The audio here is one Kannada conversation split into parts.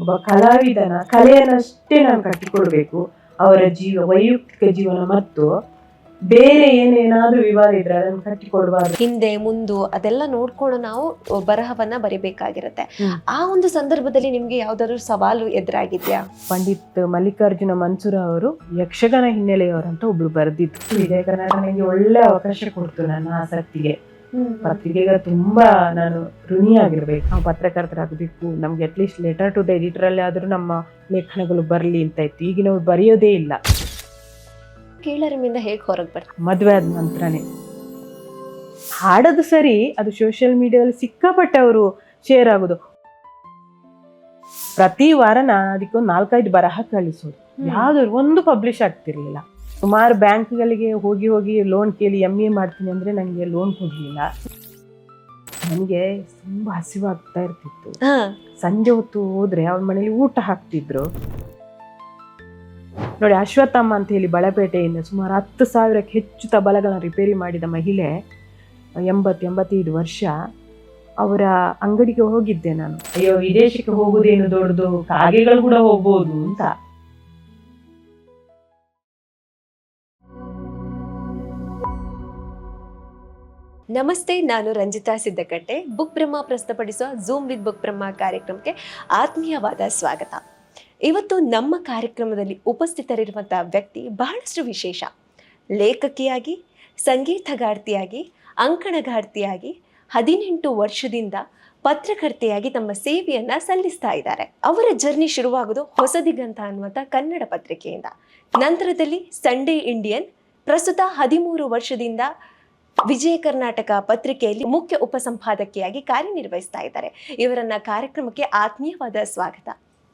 ಒಬ್ಬ ಕಲಾವಿದನ ಕಲೆಯನ್ನಷ್ಟೇ ನಾನು ಕಟ್ಟಿಕೊಡ್ಬೇಕು. ಅವರ ವೈಯಕ್ತಿಕ ಜೀವನ ಮತ್ತು ಬೇರೆ ಏನೇನಾದ್ರೂ ವಿವಾದ ಇದ್ರೆ ಅದನ್ನು ಕಟ್ಟಿಕೊಡ್ಬಾರ್ದು. ಹಿಂದೆ ಮುಂದು ಅದೆಲ್ಲ ನೋಡ್ಕೊಂಡು ನಾವು ಬರಹವನ್ನ ಬರಿಬೇಕಾಗಿರುತ್ತೆ. ಆ ಒಂದು ಸಂದರ್ಭದಲ್ಲಿ ನಿಮ್ಗೆ ಯಾವ್ದಾದ್ರು ಸವಾಲು ಎದುರಾಗಿದ್ಯಾ? ಪಂಡಿತ್ ಮಲ್ಲಿಕಾರ್ಜುನ ಮನ್ಸೂರ್ ಅವರು ಯಕ್ಷಗಾನ ಹಿನ್ನೆಲೆಯವರಂತ ಒಬ್ರು ಬರೆದಿದ್ರು. ವಿಜಯ ಕರ್ನಾಟಕ ನನಗೆ ಒಳ್ಳೆ ಅವಕಾಶ ಕೊಡ್ತು ನನ್ನ ಆಸಕ್ತಿಗೆ. ಪತ್ರಿಕೆಗೆ ತುಂಬಾ ನಾನು ಋಣಿಯಾಗಿರ್ಬೇಕು. ನಾವು ಪತ್ರಕರ್ತರಾಗಬೇಕು, ನಮ್ಗೆ at least letter to the editor ಅಲ್ಲಿ ಆದ್ರೂ ನಮ್ಮ ಲೇಖನಗಳು ಬರ್ಲಿ ಅಂತ ಇತ್ತು. ಈಗ ನಾವು ಬರೆಯೋದೇ ಇಲ್ಲ. ಕೀಳರಿಮೆಯಿಂದ ಹೇಗೆ ಹೊರಗೆ ಬರ್ತಾರೆ? ಮದುವೆ ಆದ ನಂತರನೇ ಹಾಡೋದು ಸರಿ, ಅದು ಸೋಷಿಯಲ್ ಮೀಡಿಯಾದಲ್ಲಿ ಸಿಕ್ಕಾಪಟ್ಟೆ ಅವರು ಶೇರ್ ಆಗೋದು. ಪ್ರತಿ ವಾರ ನಾನು ಅದಕ್ಕೊಂದು 4-5 ಬರಹ ಕಳಿಸೋದು, ಯಾವ್ದಾದ್ರು ಒಂದು ಪಬ್ಲಿಷ್ ಆಗ್ತಿರ್ಲಿಲ್ಲ. ಸುಮಾರು ಬ್ಯಾಂಕ್ಗಳಿಗೆ ಹೋಗಿ ಲೋನ್ ಕೇಳಿ MA ಮಾಡ್ತೀನಿ ಅಂದ್ರೆ ನನಗೆ ಲೋನ್ ಕೊಡ್ಲಿಲ್ಲ. ನನಗೆ ತುಂಬಾ ಹಸಿವಾಗ್ತಾ ಇರ್ತಿತ್ತು. ಸಂಜೆ ಹೊತ್ತು ಹೋದ್ರೆ ಅವ್ರ ಮನೇಲಿ ಊಟ ಹಾಕ್ತಿದ್ರು ನೋಡಿ. ಅಶ್ವತ್ಥಮ್ಮ ಅಂತ ಹೇಳಿ ಬಳಪೇಟೆಯಿಂದ ಸುಮಾರು 10,000ಕ್ಕೆ ಹೆಚ್ಚು ತಬಲಗಳನ್ನ ರಿಪೇರಿ ಮಾಡಿದ ಮಹಿಳೆ, 80-85 ವರ್ಷ. ಅವರ ಅಂಗಡಿಗೆ ಹೋಗಿದ್ದೆ ನಾನು. ಅಯ್ಯೋ, ವಿದೇಶಕ್ಕೆ ಹೋಗುದೇನು ದೊಡ್ಡದು, ಕಾಗೆಗಳು ಕೂಡ ಹೋಗ್ಬೋದು ಅಂತ. ನಮಸ್ತೆ, ನಾನು ರಂಜಿತಾ ಸಿದ್ದಕಟ್ಟೆ. ಬುಕ್ ಬ್ರಹ್ಮ ಪ್ರಸ್ತುತಪಡಿಸುವ ಝೂಮ್ ವಿತ್ ಬುಕ್ ಬ್ರಹ್ಮ ಕಾರ್ಯಕ್ರಮಕ್ಕೆ ಆತ್ಮೀಯವಾದ ಸ್ವಾಗತ. ಇವತ್ತು ನಮ್ಮ ಕಾರ್ಯಕ್ರಮದಲ್ಲಿ ಉಪಸ್ಥಿತರಿರುವಂತಹ ವ್ಯಕ್ತಿ ಬಹಳಷ್ಟು ವಿಶೇಷ. ಲೇಖಕಿಯಾಗಿ, ಸಂಗೀತಗಾರ್ತಿಯಾಗಿ, ಅಂಕಣಗಾರ್ತಿಯಾಗಿ 18 ವರ್ಷದಿಂದ ಪತ್ರಕರ್ತೆಯಾಗಿ ತಮ್ಮ ಸೇವೆಯನ್ನ ಸಲ್ಲಿಸ್ತಾ ಇದ್ದಾರೆ. ಅವರ ಜರ್ನಿ ಶುರುವಾಗೋದು ಹೊಸದಿಗಂತ ಅನ್ನುವಂಥ ಕನ್ನಡ ಪತ್ರಿಕೆಯಿಂದ. ನಂತರದಲ್ಲಿ ಸಂಡೇ ಇಂಡಿಯನ್, ಪ್ರಸ್ತುತ 13 ವರ್ಷದಿಂದ ವಿಜಯ ಕರ್ನಾಟಕ ಪತ್ರಿಕೆಯಲ್ಲಿ ಮುಖ್ಯ ಉಪಸಂಪಾದಕಿಯಾಗಿ ಕಾರ್ಯನಿರ್ವಹಿಸ್ತಾ ಇದ್ದಾರೆ. ಇವರನ್ನ ಕಾರ್ಯಕ್ರಮಕ್ಕೆ ಆತ್ಮೀಯವಾದ ಸ್ವಾಗತ.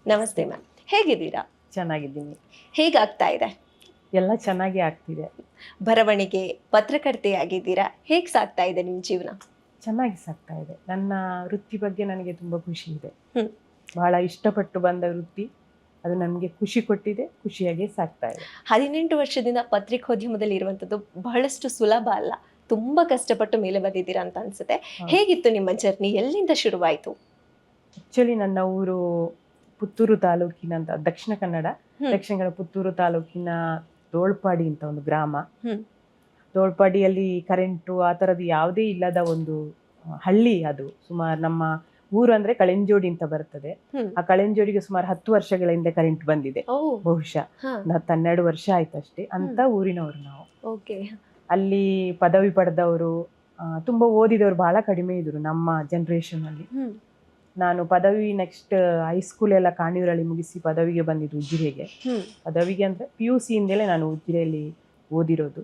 ನಮಸ್ತೆ ಮ್ಯಾಮ್, ಹೇಗಿದ್ದೀರಾ? ಚೆನ್ನಾಗಿದ್ದೀನಿ. ಹೇಗಾಗ್ತಾ ಇದೆ? ಎಲ್ಲ ಚೆನ್ನಾಗಿ ಆಗ್ತಿದೆ. ಬರವಣಿಗೆ, ಪತ್ರಕರ್ತೆಯಾಗಿದ್ದೀರಾ, ಹೇಗೆ ಸಾಗ್ತಾ ಇದೆ ನಿಮ್ಮ ಜೀವನ? ಚೆನ್ನಾಗಿ ಸಾಗ್ತಾ ಇದೆ. ನನ್ನ ವೃತ್ತಿ ಬಗ್ಗೆ ನನಗೆ ತುಂಬಾ ಖುಷಿ ಇದೆ. ಬಹಳ ಇಷ್ಟಪಟ್ಟು ಬಂದ ವೃತ್ತಿ, ಅದು ನನಗೆ ಖುಷಿ ಕೊಟ್ಟಿದೆ, ಖುಷಿಯಾಗಿ ಸಾಗ್ತಾ ಇದೆ. 18 ವರ್ಷದಿಂದ ಪತ್ರಿಕೋದ್ಯಮದಲ್ಲಿ ಇರುವಂಥದ್ದು ಬಹಳಷ್ಟು ಸುಲಭ ಅಲ್ಲ, ತುಂಬಾ ಕಷ್ಟಪಟ್ಟು ಮೇಲೆ ಬಂದಿದ್ದೀರಾ ಅಂತ ಅನ್ಸುತ್ತೆ. ಹೇಗಿತ್ತು ನಿಮ್ಮ ಜರ್ನಿ? ಎಲ್ಲಿಂದ ಶುರುವಾಯಿತು? ಆಕ್ಚುಲಿ ನನ್ನ ಊರು ಪುತ್ತೂರು ತಾಲೂಕಿನ ದಕ್ಷಿಣ ಕನ್ನಡ ಪುತ್ತೂರು ತಾಲೂಕಿನ ದೋಳ್ಪಾಡಿ ಅಂತ ಒಂದು ಗ್ರಾಮ. ದೋಳ್ಪಾಡಿಯಲ್ಲಿ ಕರೆಂಟು ಆ ಥರದ್ದು ಯಾವುದೇ ಇಲ್ಲದ ಒಂದು ಹಳ್ಳಿ ಅದು. ಸುಮಾರು ನಮ್ಮ ಊರು ಅಂದ್ರೆ ಕಳೆಂಜೋಡಿ ಅಂತ ಬರ್ತದೆ. ಆ ಕಳೆಂಜೋಡಿಗೆ ಸುಮಾರು 10 ವರ್ಷಗಳ ಹಿಂದೆ ಕರೆಂಟ್ ಬಂದಿದೆ. ಬಹುಶಃ 12 ವರ್ಷ ಆಯ್ತಷ್ಟೇ. ಅಂತ ಊರಿನವರು ನಾವು. ಅಲ್ಲಿ ಪದವಿ ಪಡೆದವರು, ತುಂಬಾ ಓದಿದವರು ಬಹಳ ಕಡಿಮೆ ಇದ್ರು ನಮ್ಮ ಜನರೇಷನ್ ಅಲ್ಲಿ. ನಾನು ಪದವಿ ನೆಕ್ಸ್ಟ್ ಹೈಸ್ಕೂಲ್ ಎಲ್ಲ ಕಾಣಿಯೂರಲ್ಲಿ ಮುಗಿಸಿ ಪದವಿಗೆ ಬಂದಿದ್ದು ಉಜಿರೆಗೆ. ಪದವಿಗೆ ಅಂದ್ರೆ PUC ಇಂದಲೇ ನಾನು ಉಜಿರೆಯಲ್ಲಿ ಓದಿರೋದು.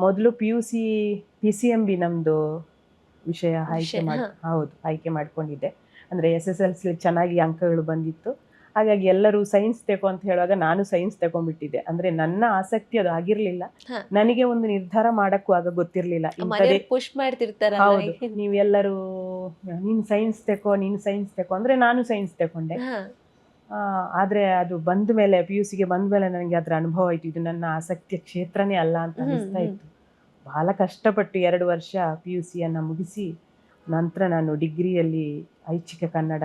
ಮೊದಲು PUC PCMB ನಮ್ದು ವಿಷಯ ಆಯ್ಕೆ ಮಾಡ್ಕೊಂಡಿದ್ದೆ. ಅಂದ್ರೆ SSLC ಚೆನ್ನಾಗಿ ಅಂಕಗಳು ಬಂದಿತ್ತು. ಹಾಗಾಗಿ ಎಲ್ಲರೂ ಸೈನ್ಸ್ ತೆಕೋ ಅಂತ ಹೇಳುವಾಗ ನಾನು ಸೈನ್ಸ್ ತಗೊಂಡ್ಬಿಟ್ಟಿದ್ದೆ. ಅಂದ್ರೆ ನನ್ನ ಆಸಕ್ತಿ ಅದು ಆಗಿರ್ಲಿಲ್ಲ. ನನಗೆ ಒಂದು ನಿರ್ಧಾರ ಮಾಡಕ್ಕೂ ಆಗ ಗೊತ್ತಿರ್ಲಿಲ್ಲ. ಪುಷ್ ಮಾಡ್ತಿರ್ತಾರೆ, ಹೌದು, ನೀವೆಲ್ಲರೂ ನೀನ್ ಸೈನ್ಸ್ ತೆಕೋ ಅಂದ್ರೆ ನಾನು ಸೈನ್ಸ್ ತಗೊಂಡೆ. ಆದ್ರೆ ಅದು ಬಂದ ಮೇಲೆ, PUCಗೆ ಬಂದ ಮೇಲೆ ನನಗೆ ಅದ್ರ ಅನುಭವ ಆಯ್ತು, ಇದು ನನ್ನ ಆಸಕ್ತಿಯ ಕ್ಷೇತ್ರನೇ ಅಲ್ಲ ಅಂತ ಅನಿಸ್ತಾ ಇತ್ತು. ಬಹಳ ಕಷ್ಟಪಟ್ಟು 2 ವರ್ಷ PUCಯನ್ನ ಮುಗಿಸಿ ನಂತರ ನಾನು ಡಿಗ್ರಿಯಲ್ಲಿ ಐಚ್ಛಿಕ ಕನ್ನಡ,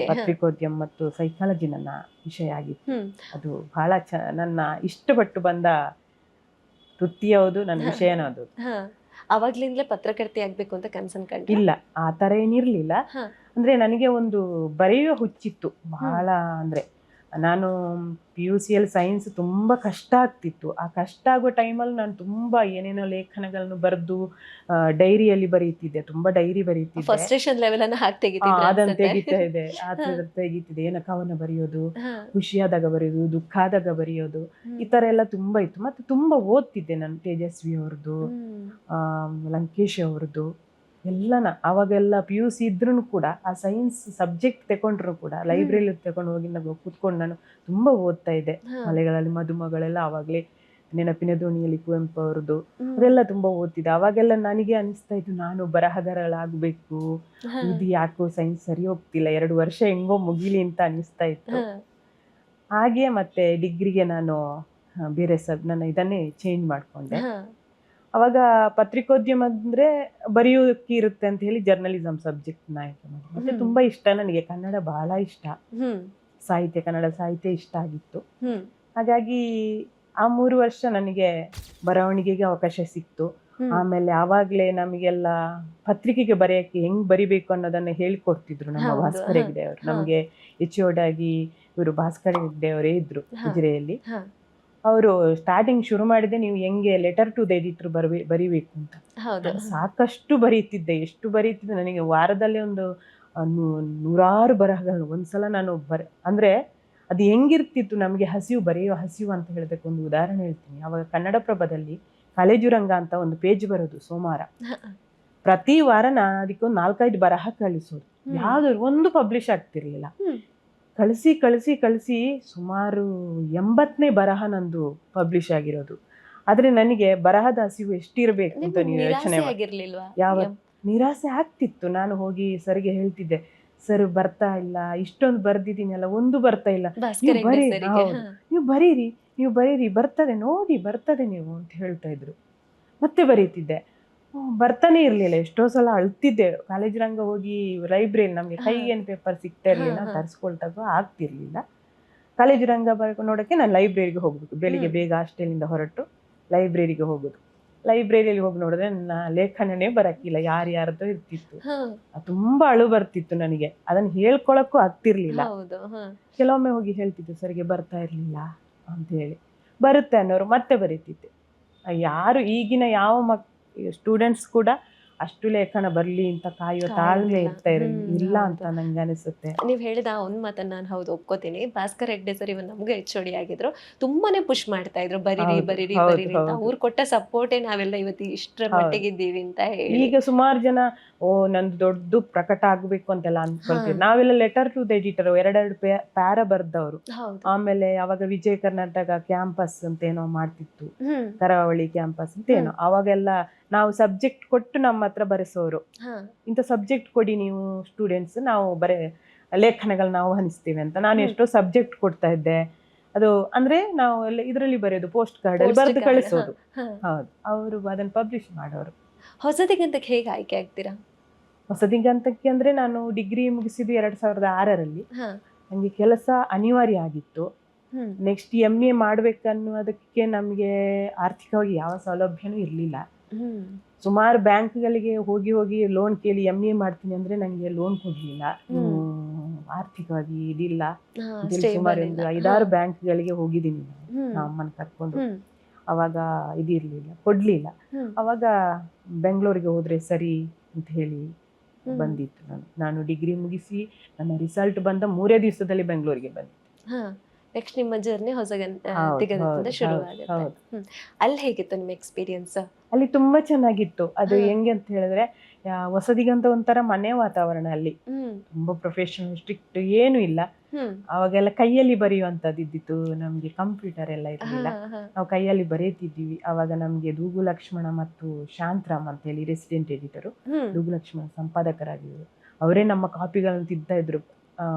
ಪತ್ರಿಕೋದ್ಯಮ ಮತ್ತು ಸೈಕಾಲಜಿ ನನ್ನ ವಿಷಯ ಆಗಿತ್ತು. ಅದು ಬಹಳ ನನ್ನ ಇಷ್ಟಪಟ್ಟು ಬಂದ ವೃತ್ತಿ ಯಾವುದು, ನನ್ನ ವಿಷಯನೂ ಅದು. ಅವಾಗ್ಲಿಂದಲೇ ಪತ್ರಕರ್ತೆ ಆಗ್ಬೇಕು ಅಂತ ಕನಸನ್ ಕಂಡ್ರೆ? ಇಲ್ಲ, ಆ ತರ ಏನಿರ್ಲಿಲ್ಲ. ಅಂದ್ರೆ ನನಗೆ ಒಂದು ಬರೆಯುವ ಹುಚ್ಚಿತ್ತು ಬಹಳ. ಅಂದ್ರೆ ನಾನು PUCಯಲ್ಲಿ ಸೈನ್ಸ್ ತುಂಬಾ ಕಷ್ಟ ಆಗ್ತಿತ್ತು. ಆ ಕಷ್ಟ ಆಗೋ ಟೈಮಲ್ಲಿ ನಾನು ತುಂಬಾ ಏನೇನೋ ಲೇಖನಗಳನ್ನು ಬರೆದು ಡೈರಿಯಲ್ಲಿ ಬರೀತಿದ್ದೆ. ತುಂಬಾ ಡೈರಿ ಬರೀತಿದ್ದೆ. ಫ್ರಸ್ಟ್ರೇಷನ್ ಲೆವೆಲ್ ಅನ್ನ ಅದನ್ನ ತೆಗಿತಿದ್ದೆ. ಏನೋ ಕವನ ಬರೆಯೋದು, ಖುಷಿಯಾದಾಗ ಬರೆಯೋದು, ದುಃಖ ಆದಾಗ ಬರೆಯೋದು, ಈ ತರ ಎಲ್ಲ ತುಂಬಾ ಇತ್ತು. ಮತ್ತೆ ತುಂಬಾ ಓದ್ತಿದ್ದೆ ನಾನು. ತೇಜಸ್ವಿ ಅವ್ರದ್ದು, ಲಂಕೇಶ್ ಅವ್ರದ್ದು ಎಲ್ಲನ. ಅವಾಗೆಲ್ಲ PUC ಇದ್ರೂ ಕೂಡ ಆ ಸೈನ್ಸ್ ಸಬ್ಜೆಕ್ಟ್ ತಗೊಂಡ್ರು ಕೂಡ ಲೈಬ್ರರಿಲಿ ತಗೊಂಡು ಹೋಗಿ ಕೂತ್ಕೊಂಡು ನಾನು ತುಂಬಾ ಓದ್ತಾ ಇದ್ದೆ. ಮಲೆಗಳಲ್ಲಿ ಮದುಮಗಳೆಲ್ಲ ಆವಾಗ್ಲೇ, ನೆನಪಿನ ದೋಣಿಯಲ್ಲಿ ಕುವೆಂಪು ಅವ್ರದ್ದು, ಅದೆಲ್ಲ ತುಂಬಾ ಓದ್ತಿದ್ದೆ. ಅವಾಗೆಲ್ಲ ನನಗೆ ಅನಿಸ್ತಾ ಇತ್ತು, ನಾನು ಬರಹಗಾರಳಾಗ್ಬೇಕು, ಇದು ಯಾಕೋ ಸೈನ್ಸ್ ಸರಿ ಹೋಗ್ತಿಲ್ಲ, 2 ವರ್ಷ ಹೆಂಗೋ ಮುಗಿಲಿ ಅಂತ ಅನಿಸ್ತಾ ಇತ್ತು. ಹಾಗೆ ಮತ್ತೆ ಡಿಗ್ರಿಗೆ ನಾನು ಬೇರೆ ನನ್ನ ಇದನ್ನೇ ಚೇಂಜ್ ಮಾಡ್ಕೊಂಡೆ. ಅವಾಗ ಪತ್ರಿಕೋದ್ಯಮ ಅಂದ್ರೆ ಬರೆಯೋಕೆ ಇರುತ್ತೆ ಅಂತ ಹೇಳಿ ಜರ್ನಲಿಸಂ ಸಬ್ಜೆಕ್ಟ್ ನ ಆಯ್ಕೆ ಮಾಡಿ. ಮತ್ತೆ ತುಂಬಾ ಇಷ್ಟ ನನಗೆ ಕನ್ನಡ, ಬಹಳ ಇಷ್ಟ. ಸಾಹಿತ್ಯ, ಕನ್ನಡ ಸಾಹಿತ್ಯ ಇಷ್ಟ ಆಗಿತ್ತು. ಹಾಗಾಗಿ ಆ 3 ವರ್ಷ ನನಗೆ ಬರವಣಿಗೆಗೆ ಅವಕಾಶ ಸಿಕ್ತು. ಆಮೇಲೆ ಆವಾಗ್ಲೇ ನಮಗೆಲ್ಲ ಪತ್ರಿಕೆಗೆ ಬರೆಯಕ್ಕೆ ಹೆಂಗ್ ಬರಿಬೇಕು ಅನ್ನೋದನ್ನ ಹೇಳ್ಕೊಡ್ತಿದ್ರು ನಮ್ಮ ಭಾಸ್ಕರ ಹೆಗ್ಡೆ ಅವರು. ನಮ್ಗೆ HOD ಆಗಿ ಇವರು ಭಾಸ್ಕರ ಹೆಗ್ಡೆ ಅವರೇ ಇದ್ರು ಉಜಿರೆಯಲ್ಲಿ. ಅವರು ಸ್ಟಾರ್ಟಿಂಗ್ ಶುರು ಮಾಡಿದೆ, ನೀವು ಹೆಂಗೆ ಲೆಟರ್ ಟು ದ ಎಡಿಟರ್ ಬರಿಬೇಕು ಅಂತ. ಸಾಕಷ್ಟು ಬರೀತಿದ್ದೆ. ಎಷ್ಟು ಬರೀತಿದ್ದೆ ನನಗೆ ವಾರದಲ್ಲಿ ಒಂದು 100 ಬರಹಗಳು. ಒಂದ್ಸಲ ನಾನು ಅಂದ್ರೆ ಅದು ಹೆಂಗಿರ್ತಿತ್ತು ನಮಗೆ, ಬರೆಯೋ ಹಸಿವು ಅಂತ ಹೇಳ್ಬೇಕು. ಒಂದು ಉದಾಹರಣೆ ಹೇಳ್ತೀನಿ. ಅವಾಗ ಕನ್ನಡಪ್ರಭದಲ್ಲಿ ಕಾಲೇಜು ರಂಗ ಅಂತ ಒಂದು ಪೇಜ್ ಬರೋದು ಸೋಮವಾರ. ಪ್ರತಿ ವಾರ ಅದಕ್ಕೊಂದು 4-5 ಬರಹ ಕಳಿಸೋದು. ಯಾವ್ದು ಒಂದು ಪಬ್ಲಿಷ್ ಆಗ್ತಿರ್ಲಿಲ್ಲ. ಕಳಿಸಿ ಕಳಿಸಿ ಕಳಿಸಿ ಸುಮಾರು 80ನೇ ಬರಹ ನಂದು ಪಬ್ಲಿಷ್ ಆಗಿರೋದು. ಆದ್ರೆ ನನಗೆ ಬರಹದ ಹಸಿವು ಎಷ್ಟಿರ್ಬೇಕು ಅಂತ ನೀವು ಯೋಚನೆ ಮಾಡಿ. ಯಾವ ನಿರಾಸೆ ಆಗ್ತಿತ್ತು. ನಾನು ಹೋಗಿ ಸರ್ಗೆ ಹೇಳ್ತಿದ್ದೆ, ಸರ್ ಬರ್ತಾ ಇಲ್ಲ, ಇಷ್ಟೊಂದು ಬರ್ದಿದ್ದೀನಲ್ಲ, ಒಂದು ಬರ್ತಾ ಇಲ್ಲ, ನೀವು ಬರೀರಿ ಬರ್ತದೆ, ನೋಡಿ ಬರ್ತದೆ ನೀವು ಅಂತ ಹೇಳ್ತಾ ಇದ್ರು. ಮತ್ತೆ ಬರೀತಿದ್ದೆ, ಬರ್ತಾನೆ ಇರ್ಲಿಲ್ಲ. ಎಷ್ಟೋ ಸಲ ಅಳ್ತಿದ್ದೆ. ಕಾಲೇಜ್ ರಂಗ ಹೋಗಿ ಲೈಬ್ರರಿ, ನಮ್ಗೆ ಕೈಗೇನು ಪೇಪರ್ ಸಿಗ್ತಾ ಇರ್ಲಿಲ್ಲ, ತರಿಸ್ಕೊಳ್ತಾಗ ಆಗ್ತಿರ್ಲಿಲ್ಲ. ಕಾಲೇಜ್ ರಂಗ ನೋಡಕ್ಕೆ ನಾನು ಲೈಬ್ರರಿಗೆ ಹೋಗ್ಬೇಕು. ಬೆಳಿಗ್ಗೆ ಬೇಗ ಹಾಸ್ಟೆಲಿಂದ ಹೊರಟು ಲೈಬ್ರರಿಗೆ ಹೋಗುದು. ಲೈಬ್ರರಿಯಲ್ಲಿ ಹೋಗಿ ನೋಡಿದ್ರೆ ನನ್ನ ಲೇಖನನೇ ಬರಕ್ಕಿಲ್ಲ, ಯಾರ್ಯಾರ್ದೋ ಇರ್ತಿತ್ತು. ತುಂಬಾ ಅಳು ಬರ್ತಿತ್ತು ನನಗೆ. ಅದನ್ನ ಹೇಳ್ಕೊಳಕ್ಕೂ ಆಗ್ತಿರ್ಲಿಲ್ಲ. ಕೆಲವೊಮ್ಮೆ ಹೋಗಿ ಹೇಳ್ತಿದ್ದೆ, ಸರ್ಗೆ ಬರ್ತಾ ಇರ್ಲಿಲ್ಲ ಅಂತ ಹೇಳಿ. ಬರುತ್ತೆ ಅನ್ನೋರು ಮತ್ತೆ ಬರೀತಿದ್ದೆ. ಯಾರು ಈಗಿನ ಯಾವ ಸ್ಟೂಡೆಂಟ್ಸ್ ಕೂಡ ಅಷ್ಟು ಲೇಖನ ಬರ್ಲಿ ಅಂತ ಕಾಯೋ ತಾಳ್ಮೆ ಇರ್ತಾ ಇಲ್ಲ ಅಂತ ನಂಗೆ ಅನಿಸುತ್ತೆ. ನೀವ್ ಹೇಳಿದ ಒಂದ್ ಮಾತನ್ನ ನಾನು ಹೌದು ಒಪ್ಕೋತೀನಿ. ಭಾಸ್ಕರ್ ಹೆಗ್ಡೆ ಸರ್ ಇವನ್ ನಮ್ಗೆ HOD ಆಗಿದ್ರು, ತುಂಬಾನೇ ಪುಷ್ ಮಾಡ್ತಾ ಇದ್ರು, ಬರೀರಿ ಅಂತ. ಅವ್ರು ಕೊಟ್ಟ ಸಪೋರ್ಟೇ ನಾವೆಲ್ಲ ಇವತ್ತು ಇಷ್ಟರ ಮಟ್ಟಿಗಿದ್ದೀವಿ ಅಂತ ಹೇಳಿ. ಈಗ ಸುಮಾರು ಜನ ನಂದು ದೊಡ್ಡ ಪ್ರಕಟ ಆಗ್ಬೇಕು ಅಂತೆಲ್ಲ ಅನ್ಕೊಳ್ತೀವಿ. ನಾವೆಲ್ಲ letter to the editor 2 para ಬರ್ದವ್ರು. ಆಮೇಲೆ ಅವಾಗ ವಿಜಯ ಕರ್ನಾಟಕ ಕ್ಯಾಂಪಸ್ ಅಂತ ಏನೋ ಮಾಡ್ತಿತ್ತು, ಕರಾವಳಿ ಕ್ಯಾಂಪಸ್ ಅಂತ ಏನೋ. ಅವಾಗೆಲ್ಲ ನಾವು ಸಬ್ಜೆಕ್ಟ್ ಕೊಟ್ಟು ನಮ್ಮ ಹತ್ರ ಬರೆಸೋರು. ಇಂಥ ಸಬ್ಜೆಕ್ಟ್ ಕೊಡಿ ನೀವು ಸ್ಟೂಡೆಂಟ್ಸ್, ನಾವು ಲೇಖನಗಳು ನಾವು ಹಂಚ್ತೀವಿ ಅಂತ. ನಾನು ಎಷ್ಟೋ ಸಬ್ಜೆಕ್ಟ್ ಕೊಡ್ತಾ ಇದ್ದೆ. ಅದು ಅಂದ್ರೆ ನಾವು ಇದರಲ್ಲಿ ಬರೆಯೋದು, ಪೋಸ್ಟ್ ಕಾರ್ಡ್ ಅಲ್ಲಿ ಬರೆದು ಕಳಿಸೋದು. ಹೌದು, ಅವರು ಅದನ್ನ ಪಬ್ಲಿಷ್ ಮಾಡೋರು. ಹೊಸದಿಗಂತಕ್ಕೆ ಹೇಗೆ ಆಯ್ಕೆ ಆಗ್ತೀರಾ? ಹೊಸದಿಗಂತಕ್ಕೆ ಅಂದ್ರೆ ನಾನು ಡಿಗ್ರಿ ಮುಗಿಸಿದ್ದು 2006ರಲ್ಲಿ. ನಂಗೆ ಕೆಲಸ ಅನಿವಾರ್ಯ ಆಗಿತ್ತು. ನೆಕ್ಸ್ಟ್ MA ಮಾಡ್ಬೇಕನ್ನುವುದಕ್ಕೆ ನಮ್ಗೆ ಆರ್ಥಿಕವಾಗಿ ಯಾವ ಸೌಲಭ್ಯನೂ ಇರ್ಲಿಲ್ಲ. ಸುಮಾರು ಬ್ಯಾಂಕ್ಗಳಿಗೆ ಹೋಗಿ ಲೋನ್ ಕೇಳಿ MA ಮಾಡ್ತೀನಿ ಅಂದ್ರೆ ನಂಗೆ ಲೋನ್ ಕೊಡ್ಲಿಲ್ಲ. ಆರ್ಥಿಕವಾಗಿ ಇದಿಲ್ಲ. ಸುಮಾರು 5-6 ಬ್ಯಾಂಕ್ಗಳಿಗೆ ಹೋಗಿದ್ದೀನಿ ನಾನು ಅಮ್ಮನ ಕರ್ಕೊಂಡು. ಅವಾಗ ಇದಿರ್ಲಿಲ್ಲ, ಕೊಡ್ಲಿಲ್ಲ. ಅವಾಗ ಬೆಂಗಳೂರಿಗೆ ಹೋದ್ರೆ ಸರಿ ಅಂತ ಹೇಳಿ ಬಂದಿತ್ತು. ನಾನು ಡಿಗ್ರಿ ಮುಗಿಸಿ ನನ್ನ ರಿಸಲ್ಟ್ ಬಂದ 3 ದಿವಸದಲ್ಲಿ ಬೆಂಗಳೂರಿಗೆ ಬಂದಿತ್ತು. ನೆಕ್ಸ್ಟ್ ನಿಮ್ಮ ಜರ್ನಿ ಹೊಸದಿಗಂತದಿಂದ ಶುರುವಾಗುತ್ತೆ. ಅಲ್ಲಿ ಹೇಗಿತ್ತು ನಿಮ್ಮ ಎಕ್ಸ್ಪೀರಿಯನ್ಸ್? ಅಲ್ಲಿ ತುಂಬಾ ಚೆನ್ನಾಗಿತ್ತು. ಅದು ಹೆಂಗೆ ಅಂತ ಹೇಳಿದ್ರೆ, ಹೊಸದಿಗಂತ ಒಂಥರ ಮನೆ ವಾತಾವರಣ. ಅಲ್ಲಿ ತುಂಬಾ ಪ್ರೊಫೆಷನಲ್, ಸ್ಟ್ರಿಕ್ಟ್ ಏನು ಇಲ್ಲ. ಅವಾಗೆಲ್ಲ ಕೈಯಲ್ಲಿ ಬರೆಯುವಂತದ್ದು ಇದ್ದಿತ್ತು. ನಮ್ಗೆ ಕಂಪ್ಯೂಟರ್ ಎಲ್ಲ ಇರ್ಲಿಲ್ಲ, ನಾವು ಕೈಯಲ್ಲಿ ಬರೀತಿದ್ವಿ. ಅವಾಗ ನಮ್ಗೆ ದೂಗು ಲಕ್ಷ್ಮಣ ಮತ್ತು ಶಾಂತರಾಮ್ ಅಂತ ಹೇಳಿ ರೆಸಿಡೆಂಟ್ ಎಡಿಟರು, ದೂಗು ಲಕ್ಷ್ಮಣ ಸಂಪಾದಕರಾಗಿದ್ರು. ಅವರೇ ನಮ್ಮ ಕಾಪಿಗಳನ್ನು ತಿದ್ತಾ ಇದ್ರು.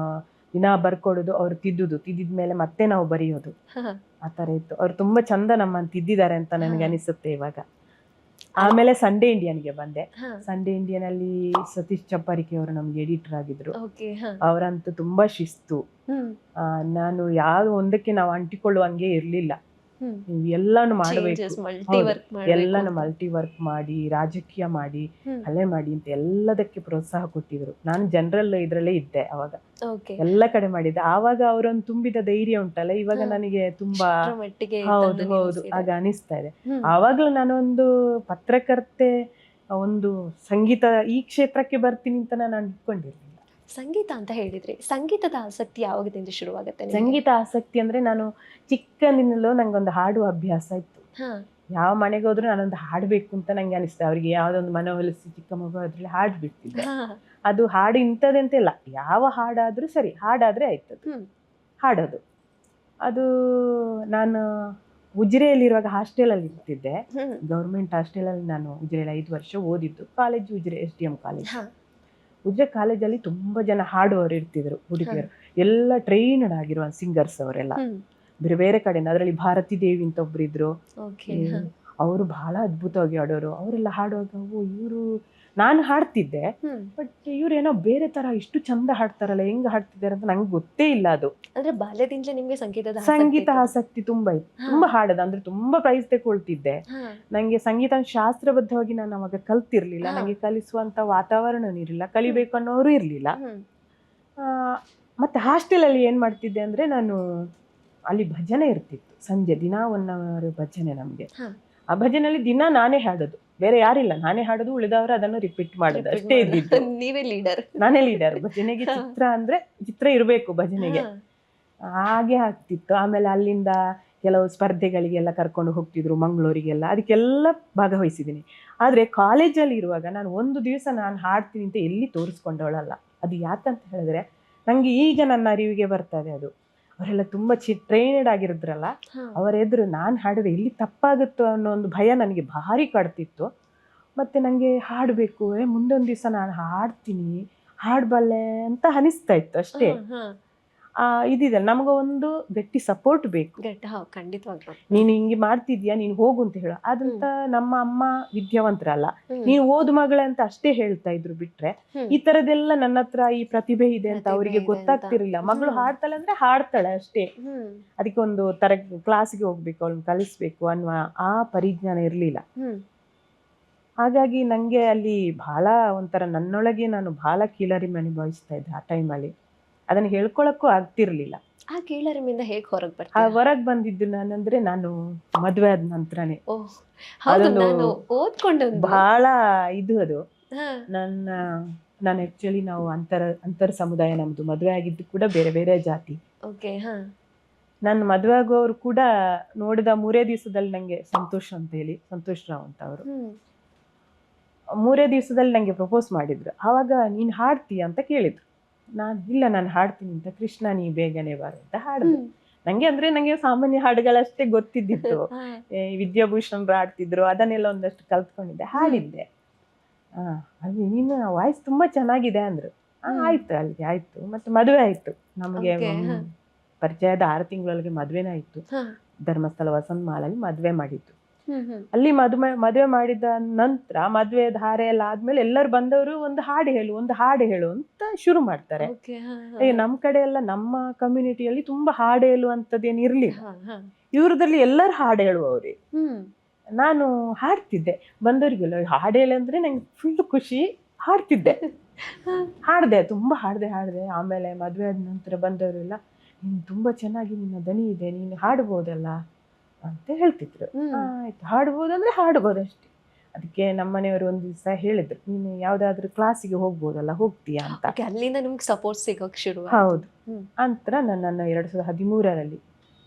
ದಿನ ಬರ್ಕೊಡೋದು, ಅವ್ರು ತಿದ್ದಿದ್ಮೇಲೆ ಮತ್ತೆ ನಾವು ಬರೆಯೋದು, ಆ ತರ ಇತ್ತು. ಅವ್ರು ತುಂಬಾ ಚಂದ ನಮ್ಮನ್ನು ತಿದ್ದಿದ್ದಾರೆ ಅಂತ ನನಗೆ ಅನಿಸುತ್ತೆ ಇವಾಗ. ಆಮೇಲೆ ಸಂಡೇ ಇಂಡಿಯನ್ಗೆ ಬಂದೆ. ಸಂಡೇ ಇಂಡಿಯನ್ ಅಲ್ಲಿ ಸತೀಶ್ ಚಪ್ಪಾರಿಕೆ ಅವರು ನಮ್ಗೆ ಎಡಿಟರ್ ಆಗಿದ್ರು. ಅವರಂತೂ ತುಂಬಾ ಶಿಸ್ತು. ನಾನು ಯಾವ ಒಂದಕ್ಕೆ ನಾವು ಅಂಟಿಕೊಳ್ಳುವಂಗೆ ಇರ್ಲಿಲ್ಲ. ಎಲ್ಲಾನು ಮಾಡಬೇಕು, ಎಲ್ಲಾನು ಮಲ್ಟಿ ವರ್ಕ್ ಮಾಡಿ, ರಾಜಕೀಯ ಮಾಡಿ, ಕಲೆ ಮಾಡಿ ಅಂತ ಎಲ್ಲದಕ್ಕೆ ಪ್ರೋತ್ಸಾಹ ಕೊಟ್ಟಿದ್ರು. ನಾನು ಜನರಲ್ ಇದ್ರಲ್ಲೇ ಇದ್ದೆ ಅವಾಗ, ಎಲ್ಲ ಕಡೆ ಮಾಡಿದ್ದೆ. ಆವಾಗ ಅವರೊಂದು ತುಂಬಿದ ಧೈರ್ಯ ಉಂಟಲ್ಲ, ಇವಾಗ ನನಗೆ ತುಂಬಾ ಹೌದು ಆಗ ಅನಿಸ್ತಾ ಇದೆ. ಆವಾಗ್ಲೂ ನಾನೊಂದು ಪತ್ರಕರ್ತೆ, ಒಂದು ಸಂಗೀತ ಈ ಕ್ಷೇತ್ರಕ್ಕೆ ಬರ್ತೀನಿ ಅಂತ ನಾನು ಅಂದ್ಕೊಂಡಿರ್ಲಿಲ್ಲ. ಸಂಗೀತ ಅಂತ ಹೇಳಿದ್ರಿ, ಸಂಗೀತದ ಆಸಕ್ತಿ ಯಾವಾಗದಿಂದ ಶುರುವಾಗುತ್ತೆ? ಸಂಗೀತ ಆಸಕ್ತಿ ಅಂದ್ರೆ, ನಾನು ಚಿಕ್ಕಂದಿನಲ್ಲೂ ನಂಗೊಂದು ಹಾಡುವ ಅಭ್ಯಾಸ ಇತ್ತು. ಯಾವ ಮನೆಗೆ ಹೋದ್ರು ನಾನೊಂದು ಹಾಡ್ಬೇಕು ಅಂತ ನಂಗೆ ಅನಿಸ್ತಾ. ಅವ್ರಿಗೆ ಯಾವ್ದೊಂದು ಮನವೊಲಿಸಿ ಚಿಕ್ಕ ಮಗು ಅದ್ರಲ್ಲಿ ಹಾಡು ಬಿಡ್ತಿದ್ದೆ. ಅದು ಹಾಡು ಇಂಥದಂತೆಲ್ಲ, ಯಾವ ಹಾಡಾದ್ರೂ ಸರಿ, ಹಾಡಾದ್ರೆ ಆಯ್ತದು ಹಾಡೋದು. ಅದು ನಾನು ಉಜಿರೆಯಲ್ಲಿರುವಾಗ ಹಾಸ್ಟೆಲಲ್ಲಿ ಇರ್ತಿದ್ದೆ. ಗೌರ್ಮೆಂಟ್ ಹಾಸ್ಟೆಲಲ್ಲಿ ನಾನು ಉಜಿರೆಯಲ್ಲಿ 5 ವರ್ಷ ಓದಿದ್ದು. College Ujire SDM college. Ujire ಕಾಲೇಜಲ್ಲಿ ತುಂಬಾ ಜನ ಹಾಡುವವರು ಇರ್ತಿದ್ರು, ಹುಡುಗಿಯರು ಎಲ್ಲ ಟ್ರೈನ್ಡ್ ಆಗಿರುವ ಸಿಂಗರ್ಸ್. ಅವರೆಲ್ಲ ಬೇರೆ ಬೇರೆ ಕಡೆಯಿಂದ. ಅದರಲ್ಲಿ ಭಾರತಿ ದೇವಿ ಅಂತ ಒಬ್ರು ಇದ್ರು. ಅವರು ಬಹಳ ಅದ್ಭುತವಾಗಿ ಹಾಡೋರು. ಅವರೆಲ್ಲ ಹಾಡುವಾಗ ಇವರು, ನಾನು ಹಾಡ್ತಿದ್ದೆ ಬಟ್ ಇವ್ರೇನೋ ಬೇರೆ ತರ ಇಷ್ಟು ಚಂದ ಹಾಡ್ತಾರಲ್ಲ, ಹೆಂಗ್ ಹಾಡ್ತಿದ್ದಾರೆ ಅಂತ ನಂಗೆ ಗೊತ್ತೇ ಇಲ್ಲ. ಅದು ಅಂದ್ರೆ ಬಾಲ್ಯದಿಂದಲೇ ನಿಮ್ಗೆ ಸಂಗೀತ ಆಸಕ್ತಿ ತುಂಬಾ ಇತ್ತು. ತುಂಬಾ ಹಾಡೋದು ಅಂದ್ರೆ ತುಂಬಾ ಪ್ರೈಸ್ ತಗೊಳ್ತಿದ್ದೆ. ನಂಗೆ ಸಂಗೀತ ಶಾಸ್ತ್ರಬದ್ಧವಾಗಿ ನಾನು ಅವಾಗ ಕಲ್ತಿರ್ಲಿಲ್ಲ. ನಂಗೆ ಕಲಿಸುವಂತ ವಾತಾವರಣ ಇರಲಿಲ್ಲ, ಕಲಿಬೇಕು ಅನ್ನೋರು ಇರ್ಲಿಲ್ಲ. ಮತ್ತೆ ಹಾಸ್ಟೆಲ್ ಅಲ್ಲಿ ಏನ್ ಮಾಡ್ತಿದ್ದೆ ಅಂದ್ರೆ, ನಾನು ಅಲ್ಲಿ ಭಜನೆ ಇರ್ತಿತ್ತು ಸಂಜೆ, ದಿನ 1 hour ಭಜನೆ ನಮ್ಗೆ. ಆ ಭಜನೆಯಲ್ಲಿ ದಿನ ನಾನೇ ಹಾಡೋದು, ಬೇರೆ ಯಾರಿಲ್ಲ, ನಾನೇ ಹಾಡೋದು, ಉಳಿದವರು ಅದನ್ನು ರಿಪೀಟ್ ಮಾಡೋದು ಅಷ್ಟೇ ಇದ್ದಿದ್ದು. ನೀವೇ ಲೀಡರ್? ನಾನೇ ಲೀಡರ್. ಭಜನೆಗೆ ಚಿತ್ರ ಇರಬೇಕು ಭಜನೆಗೆ, ಹಾಗೆ ಆಗ್ತಿತ್ತು. ಆಮೇಲೆ ಅಲ್ಲಿಂದ ಕೆಲವು ಸ್ಪರ್ಧೆಗಳಿಗೆಲ್ಲ ಕರ್ಕೊಂಡು ಹೋಗ್ತಿದ್ರು ಮಂಗಳೂರಿಗೆಲ್ಲ, ಅದಕ್ಕೆಲ್ಲ ಭಾಗವಹಿಸಿದ್ದೀನಿ. ಆದ್ರೆ ಕಾಲೇಜಲ್ಲಿ ಇರುವಾಗ ನಾನು ಒಂದು ದಿವಸ ನಾನು ಹಾಡ್ತೀನಿ ಅಂತ ಎಲ್ಲಿ ತೋರಿಸ್ಕೊಂಡವಳಲ್ಲ. ಅದು ಯಾಕಂತ ಹೇಳಿದ್ರೆ, ನಂಗೆ ಈಗ ನನ್ನ ಅರಿವಿಗೆ ಬರ್ತದೆ ಅದು. ಅವರೆಲ್ಲ ತುಂಬಾ ಟ್ರೈನಡ್ ಆಗಿರಿದ್ರಲ್ಲ, ಅವರ ಎದುರು ನಾನು ಹಾಡಿದ್ರೆ ಎಲ್ಲಿ ತಪ್ಪಾಗುತ್ತೋ ಅನ್ನೋ ಒಂದು ಭಯ ನನಗೆ ಭಾರಿ ಕಾಡ್ತಿತ್ತು. ಮತ್ತೆ ನನಗೆ ಹಾಡಬೇಕು, ಮುಂದೊಂದು ದಿವಸ ನಾನು ಹಾಡ್ತೀನಿ, ಹಾಡಬಲ್ಲೆ ಅಂತ ಅನಿಸ್ತಾ ಇತ್ತು ಅಷ್ಟೇ. ಇದಿದೆ, ನಮಗ ಒಂದು ಗಟ್ಟಿ ಸಪೋರ್ಟ್ ಬೇಕು. ಖಂಡಿತವಾಗ್ಲೂ ನೀನು ಹಿಂಗೆ ಮಾಡ್ತಿದ್ಯಾ, ನೀನು ಹೋಗು ಅಂತ ಹೇಳು. ಅದಂತ ನಮ್ಮ ಅಮ್ಮ ವಿದ್ಯಾವಂತರಲ್ಲ, ನೀನು ಓದು ಮಗಳೇ ಅಂತ ಅಷ್ಟೇ ಹೇಳ್ತಾ ಇದ್ರು. ಬಿಟ್ರೆ ಈ ತರದೆಲ್ಲ ನನ್ನ ಹತ್ರ ಈ ಪ್ರತಿಭೆ ಇದೆ ಅಂತ ಅವರಿಗೆ ಗೊತ್ತಾಗ್ತಿರ್ಲಿಲ್ಲ. ಮಗಳು ಹಾಡ್ತಾಳೆ ಅಂದ್ರೆ ಹಾಡ್ತಾಳೆ ಅಷ್ಟೇ, ಅದಕ್ಕೆ ಒಂದು ಕ್ಲಾಸ್ಗೆ ಹೋಗ್ಬೇಕು, ಅವಳನ್ನ ಕಲಿಸ್ಬೇಕು ಅನ್ನುವ ಆ ಪರಿಜ್ಞಾನ ಇರ್ಲಿಲ್ಲ. ಹಾಗಾಗಿ ನಂಗೆ ಅಲ್ಲಿ ಬಹಳ ಒಂಥರ ನನ್ನೊಳಗೆ ನಾನು ಬಹಳ ಕೀಳರಿಮೆ ಅನುಭವಿಸ್ತಾ ಇದ್ದೆ ಆ ಟೈಮಲ್ಲಿ. ಅದನ್ನ ಹೇಳ್ಕೊಳಕ್ಕೂ ಆಗ್ತಿರ್ಲಿಲ್ಲ. ಆ ಕೀಳರಿಮೆಯಿಂದ ಹೇಗೆ ಹೊರಗ್ ಬಂದಿದ್ದು ನಾನಂದ್ರೆ, ನಾನು ಮದ್ವೆ ಆದ ನಂತರನೇ. ಬಹಳ ಅದು ನಾನು ಆಕ್ಚುಲಿ ನಾವು ಅಂತರ್ ಸಮುದಾಯ, ನಮ್ದು ಮದ್ವೆ ಆಗಿದ್ದು ಕೂಡ ಬೇರೆ ಬೇರೆ ಜಾತಿ. ನನ್ನ ಮದ್ವೆ ಆಗುವವರು ಕೂಡ ನೋಡಿದ 3 ದಿವಸದಲ್ಲಿ ನಂಗೆ ಸಂತೋಷ್ ರಾವ್ ಅಂತ ಅವರು 3 ದಿವಸದಲ್ಲಿ ನಂಗೆ ಪ್ರಪೋಸ್ ಮಾಡಿದ್ರು. ಆವಾಗ ನೀನ್ ಹಾಡ್ತೀಯ ಅಂತ ಕೇಳಿದ್ರು. ನಾನು ಹಾಡ್ತೀನಿ ಅಂತ, ಕೃಷ್ಣ ನೀ ಬೇಗನೆ ಬಾರು ಅಂತ ಹಾಡಿದೆ. ನಂಗೆ ಸಾಮಾನ್ಯ ಹಾಡುಗಳಷ್ಟೇ ಗೊತ್ತಿದ್ದಿತ್ತು. ವಿದ್ಯಾಭೂಷಣ್ ಹಾಡ್ತಿದ್ರು, ಅದನ್ನೆಲ್ಲ ಒಂದಷ್ಟು ಕಲ್ತ್ಕೊಂಡಿದ್ದೆ, ಹಾಡಿದ್ದೆ. ಅಲ್ಲಿ ನೀನು ವಾಯ್ಸ್ ತುಂಬಾ ಚೆನ್ನಾಗಿದೆ ಅಂದ್ರು. ಆಯ್ತು, ಅಲ್ಲಿಗೆ ಆಯ್ತು. ಮತ್ತೆ ಮದುವೆ ಆಯ್ತು. ನಮಗೆ ಪರಿಚಯದ 6 ತಿಂಗಳೊಳಗೆ ಮದ್ವೆನೇ ಆಯ್ತು. ಧರ್ಮಸ್ಥಳ ವಸಂತ ಮಾಲಲ್ಲಿ ಮದ್ವೆ ಮಾಡಿದ್ದು. ಅಲ್ಲಿ ಮದುವೆ ಮಾಡಿದ ನಂತರ ಮದುವೆ ಧಾರೆ ಎಲ್ಲ ಆದ್ಮೇಲೆ ಎಲ್ಲರೂ ಬಂದವರು ಒಂದು ಹಾಡು ಹೇಳು ಅಂತ ಶುರು ಮಾಡ್ತಾರೆ. ನಮ್ ಕಡೆ ಎಲ್ಲ, ನಮ್ಮ ಕಮ್ಯುನಿಟಿಯಲ್ಲಿ ತುಂಬಾ ಹಾಡು ಹೇಳುವಂತದ್ದೇನು ಇರ್ಲಿಲ್ಲ. ಇವ್ರದಲ್ಲಿ ಎಲ್ಲರೂ ಹಾಡು ಹೇಳುವವ್ರೆ. ನಾನು ಹಾಡ್ತಿದ್ದೆ, ಬಂದವರಿಗೆಲ್ಲ ಹಾಡು ಹೇಳು ಅಂದ್ರೆ ನಂಗೆ ಫುಲ್ ಖುಷಿ. ಹಾಡ್ತಿದ್ದೆ, ತುಂಬಾ ಹಾಡ್ದೆ. ಆಮೇಲೆ ಮದುವೆ ಆದ ನಂತರ ಬಂದವರೆಲ್ಲ, ನೀನು ತುಂಬಾ ಚೆನ್ನಾಗಿ ನಿನ್ನ ದನಿ ಇದೆ, ನೀನು ಹಾಡ್ಬೋದಲ್ಲ ಅಂತ ಹೇಳ್ತಿದ್ರು. ಆಯ್ತು, ಹಾಡ್ಬೋದಂದ್ರೆ ಹಾಡ್ಬೋದಷ್ಟೇ. ಅದಕ್ಕೆ ನಮ್ಮನೆಯವರು ಒಂದು ದಿವಸ ಹೇಳಿದ್ರು, ನೀನು ಯಾವ್ದಾದ್ರು ಕ್ಲಾಸಿಗೆ ಹೋಗ್ಬೋದಲ್ಲ, ಹೋಗ್ತೀಯಾ ಅಂತ. ಅಲ್ಲಿಂದ ನಿಮ್ಗೆ ಸಪೋರ್ಟ್ ಸಿಗೋಕ್ ಶುರು. ಹೌದು. ನಂತರ ನನ್ನನ್ನು 2013ರಲ್ಲಿ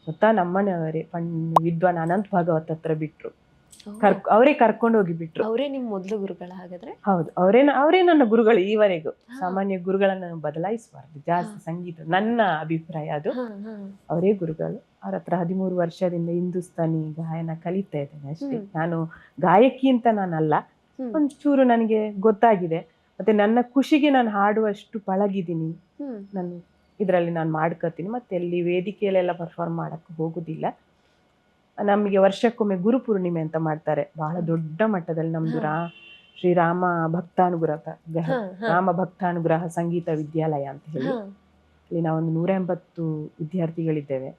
ಸ್ವತಃ ನಮ್ಮನೆಯವರೇ ವಿದ್ವಾನ್ ಅನಂತ್ ಭಾಗವತ್ ಹತ್ರ ಬಿಟ್ರು. ಅವರೇ ಕರ್ಕೊಂಡು ಹೋಗಿ ಬಿಟ್ರು. ಅವರೇ ನಿಮ್ ಮೊದಲು ಗುರುಗಳ ಹಾಗಾದ್ರೆ? ಹೌದು, ಅವರೇ ನನ್ನ ಗುರುಗಳು ಈವರೆಗೂ. ಸಾಮಾನ್ಯ ಗುರುಗಳನ್ನ ಬದಲಾಯಿಸಬಾರ್ದು ಜಾಸ್ತಿ ಸಂಗೀತ, ನನ್ನ ಅಭಿಪ್ರಾಯ ಅದು. ಅವರೇ ಗುರುಗಳು. ಅವ್ರ ಹತ್ರ 13 ವರ್ಷದಿಂದ ಹಿಂದೂಸ್ತಾನಿ ಗಾಯನ ಕಲಿತಾ ಇದ್ದೇನೆ ಅಷ್ಟೇ. ನಾನು ಗಾಯಕಿ ಅಂತ ನಾನಲ್ಲ, ಒಂಚೂರು ನನಗೆ ಗೊತ್ತಾಗಿದೆ. ಮತ್ತೆ ನನ್ನ ಖುಷಿಗೆ ನಾನು ಹಾಡುವಷ್ಟು ಪಳಗಿದ್ದೀನಿ. ನಾನು ಇದರಲ್ಲಿ ನಾನು ಮಾಡ್ಕೋತೀನಿ. ಮತ್ತೆ ಎಲ್ಲಿ ವೇದಿಕೆಯಲ್ಲೆಲ್ಲ ಪರ್ಫಾರ್ಮ್ ಮಾಡಕ್ಕೆ ಹೋಗುದಿಲ್ಲ. ನಮಗೆ ವರ್ಷಕ್ಕೊಮ್ಮೆ ಗುರು ಪೂರ್ಣಿಮೆ ಅಂತ ಮಾಡ್ತಾರೆ, ಬಹಳ ದೊಡ್ಡ ಮಟ್ಟದಲ್ಲಿ. ನಮ್ದು ಶ್ರೀ ರಾಮ ಭಕ್ತಾನುಗ್ರಹ ಸಂಗೀತ ವಿದ್ಯಾಲಯ ಅಂತ ಹೇಳಿ, ಇಲ್ಲಿ ನಾವೊಂದು 180 ವಿದ್ಯಾರ್ಥಿಗಳಿದ್ದೇವೆ.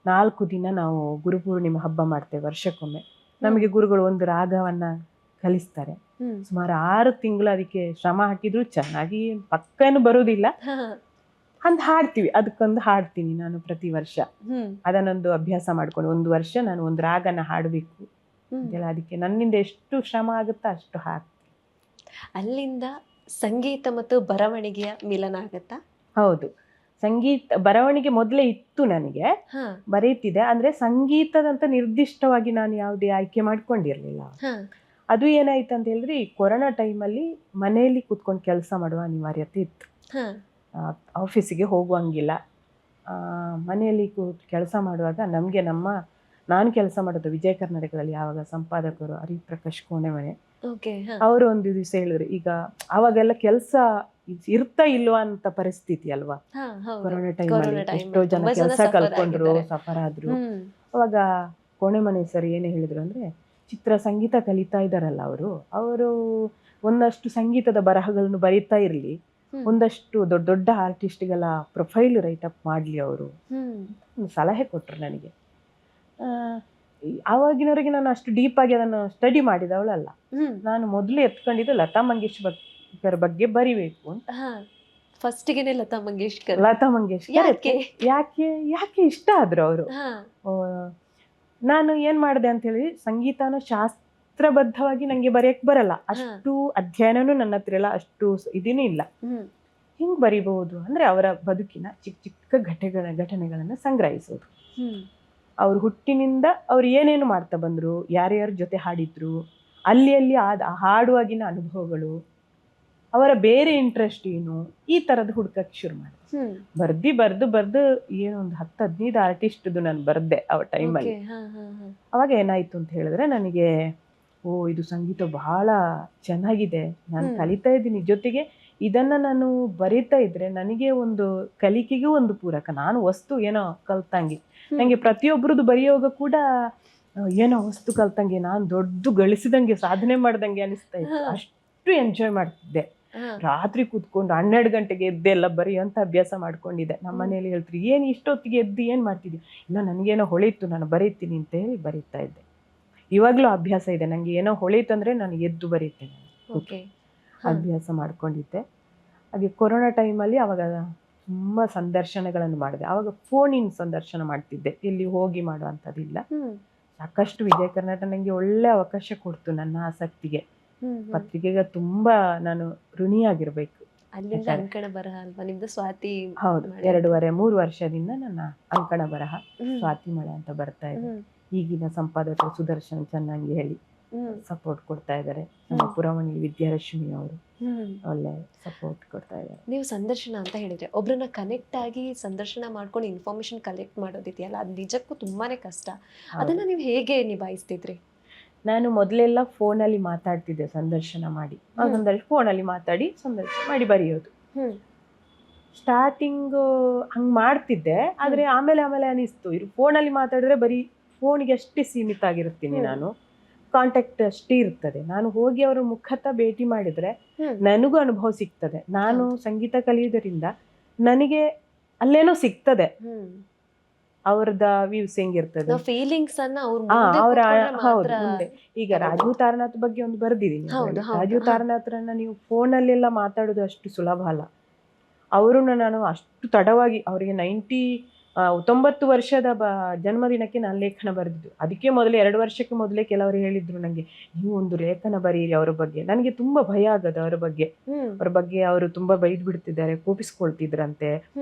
4 ದಿನ ನಾವು ಗುರು ಪೂರ್ಣಿಮೆ ಹಬ್ಬ ಮಾಡ್ತೇವೆ ವರ್ಷಕ್ಕೊಮ್ಮೆ. ನಮಗೆ ಗುರುಗಳು ಒಂದು ರಾಗವನ್ನ ಕಲಿಸ್ತಾರೆ. ಸುಮಾರು 6 ತಿಂಗಳು ಅದಕ್ಕೆ ಶ್ರಮ ಹಾಕಿದ್ರು ಚೆನ್ನಾಗಿ ಪಕ್ಕನು ಬರುವುದಿಲ್ಲ ಅಂತ ಹಾಡ್ತೀವಿ. ಅದಕ್ಕೊಂದು ಹಾಡ್ತೀನಿ ನಾನು ಪ್ರತಿ ವರ್ಷ. ಅದನ್ನೊಂದು ಅಭ್ಯಾಸ ಮಾಡ್ಕೊಂಡು 1 ವರ್ಷ ನಾನು ಒಂದು ರಾಗನ ಹಾಡಬೇಕು ಅಂತೆಲ್ಲ. ಅದಕ್ಕೆ ನನ್ನಿಂದ ಎಷ್ಟು ಶ್ರಮ ಆಗುತ್ತಾ ಅಷ್ಟು ಹಾಕ್ತೀನಿ. ಅಲ್ಲಿಂದ ಸಂಗೀತ ಮತ್ತು ಬರವಣಿಗೆಯ ಮಿಲನ ಆಗತ್ತಾ? ಹೌದು, ಬರವಣಿಗೆ ಮೊದಲೇ ಇತ್ತು, ನನಗೆ ಬರೀತಿದೆ. ಅಂದ್ರೆ ಸಂಗೀತದಂತ ನಿರ್ದಿಷ್ಟವಾಗಿ ನಾನು ಯಾವುದೇ ಆಯ್ಕೆ ಮಾಡ್ಕೊಂಡಿರ್ಲಿಲ್ಲ. ಅದು ಏನಾಯ್ತು ಅಂತ ಹೇಳಿದ್ರೆ, ಈ ಕೊರೋನಾ ಟೈಮಲ್ಲಿ ಮನೆಯಲ್ಲಿ ಕೂತ್ಕೊಂಡು ಕೆಲಸ ಮಾಡುವ ಅನಿವಾರ್ಯತೆ ಇತ್ತು. ಆಫೀಸಿಗೆ ಹೋಗುವಂಗಿಲ್ಲ. ಮನೆಯಲ್ಲಿ ಕೆಲಸ ಮಾಡುವಾಗ ನಮಗೆ ನಾನು ಕೆಲಸ ಮಾಡೋದು ವಿಜಯ ಕರ್ನಾಟಕದಲ್ಲಿ, ಆವಾಗ ಸಂಪಾದಕರು ಹರಿಪ್ರಕಾಶ್ ಕೋಣೆಮನೆ, ಅವರು ಒಂದು ದಿವಸ ಹೇಳಿದ್ರು, ಈಗ ಅವಾಗೆಲ್ಲ ಕೆಲಸ ಇರ್ತಾ ಇಲ್ವಾ ಅಂತ ಪರಿಸ್ಥಿತಿ ಅಲ್ವಾ, ಕೊರೋನಾ ಟೈಮಲ್ಲಿ ಎಷ್ಟೋ ಜನ ಕೆಲಸ ಕಲ್ಕೊಂಡ್ರು, ಸಫರ್ ಆದ್ರು. ಅವಾಗ ಕೋಣೆಮನೆ ಸರ್ ಏನು ಹೇಳಿದ್ರು ಅಂದರೆ, ಚಿತ್ರ ಸಂಗೀತ ಕಲಿತಾ ಇದ್ದಾರಲ್ಲ ಅವರು ಒಂದಷ್ಟು ಸಂಗೀತದ ಬರಹಗಳನ್ನು ಬರೀತಾ ಇರಲಿ, ಒಂದಷ್ಟು ದೊಡ್ಡ ದೊಡ್ಡ ಆರ್ಟಿಸ್ಟ್ಗಳ ಪ್ರೊಫೈಲ್ ರೈಟಪ್ ಮಾಡಲಿ ಅವರು, ಒಂದು ಸಲಹೆ ಕೊಟ್ಟರು ನನಗೆ. ಆವಾಗಿನವರೆಗೆ ನಾನು ಅಷ್ಟು ಡೀಪಾಗಿ ಅದನ್ನು ಸ್ಟಡಿ ಮಾಡಿದವಳಲ್ಲ. ನಾನು ಮೊದಲು ಎತ್ಕೊಂಡಿದ್ದು ಲತಾ ಮಂಗೇಶ್ಕರ್ ಬಗ್ಗೆ ಬರಿಬೇಕು ಅಂತ. ಫಸ್ಟಿಗೆ ಲತಾ ಮಂಗೇಶ್ಕರ್ ಯಾಕೆ ಇಷ್ಟ ಆದ್ರು ಅವರು. ನಾನು ಏನ್ ಮಾಡಿದೆ ಅಂತ ಹೇಳಿ, ಸಂಗೀತನ ಶಾಸ್ತ್ರಬದ್ಧವಾಗಿ ನಂಗೆ ಬರೆಯಕ್ ಬರಲ್ಲ, ಅಷ್ಟು ಅಧ್ಯಯನನೂ ನನ್ನ ಹತ್ರ ಇಲ್ಲ, ಅಷ್ಟು ಇದೇನೂ ಇಲ್ಲ. ಹಿಂಗ್ ಬರಿಬಹುದು ಅಂದ್ರೆ ಅವರ ಬದುಕಿನ ಚಿಕ್ಕ ಚಿಕ್ಕ ಘಟನೆಗಳನ್ನ ಸಂಗ್ರಹಿಸೋದು. ಅವ್ರ ಹುಟ್ಟಿನಿಂದ ಅವ್ರು ಏನೇನು ಮಾಡ್ತಾ ಬಂದ್ರು, ಯಾರ್ಯಾರ ಜೊತೆ ಹಾಡಿದ್ರು, ಅಲ್ಲಿ ಹಾಡುವಾಗಿನ ಅನುಭವಗಳು, ಅವರ ಬೇರೆ ಇಂಟ್ರೆಸ್ಟ್ ಏನು, ಈ ತರದ್ ಹುಡ್ಕಕ್ಕೆ ಶುರು ಮಾಡಿದೆ. ಬರ್ದು ಏನೋ ಒಂದು 10-15 ಆರ್ಟಿಸ್ಟ್ದು ನಾನು ಬರ್ದೆ ಆ ಟೈಮಲ್ಲಿ. ಅವಾಗ ಏನಾಯ್ತು ಅಂತ ಹೇಳಿದ್ರೆ, ನನಗೆ ಇದು ಸಂಗೀತ ಬಹಳ ಚೆನ್ನಾಗಿದೆ, ನಾನು ಕಲಿತಾ ಇದ್ದೀನಿ, ಜೊತೆಗೆ ಇದನ್ನ ನಾನು ಬರೀತಾ ಇದ್ರೆ ನನಗೆ ಒಂದು ಕಲಿಕೆಗೂ ಒಂದು ಪೂರಕ. ನಾನು ವಸ್ತು ಏನೋ ಕಲ್ತಂಗೆ, ನಂಗೆ ಪ್ರತಿಯೊಬ್ಬರದ್ದು ಬರೆಯುವಾಗ ಕೂಡ ಏನೋ ವಸ್ತು ಕಲ್ತಂಗೆ, ನಾನು ದೊಡ್ಡ ಗಳಿಸಿದಂಗೆ, ಸಾಧನೆ ಮಾಡ್ದಂಗೆ ಅನಿಸ್ತಾ ಇತ್ತು. ಅಷ್ಟು ಎಂಜಾಯ್ ಮಾಡ್ತಿದ್ದೆ. ರಾತ್ರಿ ಕೂತ್ಕೊಂಡು 12 ಗಂಟೆಗೆ ಎದ್ದೆಲ್ಲ ಬರೆಯುವಂತ ಅಭ್ಯಾಸ ಮಾಡ್ಕೊಂಡಿದ್ದೆ. ನಮ್ಮ ಮನೇಲಿ ಹೇಳ್ತಾರೆ, ಏನು ಇಷ್ಟೊತ್ತಿಗೆ ಎದ್ದು ಏನ್ ಮಾಡ್ತಿದ್ವಿ? ಇಲ್ಲ, ನನಗೇನೋ ಹೊಳೀತು, ನಾನು ಬರೀತೀನಿ ಅಂತ ಹೇಳಿ ಬರೀತಾ ಇದ್ದೆ. ಇವಾಗ್ಲೂ ಅಭ್ಯಾಸ ಇದೆ, ನಂಗೆ ಏನೋ ಹೊಳೀತಂದ್ರೆ ನಾನು ಎದ್ದು ಬರೀತೇನೆ, ಅಭ್ಯಾಸ ಮಾಡ್ಕೊಂಡಿದ್ದೆ. ಹಾಗೆ ಕೊರೋನಾ ಟೈಮಲ್ಲಿ ಅವಾಗ ತುಂಬಾ ಸಂದರ್ಶನಗಳನ್ನು ಮಾಡಿದೆ. ಅವಾಗ ಫೋನಿನ ಸಂದರ್ಶನ ಮಾಡ್ತಿದ್ದೆ, ಎಲ್ಲಿ ಹೋಗಿ ಮಾಡುವಂಥದ್ದಿಲ್ಲ. ಸಾಕಷ್ಟು ವಿಜಯ ಕರ್ನಾಟಕ ನಂಗೆ ಒಳ್ಳೆ ಅವಕಾಶ ಕೊಡ್ತು ನನ್ನ ಆಸಕ್ತಿಗೆ. ಪತ್ರಿಕೆಗೆ ತುಂಬಾ ನಾನು ಋಣಿಯಾಗಿರ್ಬೇಕು. ಅಲ್ಲಿಂದ ಅಂಕಣ ಬರಹ ಅಲ್ವಾ ನಿಮ್ದು ಸ್ವಾತಿ? ಹೌದು, 2.5-3 ವರ್ಷದಿಂದ ನನ್ನ ಅಂಕಣ ಬರಹ ಸ್ವಾತಿ ಮಳೆ ಅಂತ ಬರ್ತಾ ಇದೆ. ಈಗಿನ ಸಂಪಾದಕರು ಸುದರ್ಶನ್ ಚೆನ್ನಾಗಿ ಹೇಳಿ ಸಪೋರ್ಟ್ ಕೊಡ್ತಾ ಇದ್ದಾರೆ. ನಮ್ಮ ಪುರವಣಿ ವಿದ್ಯಾರಶ್ಮಿ ಅವರು ಒಳ್ಳೆ ಸಪೋರ್ಟ್ ಕೊಡ್ತಾ ಇದ್ದಾರೆ. ನೀವು ಸಂದರ್ಶನ ಅಂತ ಹೇಳಿದ್ರೆ, ಒಬ್ರನ್ನ ಕನೆಕ್ಟ್ ಆಗಿ ಸಂದರ್ಶನ ಮಾಡ್ಕೊಂಡು ಇನ್ಫಾರ್ಮೇಶನ್ ಕಲೆಕ್ಟ್ ಮಾಡೋದಿದೆಯಲ್ಲ, ಅದು ನಿಜಕ್ಕೂ ತುಂಬಾನೇ ಕಷ್ಟ. ಅದನ್ನ ನೀವು ಹೇಗೆ ನಿಭಾಯಿಸ್ತಿದ್ರಿ? ನಾನು ಮೊದಲೆಲ್ಲ ಫೋನಲ್ಲಿ ಮಾತಾಡ್ತಿದ್ದೆ ಸಂದರ್ಶನ ಮಾಡಿ, ಫೋನಲ್ಲಿ ಮಾತಾಡಿ ಸಂದರ್ಶನ ಮಾಡಿ ಬರೆಯೋದು. ಸ್ಟಾರ್ಟಿಂಗ್ ಹಂಗ್ ಮಾಡ್ತಿದ್ದೆ, ಆದ್ರೆ ಆಮೇಲೆ ಅನಿಸ್ತು, ಇದು ಫೋನಲ್ಲಿ ಮಾತಾಡಿದ್ರೆ ಬರೀ ಫೋನಿಗೆ ಅಷ್ಟೇ ಸೀಮಿತ ಆಗಿರ್ತೀನಿ ನಾನು, ಕಾಂಟ್ಯಾಕ್ಟ್ ಅಷ್ಟೇ ಇರ್ತದೆ. ನಾನು ಹೋಗಿ ಅವರು ಮುಖತಃ ಭೇಟಿ ಮಾಡಿದ್ರೆ ನನಗೂ ಅನುಭವ ಸಿಗ್ತದೆ. ನಾನು ಸಂಗೀತ ಕಲಿಯೋದ್ರಿಂದ ನನಗೆ ಅಲ್ಲೇನೋ ಸಿಗ್ತದೆ, ಅವ್ರದ ವ್ಯೂಸ್ ಹೆಂಗಿರ್ತದೆ, ಫೀಲಿಂಗ್ಸ್ ಅನ್ನ ಹೌದು. ಮುಂದೆ ಈಗ ರಾಜೀವ್ ತಾರನಾಥ್ ಬಗ್ಗೆ ಒಂದು ಬರ್ದಿದ್ದೀನಿ. ರಾಜೀವ್ ತಾರನಾಥ್ರನ್ನ ನೀವು ಫೋನಲ್ಲೆಲ್ಲ ಮಾತಾಡೋದು ಅಷ್ಟು ಸುಲಭ ಅಲ್ಲ. ಅವರನ್ನ ನಾನು ಅಷ್ಟು ತಡವಾಗಿ, ಅವರಿಗೆ 90 ವರ್ಷದ ಜನ್ಮದಿನಕ್ಕೆ ನಾನು ಲೇಖನ ಬರೆದಿದ್ದು. ಅದಕ್ಕೆ ಮೊದಲೇ 2 ವರ್ಷಕ್ಕೆ ಮೊದಲೇ ಕೆಲವರು ಹೇಳಿದ್ರು ನನಗೆ, ನೀವು ಒಂದು ಲೇಖನ ಬರೀರಿ ಅವರ ಬಗ್ಗೆ. ನನಗೆ ತುಂಬಾ ಭಯ ಆಗದು ಅವ್ರ ಬಗ್ಗೆ ಅವರು ತುಂಬಾ ಬೈದ್ ಬಿಡ್ತಿದ್ದಾರೆ, ಕೋಪಿಸ್ಕೊಳ್ತಿದ್ರಂತೆ,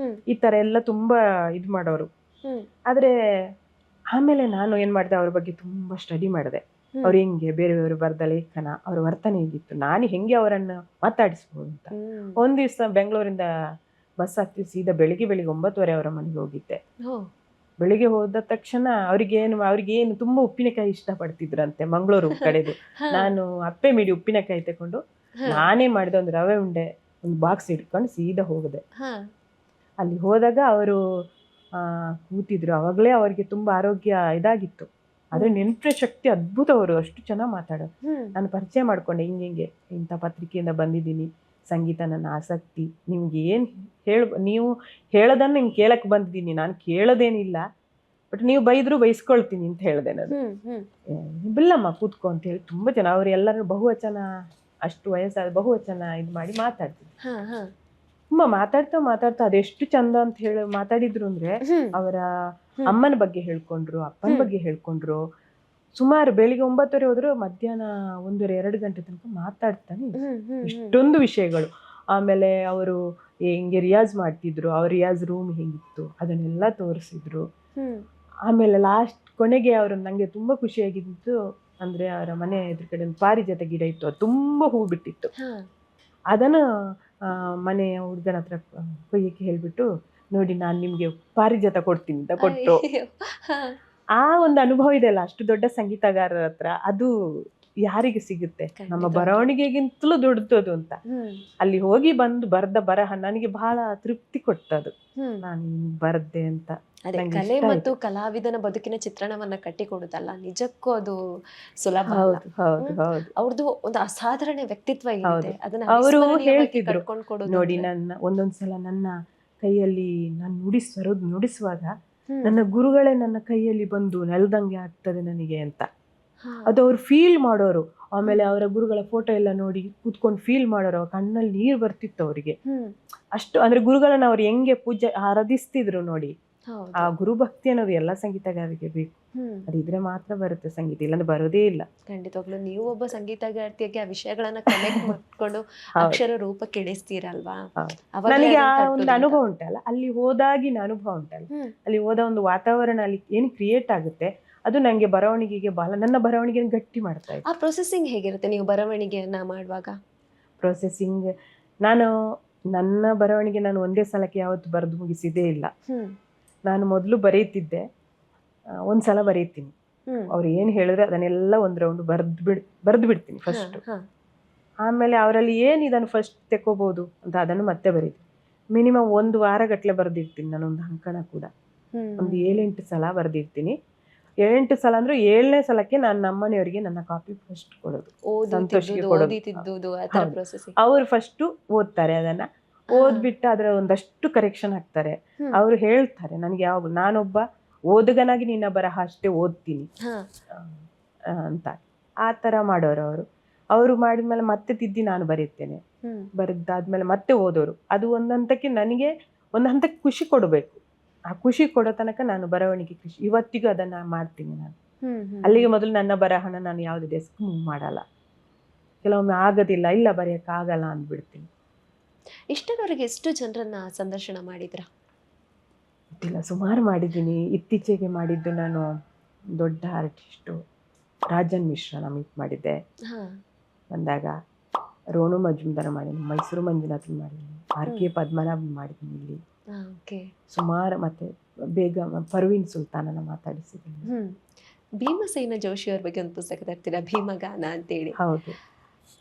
ಈ ತರ ಎಲ್ಲ ತುಂಬಾ ಇದ್ ಮಾಡೋರು. ಆದ್ರೆ ಆಮೇಲೆ ನಾನು ಏನ್ ಮಾಡಿದೆ, ಅವ್ರ ಬಗ್ಗೆ ತುಂಬಾ ಸ್ಟಡಿ ಮಾಡಿದೆ. ಅವ್ರು ಹೆಂಗೆ, ಬೇರೆಯವರು ಬರೆದ ಲೇಖನ, ಅವ್ರ ವರ್ತನೆ ಹೇಗಿತ್ತು, ನಾನು ಹೆಂಗೆ ಅವರನ್ನ ಮಾತಾಡಿಸ್ಬೋದು ಅಂತ. ಒಂದ್ ದಿವ್ಸ ಬೆಂಗಳೂರಿಂದ ಬಸ್ ಹತ್ತಿ ಸೀದಾ ಬೆಳಿಗ್ಗೆ 9:30 ಅವರ ಮನೆಗೆ ಹೋಗಿದ್ದೆ. ಬೆಳಿಗ್ಗೆ ಹೋದ ತಕ್ಷಣ ಅವ್ರಿಗೇನು ತುಂಬಾ ಉಪ್ಪಿನಕಾಯಿ ಇಷ್ಟ ಪಡ್ತಿದ್ರಂತೆ, ಮಂಗಳೂರು ಕಡೆದು. ನಾನು ಅಪ್ಪೆ ಮಿಡಿ ಉಪ್ಪಿನಕಾಯಿ ತಕೊಂಡು ನಾನೇ ಮಾಡಿದ ಒಂದು ರವೆ ಉಂಡೆ ಒಂದು ಬಾಕ್ಸ್ ಇಟ್ಕೊಂಡು ಸೀದಾ ಹೋಗದೆ. ಅಲ್ಲಿ ಹೋದಾಗ ಅವರು ಕೂತಿದ್ರು. ಅವಾಗಲೇ ಅವರಿಗೆ ತುಂಬಾ ಆರೋಗ್ಯ ಇದಾಗಿತ್ತು, ಆದ್ರೆ ನೆನಪಿನ ಶಕ್ತಿ ಅದ್ಭುತ. ಅವರು ಅಷ್ಟು ಚೆನ್ನಾಗಿ ಮಾತಾಡೋರು. ನಾನು ಪರಿಚಯ ಮಾಡ್ಕೊಂಡೆ, ಹಿಂಗೆ ಇಂಥ ಪತ್ರಿಕೆಯಿಂದ ಬಂದಿದ್ದೀನಿ, ಸಂಗೀತ ನನ್ನ ಆಸಕ್ತಿ, ನಿಮ್ಗೆ ಏನ್ ನೀವು ಹೇಳೋದನ್ನ ಹಿಂಗೆ ಕೇಳಕ್ ಬಂದಿದ್ದೀನಿ, ನಾನು ಕೇಳೋದೇನಿಲ್ಲ, ಬಟ್ ನೀವು ಬೈದ್ರು ಬೈಸ್ಕೊಳ್ತೀನಿ ಅಂತ ಹೇಳ್ದೆ. ನಾನು ಬಿಲ್ಲಮ್ಮ ಕೂತ್ಕೊ ಅಂತ ಹೇಳಿ ತುಂಬಾ ಜನ, ಅವ್ರು ಎಲ್ಲರೂ ಬಹುವಚನ, ಅಷ್ಟು ವಯಸ್ಸಾದ ಬಹುವಚನ ಇದು ಮಾಡಿ ಮಾತಾಡ್ತಿದ್ರು. ತುಂಬಾ ಮಾತಾಡ್ತಾ ಅದೆಷ್ಟು ಚಂದ ಅಂತ ಹೇಳಿ ಮಾತಾಡಿದ್ರು ಅಂದ್ರೆ, ಅವರ ಅಮ್ಮನ ಬಗ್ಗೆ ಹೇಳ್ಕೊಂಡ್ರು, ಅಪ್ಪನ ಬಗ್ಗೆ ಹೇಳ್ಕೊಂಡ್ರು. ಸುಮಾರು ಬೆಳಿಗ್ಗೆ 9:30 ಹೋದ್ರು, ಮಧ್ಯಾಹ್ನ 1-2 ಗಂಟೆ ತನಕ ಮಾತಾಡ್ತಾನೆ ಇಷ್ಟೊಂದು ವಿಷಯಗಳು. ಆಮೇಲೆ ಅವರು ಹಿಂಗೆ ರಿಯಾಜ್ ಮಾಡ್ತಿದ್ರು, ಅವ್ರ ರಿಯಾಜ್ ರೂಮ್ ಹೇಗಿತ್ತು ಅದನ್ನೆಲ್ಲ ತೋರಿಸಿದ್ರು. ಆಮೇಲೆ ಲಾಸ್ಟ್ ಕೊನೆಗೆ ಅವರು, ನಂಗೆ ತುಂಬಾ ಖುಷಿಯಾಗಿದ್ದು ಅಂದ್ರೆ, ಅವರ ಮನೆ ಎದುರು ಕಡೆ ಒಂದು ಪಾರಿಜಾತ ಗಿಡ ಇತ್ತು, ಅದು ತುಂಬಾ ಹೂ ಬಿಟ್ಟಿತ್ತು. ಅದನ್ನ ಮನೆಯ ಹುಡುಗನ ಹತ್ರ ಕೊಯ್ಯಕ್ಕೆ ಹೇಳ್ಬಿಟ್ಟು, ನೋಡಿ ನಾನು ನಿಮ್ಗೆ ಪಾರಿಜಾತ ಕೊಡ್ತೀನಿ ಅಂತ ಕೊಟ್ಟು. ಆ ಒಂದು ಅನುಭವ ಇದೆಯಲ್ಲ, ಅಷ್ಟು ದೊಡ್ಡ ಸಂಗೀತಗಾರರ ಹತ್ರ, ಅದು ಯಾರಿಗೆ ಸಿಗುತ್ತೆ? ನಮ್ಮ ಖಂಡಿತ. ಬರವಣಿಗೆಗಿಂತಲೂ ದೊಡ್ಡದು ಅಂತ. ಅಲ್ಲಿ ಹೋಗಿ ಬಂದು ಬರ್ದ ಬರಹ ನನಗೆ ಬಹಳ ತೃಪ್ತಿ ಕೊಟ್ಟದು. ನಾನು ಬರ್ದೆ ಅಂತ ಅದೇ ನಂಗೆ ಕಲೆ ಇಷ್ಟ ಮತ್ತು ಆಯ್ತು. ಕಲಾವಿದನ ಬದುಕಿನ ಚಿತ್ರಣವನ್ನ ಕಟ್ಟಿಕೊಡುದಲ್ಲ, ನಿಜಕ್ಕೂ ಅದು ಸುಲಭ ಅಲ್ಲ. ಹೌದು ಹೌದು ಹೌದು ಅವ್ರದ್ದು ಒಂದು ಅಸಾಧಾರಣ ವ್ಯಕ್ತಿತ್ವ ಹೌದು. ಏನಿದೆ ಅದನ್ನ ಅವರು ಅವಿಸ್ಮರಣೀಯವಾಗಿ ಹೇಳ್ತಿದ್ರು ಕಟ್ಕೊಂಡು ಕೊಡೋದು ನೋಡಿ, ಅಂದ್ರೆ. ನನ್ನ ಒಂದೊಂದ್ಸಲ ನನ್ನ ಕೈಯಲ್ಲಿ ನಾನು ನುಡಿಸುವಾಗ ನನ್ನ ಗುರುಗಳೇ ನನ್ನ ಕೈಯಲ್ಲಿ ಬಂದು ನೆಲದಂಗೆ ಆಗ್ತದೆ ನನಗೆ ಅಂತ. ಅದು ಅವ್ರು ಫೀಲ್ ಮಾಡೋರು. ಆಮೇಲೆ ಅವರ ಗುರುಗಳ ಫೋಟೋ ಎಲ್ಲ ನೋಡಿ ಕೂತ್ಕೊಂಡು ಫೀಲ್ ಮಾಡೋರು. ಅವ್ರ ಕಣ್ಣಲ್ಲಿ ನೀರು ಬರ್ತಿತ್ತು ಅವರಿಗೆ. ಅಷ್ಟು ಅಂದ್ರೆ ಗುರುಗಳನ್ನ ಅವ್ರು ಹೆಂಗೆ ಪೂಜೆ ಆರಾಧಿಸ್ತಿದ್ರು ನೋಡಿ. ಆ ಗುರು ಭಕ್ತಿ ಅನ್ನೋದು ಎಲ್ಲ ಸಂಗೀತಗಾರರಿಗೆ ಬೇಕು. ಅದಿದ್ರೆ ಮಾತ್ರ ಬರುತ್ತೆ ಸಂಗೀತ, ಇಲ್ಲಾಂದ್ರೆ ಬರೋದೇ ಇಲ್ಲ. ಖಂಡಿತವಾಗ್ಲು ನೀವು ಒಬ್ಬ ಸಂಗೀತಗಾರ್ತಿಯಾಗಿ ಆ ವಿಷಯಗಳನ್ನ ಕನೆಕ್ಟ್ ಮಾಡ್ಕೊಂಡು ಅಕ್ಷರ ರೂಪಕ್ಕೆ ಇಳಿಸ್ತೀರಲ್ವಾ? ನನಗೆ ಆ ಒಂದು ಅನುಭವ ಉಂಟಲ್ಲ, ಅಲ್ಲಿ ಹೋದಾಗಿನ ಅನುಭವ ಉಂಟಲ್ಲ, ಅಲ್ಲಿ ಹೋದ ಒಂದು ವಾತಾವರಣ ಅಲ್ಲಿ ಏನು ಕ್ರಿಯೇಟ್ ಆಗುತ್ತೆ, ಅದು ನಂಗೆ ಬರವಣಿಗೆಗೆ ನನ್ನ ಬರವಣಿಗೆಯನ್ನು ಗಟ್ಟಿ ಮಾಡ್ತಾ ಇದೆ. ಆ ಪ್ರೊಸೆಸಿಂಗ್ ಹೇಗಿರುತ್ತೆ ನೀವು ಬರವಣಿಗೆಯನ್ನ ಮಾಡುವಾಗ? ಪ್ರೊಸೆಸಿಂಗ್ ನನ್ನ ಬರವಣಿಗೆ ನಾನು ಒಂದೇ ಸಲಕ್ಕೆ ಯಾವತ್ತು ಬರೆದು ಮುಗಿಸಿದೇ ಇಲ್ಲ. ನಾನು ಮೊದಲು ಬರೀತಿದ್ದೆ, ಒಂದ್ಸಲ ಬರೀತೀನಿ, ಅವ್ರು ಏನು ಹೇಳಿದ್ರೆ ಅದನ್ನೆಲ್ಲ ಒಂದು ರೌಂಡ್ ಬರೆದು ಬಿಡ್ತೀನಿ ಫಸ್ಟ್. ಆಮೇಲೆ ಅವರಲ್ಲಿ ಏನು ಇದನ್ನು ಫಸ್ಟ್ ತೆಕ್ಕೋಬಹುದು ಅಂತ ಅದನ್ನು ಮತ್ತೆ ಬರೀತೀನಿ. ಮಿನಿಮಮ್ 1 ವಾರ ಗಟ್ಟಲೆ ಬರೆದಿರ್ತೀನಿ ನಾನು ಒಂದು ಅಂಕಣ ಕೂಡ. ಒಂದು 7-8 ಸಲ ಬರೆದಿರ್ತೀನಿ. 7-8 ಸಲ ಅಂದ್ರೆ 7ನೇ ಸಲಕ್ಕೆ ನಾನು ನಮ್ಮನೆಯವರಿಗೆ ನನ್ನ ಕಾಪಿ ಫಸ್ಟ್ ಕೊಡೋದು, ಸಂತೋಷಿಗೆ ಕೊಡೋದು. ಅವ್ರು ಫಸ್ಟ್ ಓದ್ತಾರೆ, ಅದನ್ನ ಓದ್ಬಿಟ್ಟು ಅದರ ಒಂದಷ್ಟು ಕರೆಕ್ಷನ್ ಹಾಕ್ತಾರೆ. ಅವ್ರು ಹೇಳ್ತಾರೆ ನನಗೆ ನಾನೊಬ್ಬ ಓದುಗನಾಗಿ ನಿನ್ನ ಬರಹ ಅಷ್ಟೇ ಓದ್ತೀನಿ ಅಂತ. ಆ ತರ ಮಾಡೋರು ಅವರು ಮಾಡಿದ್ಮೇಲೆ ಮತ್ತೆ ತಿದ್ದಿ ನಾನು ಬರೀತೇನೆ. ಬರೆದಾದ್ಮೇಲೆ ಮತ್ತೆ ಓದೋರು. ಅದು ನನಗೆ ಒಂದು ಹಂತಕ್ಕೆ ಖುಷಿ ಕೊಡಬೇಕು. ಆ ಖುಷಿ ಕೊಡೋ ತನಕ ನಾನು ಬರವಣಿಗೆ ಖುಷಿ ಇವತ್ತಿಗೂ ಅದನ್ನ ಮಾಡ್ತೀನಿ ನಾನು. ಅಲ್ಲಿಗೆ ಮೊದಲು ನನ್ನ ಬರಹನ ನಾನು ಯಾವ್ದು ಡೆಸ್ಕ್ ಮೂವ್ ಮಾಡಲ್ಲ. ಕೆಲವೊಮ್ಮೆ ಆಗೋದಿಲ್ಲ, ಇಲ್ಲ ಬರೆಯಕ್ಕೆ ಆಗಲ್ಲ ಅಂದ್ಬಿಡ್ತೀನಿ. ಇಷ್ಟರವರೆಗೆ ಎಷ್ಟು ಜನರನ್ನ ಸಂದರ್ಶನ ಮಾಡಿದ್ರ? ಗೊತ್ತಿಲ್ಲ, ಸುಮಾರು ಮಾಡಿದ್ದೀನಿ. ಇತ್ತೀಚೆಗೆ ಮಾಡಿದ್ದು ನಾನು ದೊಡ್ಡ ಆರ್ಟಿಸ್ಟು ರಾಜನ್ ಮಿಶ್ರನ ಮೀಟ್ ಮಾಡಿದ್ದೆ ಬಂದಾಗ. ರೋಣು ಮಜುಮ್ದಾರ್ ಮಾಡಿದ್ದೀನಿ, ಮೈಸೂರು ಮಂಜುನಾಥನ್ ಮಾಡಿದ್ದೀನಿ, RK ಪದ್ಮನಾಭ್ ಮಾಡಿದ್ದೀನಿ ಇಲ್ಲಿ ಸುಮಾರು. ಮತ್ತೆ ಬೇಗ ಪರ್ವೀನ್ ಸುಲ್ತಾನನ ಮಾತಾಡಿಸಿದ್ದೀನಿ. ಭೀಮಸೇನ ಜೋಶಿ ಅವ್ರ ಬಗ್ಗೆ ಒಂದು ಪುಸ್ತಕ ತರ್ತೀರಾ, ಭೀಮಗಾನ ಅಂತೇಳಿ. ಹೌದು.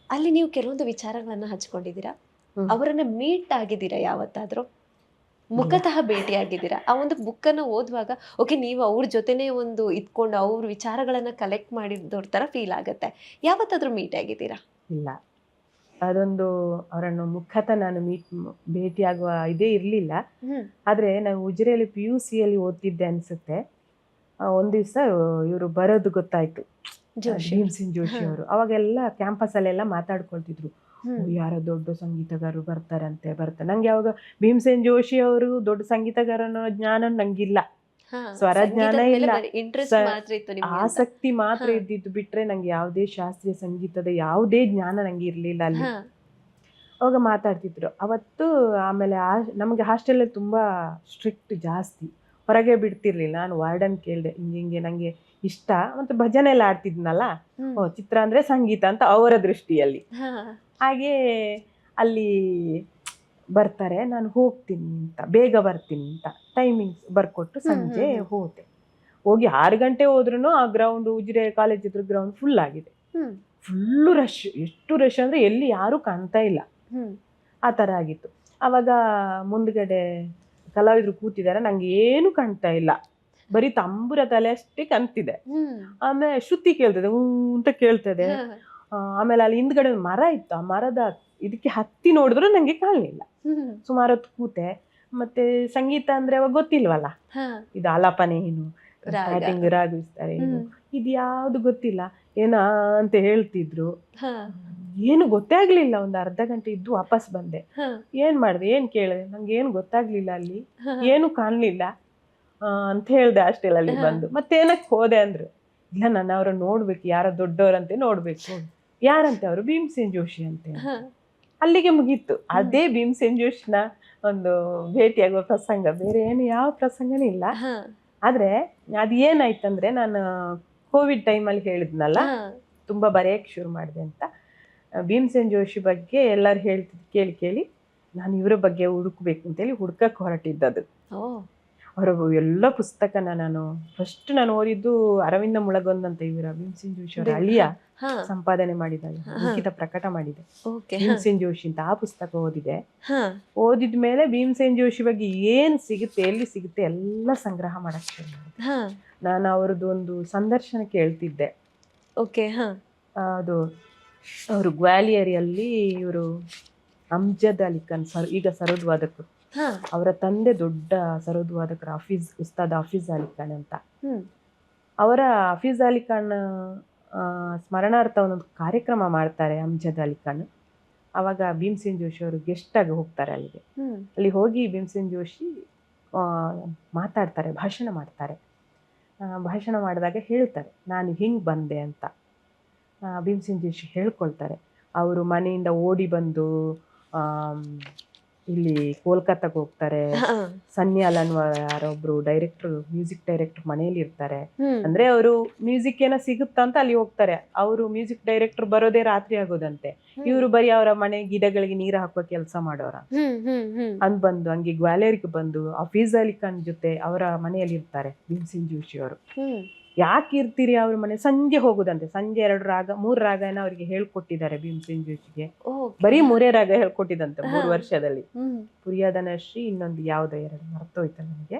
ಅಲ್ಲಿ ನೀವು ಕೆಲವೊಂದು ವಿಚಾರಗಳನ್ನ ಹಂಚ್ಕೊಂಡಿದ್ದೀರಾ. ಅವರನ್ನ ಮೀಟ್ ಆಗಿದ್ದೀರಾ ಯಾವತ್ತಾದ್ರೂ? ಮುಖತಃ ಭೇಟಿ ಆಗಿದ್ದೀರಾ? ಆ ಒಂದು ಬುಕ್ ಅನ್ನ ಓದುವಾಗ ಓಕೆ ನೀವು ಅವ್ರ ಜೊತೆನೆ ಒಂದು ಇದ್ಕೊಂಡು ಅವ್ರ ವಿಚಾರಗಳನ್ನ ಕಲೆಕ್ಟ್ ಮಾಡಿದವ್ರ ತರ ಫೀಲ್ ಆಗುತ್ತೆ. ಯಾವತ್ತಾದ್ರೂ ಮೀಟ್ ಆಗಿದ್ದೀರಾ? ಇಲ್ಲ, ಅದೊಂದು ಅವರನ್ನು ಮುಖತಃ ನಾನು ಭೇಟಿಯಾಗುವ ಇದೇ ಇರಲಿಲ್ಲ. ಆದ್ರೆ ನಾನು ಉಜಿರೆಯಲ್ಲಿ PUC ಯಲ್ಲಿ ಓದ್ತಿದ್ದೆ ಅನ್ಸುತ್ತೆ. ಒಂದ್ ದಿವಸ ಇವರು ಬರೋದು ಗೊತ್ತಾಯ್ತು, ಭೀಮಸೇನ್ ಜೋಶಿ ಅವರು. ಅವಾಗೆಲ್ಲ ಕ್ಯಾಂಪಸ್ ಅಲ್ಲೆಲ್ಲ ಮಾತಾಡ್ಕೊಳ್ತಿದ್ರು, ಯಾರೋ ದೊಡ್ಡ ಸಂಗೀತಗಾರರು ಬರ್ತಾರೆ. ನಂಗೆ ಯಾವಾಗ ಭೀಮಸೇನ್ ಜೋಶಿ ಅವರು ದೊಡ್ಡ ಸಂಗೀತಗಾರ ಅನ್ನೋ ಜ್ಞಾನ ನಂಗಿಲ್ಲ, ಸ್ವರ ಜ್ಞಾನ ಇಲ್ಲ, ಆಸಕ್ತಿ ಮಾತ್ರ ಇದ್ದಿದ್ದು ಬಿಟ್ರೆ ನಂಗೆ ಯಾವುದೇ ಶಾಸ್ತ್ರೀಯ ಸಂಗೀತದ ಯಾವುದೇ ಜ್ಞಾನ ನಂಗೆ ಇರ್ಲಿಲ್ಲ ಅಲ್ಲಿ. ಅವಾಗ ಮಾತಾಡ್ತಿದ್ರು ಅವತ್ತು. ಆಮೇಲೆ ನಮಗೆ ಹಾಸ್ಟೆಲಲ್ಲಿ ತುಂಬಾ ಸ್ಟ್ರಿಕ್ಟ್ ಜಾಸ್ತಿ, ಹೊರಗೆ ಬಿಡ್ತಿರ್ಲಿಲ್ಲ. ನಾನು ವಾರ್ಡನ್ ಕೇಳಿದೆ, ಹಿಂಗೆ ನಂಗೆ ಇಷ್ಟ, ಮತ್ತೆ ಭಜನೆ ಎಲ್ಲ ಆಡ್ತಿದ್ನಲ್ಲ, ಚಿತ್ರ ಅಂದ್ರೆ ಸಂಗೀತ ಅಂತ ಅವರ ದೃಷ್ಟಿಯಲ್ಲಿ. ಹಾಗೆ ಅಲ್ಲಿ ಬರ್ತಾರೆ, ನಾನು ಹೋಗ್ತೀನಿ ಅಂತ, ಬೇಗ ಬರ್ತೀನಿ ಅಂತ ಟೈಮಿಂಗ್ಸ್ ಬರ್ಕೊಟ್ಟು ಸಂಜೆ ಹೋಗಿ 6 ಗಂಟೆ ಹೋದ್ರೂ ಆ ಗ್ರೌಂಡ್, ಉಜಿರೆ ಕಾಲೇಜ್ ಇದ್ರ ಗ್ರೌಂಡ್ ಫುಲ್ ಆಗಿದೆ. ಫುಲ್ಲು ರಶ್, ಎಷ್ಟು ರಶ್ ಅಂದ್ರೆ ಎಲ್ಲಿ ಯಾರು ಕಾಣ್ತಾ ಇಲ್ಲ, ಆ ತರ ಆಗಿತ್ತು. ಅವಾಗ ಮುಂದ್ಗಡೆ ಕಲಾವಿದ್ರು ಕೂತಿದ್ದಾರೆ, ನಂಗೆ ಏನು ಕಾಣ್ತಾ ಇಲ್ಲ, ಬರೀ ತಂಬುರ ತಲೆ ಅಷ್ಟೇ ಕಾಣ್ತಿದೆ. ಆಮೇಲೆ ಶ್ರುತಿ ಕೇಳ್ತದೆ, ಅಂತ ಕೇಳ್ತದೆ. ಆಮೇಲೆ ಅಲ್ಲಿ ಹಿಂದ್ಗಡೆ ಒಂದು ಮರ ಇತ್ತು, ಆ ಮರದ ಇದಕ್ಕೆ ಹತ್ತಿ ನೋಡಿದ್ರು ನಂಗೆ ಕಾಣಲಿಲ್ಲ. ಸುಮಾರು ಹೊತ್ತು ಕೂತೆ. ಮತ್ತೆ ಸಂಗೀತ ಅಂದ್ರೆ ಅವಾಗ ಗೊತ್ತಿಲ್ವಲ್ಲ, ಇದು ಆಲಾಪನೆ ಏನು, ಸ್ಟಾರ್ಟಿಂಗ್ ರಾಗಿಸ್ತಾರೆ ಏನು, ಇದು ಯಾವ್ದು ಗೊತ್ತಿಲ್ಲ, ಏನ ಅಂತ ಹೇಳ್ತಿದ್ರು. ಏನು ಗೊತ್ತೇ ಆಗ್ಲಿಲ್ಲ. ಒಂದು ಅರ್ಧ ಗಂಟೆ ಇದ್ದು ವಾಪಸ್ ಬಂದೆ. ಏನ್ ಮಾಡಿದೆ, ಏನ್ ಕೇಳಿದೆ, ನಂಗೆ ಏನು ಗೊತ್ತಾಗ್ಲಿಲ್ಲ, ಅಲ್ಲಿ ಏನು ಕಾಣ್ಲಿಲ್ಲ ಅಂತ ಹೇಳ್ದೆ ಹಾಸ್ಟೆಲಲ್ಲಿ ಬಂದು. ಮತ್ತೆ ಏನಕ್ಕೆ ಹೋದೆ ಅಂದ್ರು, ಇಲ್ಲ ನಾನು ಅವ್ರ ನೋಡ್ಬೇಕು, ಯಾರೋ ದೊಡ್ಡವ್ರಂತೆ ನೋಡ್ಬೇಕು. ಯಾರಂತೆ ಅವರು? ಭೀಮಸೇನ್ ಜೋಶಿ ಅಂತೆ. ಅಲ್ಲಿಗೆ ಮುಗೀತು. ಅದೇ ಭೀಮಸೇನ್ ಜೋಶಿನ ಒಂದು ಭೇಟಿಯಾಗುವ ಪ್ರಸಂಗ, ಬೇರೆ ಏನು ಯಾವ ಪ್ರಸಂಗನೂ ಇಲ್ಲ. ಆದ್ರೆ ಅದ್ ಏನಾಯ್ತಂದ್ರೆ, ನಾನು ಕೋವಿಡ್ ಟೈಮಲ್ಲಿ ಹೇಳಿದ್ನಲ್ಲ, ತುಂಬಾ ಬರೆಯಕ್ಕೆ ಶುರು ಮಾಡಿದೆ ಅಂತ. ಭೀಮಸೇನ್ ಜೋಶಿ ಬಗ್ಗೆ ಎಲ್ಲರೂ ಹೇಳ್ತಿದ್ ಕೇಳಿ ನಾನು ಇವರ ಬಗ್ಗೆ ಹುಡುಕ್ಬೇಕು ಅಂತೇಳಿ ಹುಡ್ಕಕ್ಕೆ ಹೊರಟಿದ್ದದು. ಅವರ ಎಲ್ಲ ಪುಸ್ತಕನ ನಾನು ಫಸ್ಟ್ ನಾನು ಓದಿದ್ದು ಅರವಿಂದ ಮುಳಗೊಂದ್ ಅಂತ ಇವರ ಭೀಮಸೇನ್ ಜೋಶಿ ಅವರ ಅಳಿಯ ಹಾ ಸಂಪಾದನೆ ಮಾಡಿದ್ದಾರೆ, ಲಿಖಿತ ಪ್ರಕಟ ಮಾಡಿದೆ ಓಕೆ ಭೀಮಸೇನ್ ಜೋಶಿ ಅಂತ. ಆ ಪುಸ್ತಕ ಓದಿದೆ. ಹಾ ಓದಿದ ಮೇಲೆ ಭೀಮಸೇನ್ ಜೋಶಿ ಬಗ್ಗೆ ಏನ್ ಸಿಗುತ್ತೆ, ಎಲ್ಲಿ ಸಿಗುತ್ತೆ ಎಲ್ಲ ಸಂಗ್ರಹ ಮಾಡಕ್ ಶುರು ಮಾಡಿದೆ. ಹಾ ನಾನು ಅವ್ರದ್ದು ಒಂದು ಸಂದರ್ಶನ ಕೇಳ್ತಿದ್ದೆ. ಓಕೆ ಹಾ ಅದು ಅವರು ಗ್ವಾಲಿಯರಿಯಲ್ಲಿ ಇವರು ಅಮ್ಜದ್ ಅಲಿ ಖಾನ್ ಈಗ ಸರೋದ್ ವಾದಕರು, ಹಾ ಅವರ ತಂದೆ ದೊಡ್ಡ ಸರೋದ್ ವಾದಕರು ಉಸ್ತಾದ್ ಹಫೀಜ್ ಅಲಿ ಖಾನ್ ಅಂತ. ಹ್ಮ್ ಅವರ ಹಫೀಜ್ ಅಲಿ ಖಾನ್ ಸ್ಮರಣಾರ್ಥ ಒಂದೊಂದು ಕಾರ್ಯಕ್ರಮ ಮಾಡ್ತಾರೆ ಅಮ್ಜದ್ ಅಲಿ ಖಾನ್. ಅವಾಗ ಭೀಮಸೇನ್ ಜೋಶಿ ಅವರು ಗೆಸ್ಟ್ ಆಗಿ ಹೋಗ್ತಾರೆ ಅಲ್ಲಿಗೆ. ಹ್ಮ್ ಅಲ್ಲಿ ಹೋಗಿ ಭೀಮಸೇನ್ ಜೋಶಿ ಮಾತಾಡ್ತಾರೆ, ಭಾಷಣ ಮಾಡ್ತಾರೆ. ಭಾಷಣ ಮಾಡಿದಾಗ ಹೇಳ್ತಾರೆ ನಾನು ಹಿಂಗೆ ಬಂದೆ ಅಂತ. ಭೀಮಸೇನ್ ಜೋಶಿ ಹೇಳ್ಕೊಳ್ತಾರೆ. ಅವರು ಮನೆಯಿಂದ ಓಡಿ ಬಂದು ಇಲ್ಲಿ ಕೋಲ್ಕತ್ತಾಗ ಹೋಗ್ತಾರೆ. ಹಾ ಸನ್ಯಾಲ್ ಅನ್ನುವ ಯಾರೊಬ್ರು ಡೈರೆಕ್ಟರ್, ಮ್ಯೂಸಿಕ್ ಡೈರೆಕ್ಟರ್ ಮನೆಯಲ್ಲಿ ಇರ್ತಾರೆ. ಹ್ಮ್ ಅಂದ್ರೆ ಅವರು ಮ್ಯೂಸಿಕ್ ಏನೋ ಸಿಗುತ್ತಾ ಅಂತ ಅಲ್ಲಿ ಹೋಗ್ತಾರೆ. ಅವರು ಮ್ಯೂಸಿಕ್ ಡೈರೆಕ್ಟರ್ ಬರೋದೇ ರಾತ್ರಿ ಆಗೋದಂತೆ. ಇವರು ಬರೀ ಅವರ ಮನೆ ಗಿಡಗಳಿಗೆ ನೀರು ಹಾಕುವ ಕೆಲಸ ಮಾಡೋರ ಹ್ಮ್ ಹ್ಮ್ ಹ್ಮ್ ಅಂದ್ ಬಂದು ಹಂಗೆ ಗ್ವಾಲಿಯರ್ಗೆ ಬಂದು ಹಫೀಜ್ ಅಲಿ ಖಾನ್ ಜೊತೆ ಅವರ ಮನೆಯಲ್ಲಿ ಇರ್ತಾರೆ ಭೀಮಸೇನ್ ಜೋಶಿ ಅವರು. ಹ್ಮ್ ಯಾಕೆ ಇರ್ತೀರಿ ಅವ್ರ ಮನೆ, ಸಂಜೆ ಹೋಗುದಂತೆ. ಸಂಜೆ 2 ರಾಗ 3 ರಾಗನ ಅವರಿಗೆ ಹೇಳ್ಕೊಟ್ಟಿದ್ದಾರೆ ಭೀಮಸೇನ್ ಜೋಶಿಗೆ. ಓಕೆ ಬರೀ 3 ರಾಗ ಹೇಳ್ಕೊಟ್ಟಿದಂತೆ 3 ವರ್ಷದಲ್ಲಿ. ಹ್ಮ್ ಪುರಿಯಾದನ ಶ್ರೀ, ಇನ್ನೊಂದು ಯಾವ್ದೋ 2 ಮರ್ತೋಯ್ತು ನನಗೆ.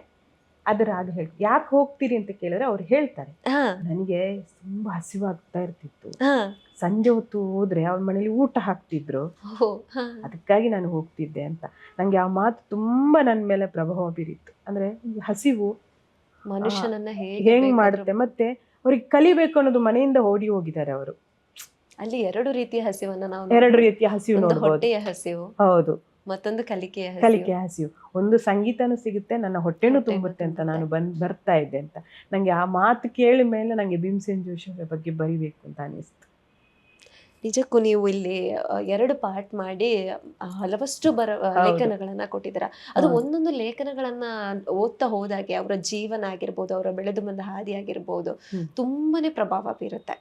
ಅದ್ರ ರಾಗ ಯಾಕೆ ಹೋಗ್ತೀರಿ ಅಂತ ಕೇಳಿದ್ರೆ ಅವ್ರು ಹೇಳ್ತಾರೆ, ಹಾ ನನಗೆ ತುಂಬಾ ಹಸಿವಾಗ್ತಾ ಇರ್ತಿತ್ತು, ಹಾ ಸಂಜೆ ಹೊತ್ತು ಹೋದ್ರೆ ಅವ್ರ ಮನೇಲಿ ಊಟ ಹಾಕ್ತಿದ್ರು, ಓ ಹಾ ಅದಕ್ಕಾಗಿ ನಾನು ಹೋಗ್ತಿದ್ದೆ ಅಂತ. ನಂಗೆ ಆ ಮಾತು ತುಂಬಾ ನನ್ನ ಮೇಲೆ ಪ್ರಭಾವ ಬೀರಿತ್ತು. ಅಂದ್ರೆ ಈ ಹಸಿವು ಮನುಷ್ಯನನ್ನ ಹೆಂಗ್ ಮಾಡುತ್ತೆ, ಮತ್ತೆ ಅವ್ರಿಗೆ ಕಲಿಬೇಕು ಅನ್ನೋದು ಮನೆಯಿಂದ ಓಡಿ ಹೋಗಿದ್ದಾರೆ ಅವರು. ಅಲ್ಲಿ 2 ರೀತಿಯ ಹಸಿವನ್ನ ನಾವು 2 ರೀತಿಯ ಹಸಿವು ಒಂದು ನೋಡ್ಬೋದು. ಹೊಟ್ಟೆಯ ಹಸಿವು, ಹೌದು, ಮತ್ತೊಂದು ಕಲಿಕೆಯ ಕಲಿಕೆ ಹಸಿವು. ಒಂದು ಸಂಗೀತನೂ ಸಿಗುತ್ತೆ, ನನ್ನ ಹೊಟ್ಟೆನೂ ಹೊಟ್ಟೆನೂ ತುಂಬುತ್ತೆ ಅಂತ ನಾನು ಬರ್ತಾ ಇದ್ದೆ ಅಂತ. ನಂಗೆ ಆ ಮಾತು ಕೇಳಿ ಮೇಲೆ ನಂಗೆ ಭೀಮಸೇನ್ ಜೋಶಿ ಅವರ ಬಗ್ಗೆ ಬರಿಬೇಕು ಅಂತ ಅನಿಸ್ತು. ನಿಜಕ್ಕೂ ನೀವು ಇಲ್ಲಿ 2 ಪಾರ್ಟ್ ಮಾಡಿ ಹಲವಷ್ಟು ಲೇಖನಗಳನ್ನ ಕೊಟ್ಟಿದ್ದೀರಾ. ಅದು ಒಂದೊಂದು ಲೇಖನಗಳನ್ನ ಓದ್ತಾ ಹೋದಾಗೆ ಅವರ ಜೀವನ ಆಗಿರ್ಬೋದು, ಅವರ ಬೆಳೆದು ಬಂದ ಹಾದಿ ಆಗಿರ್ಬೋದು, ತುಂಬಾನೇ ಪ್ರಭಾವ ಬೀರುತ್ತೆ.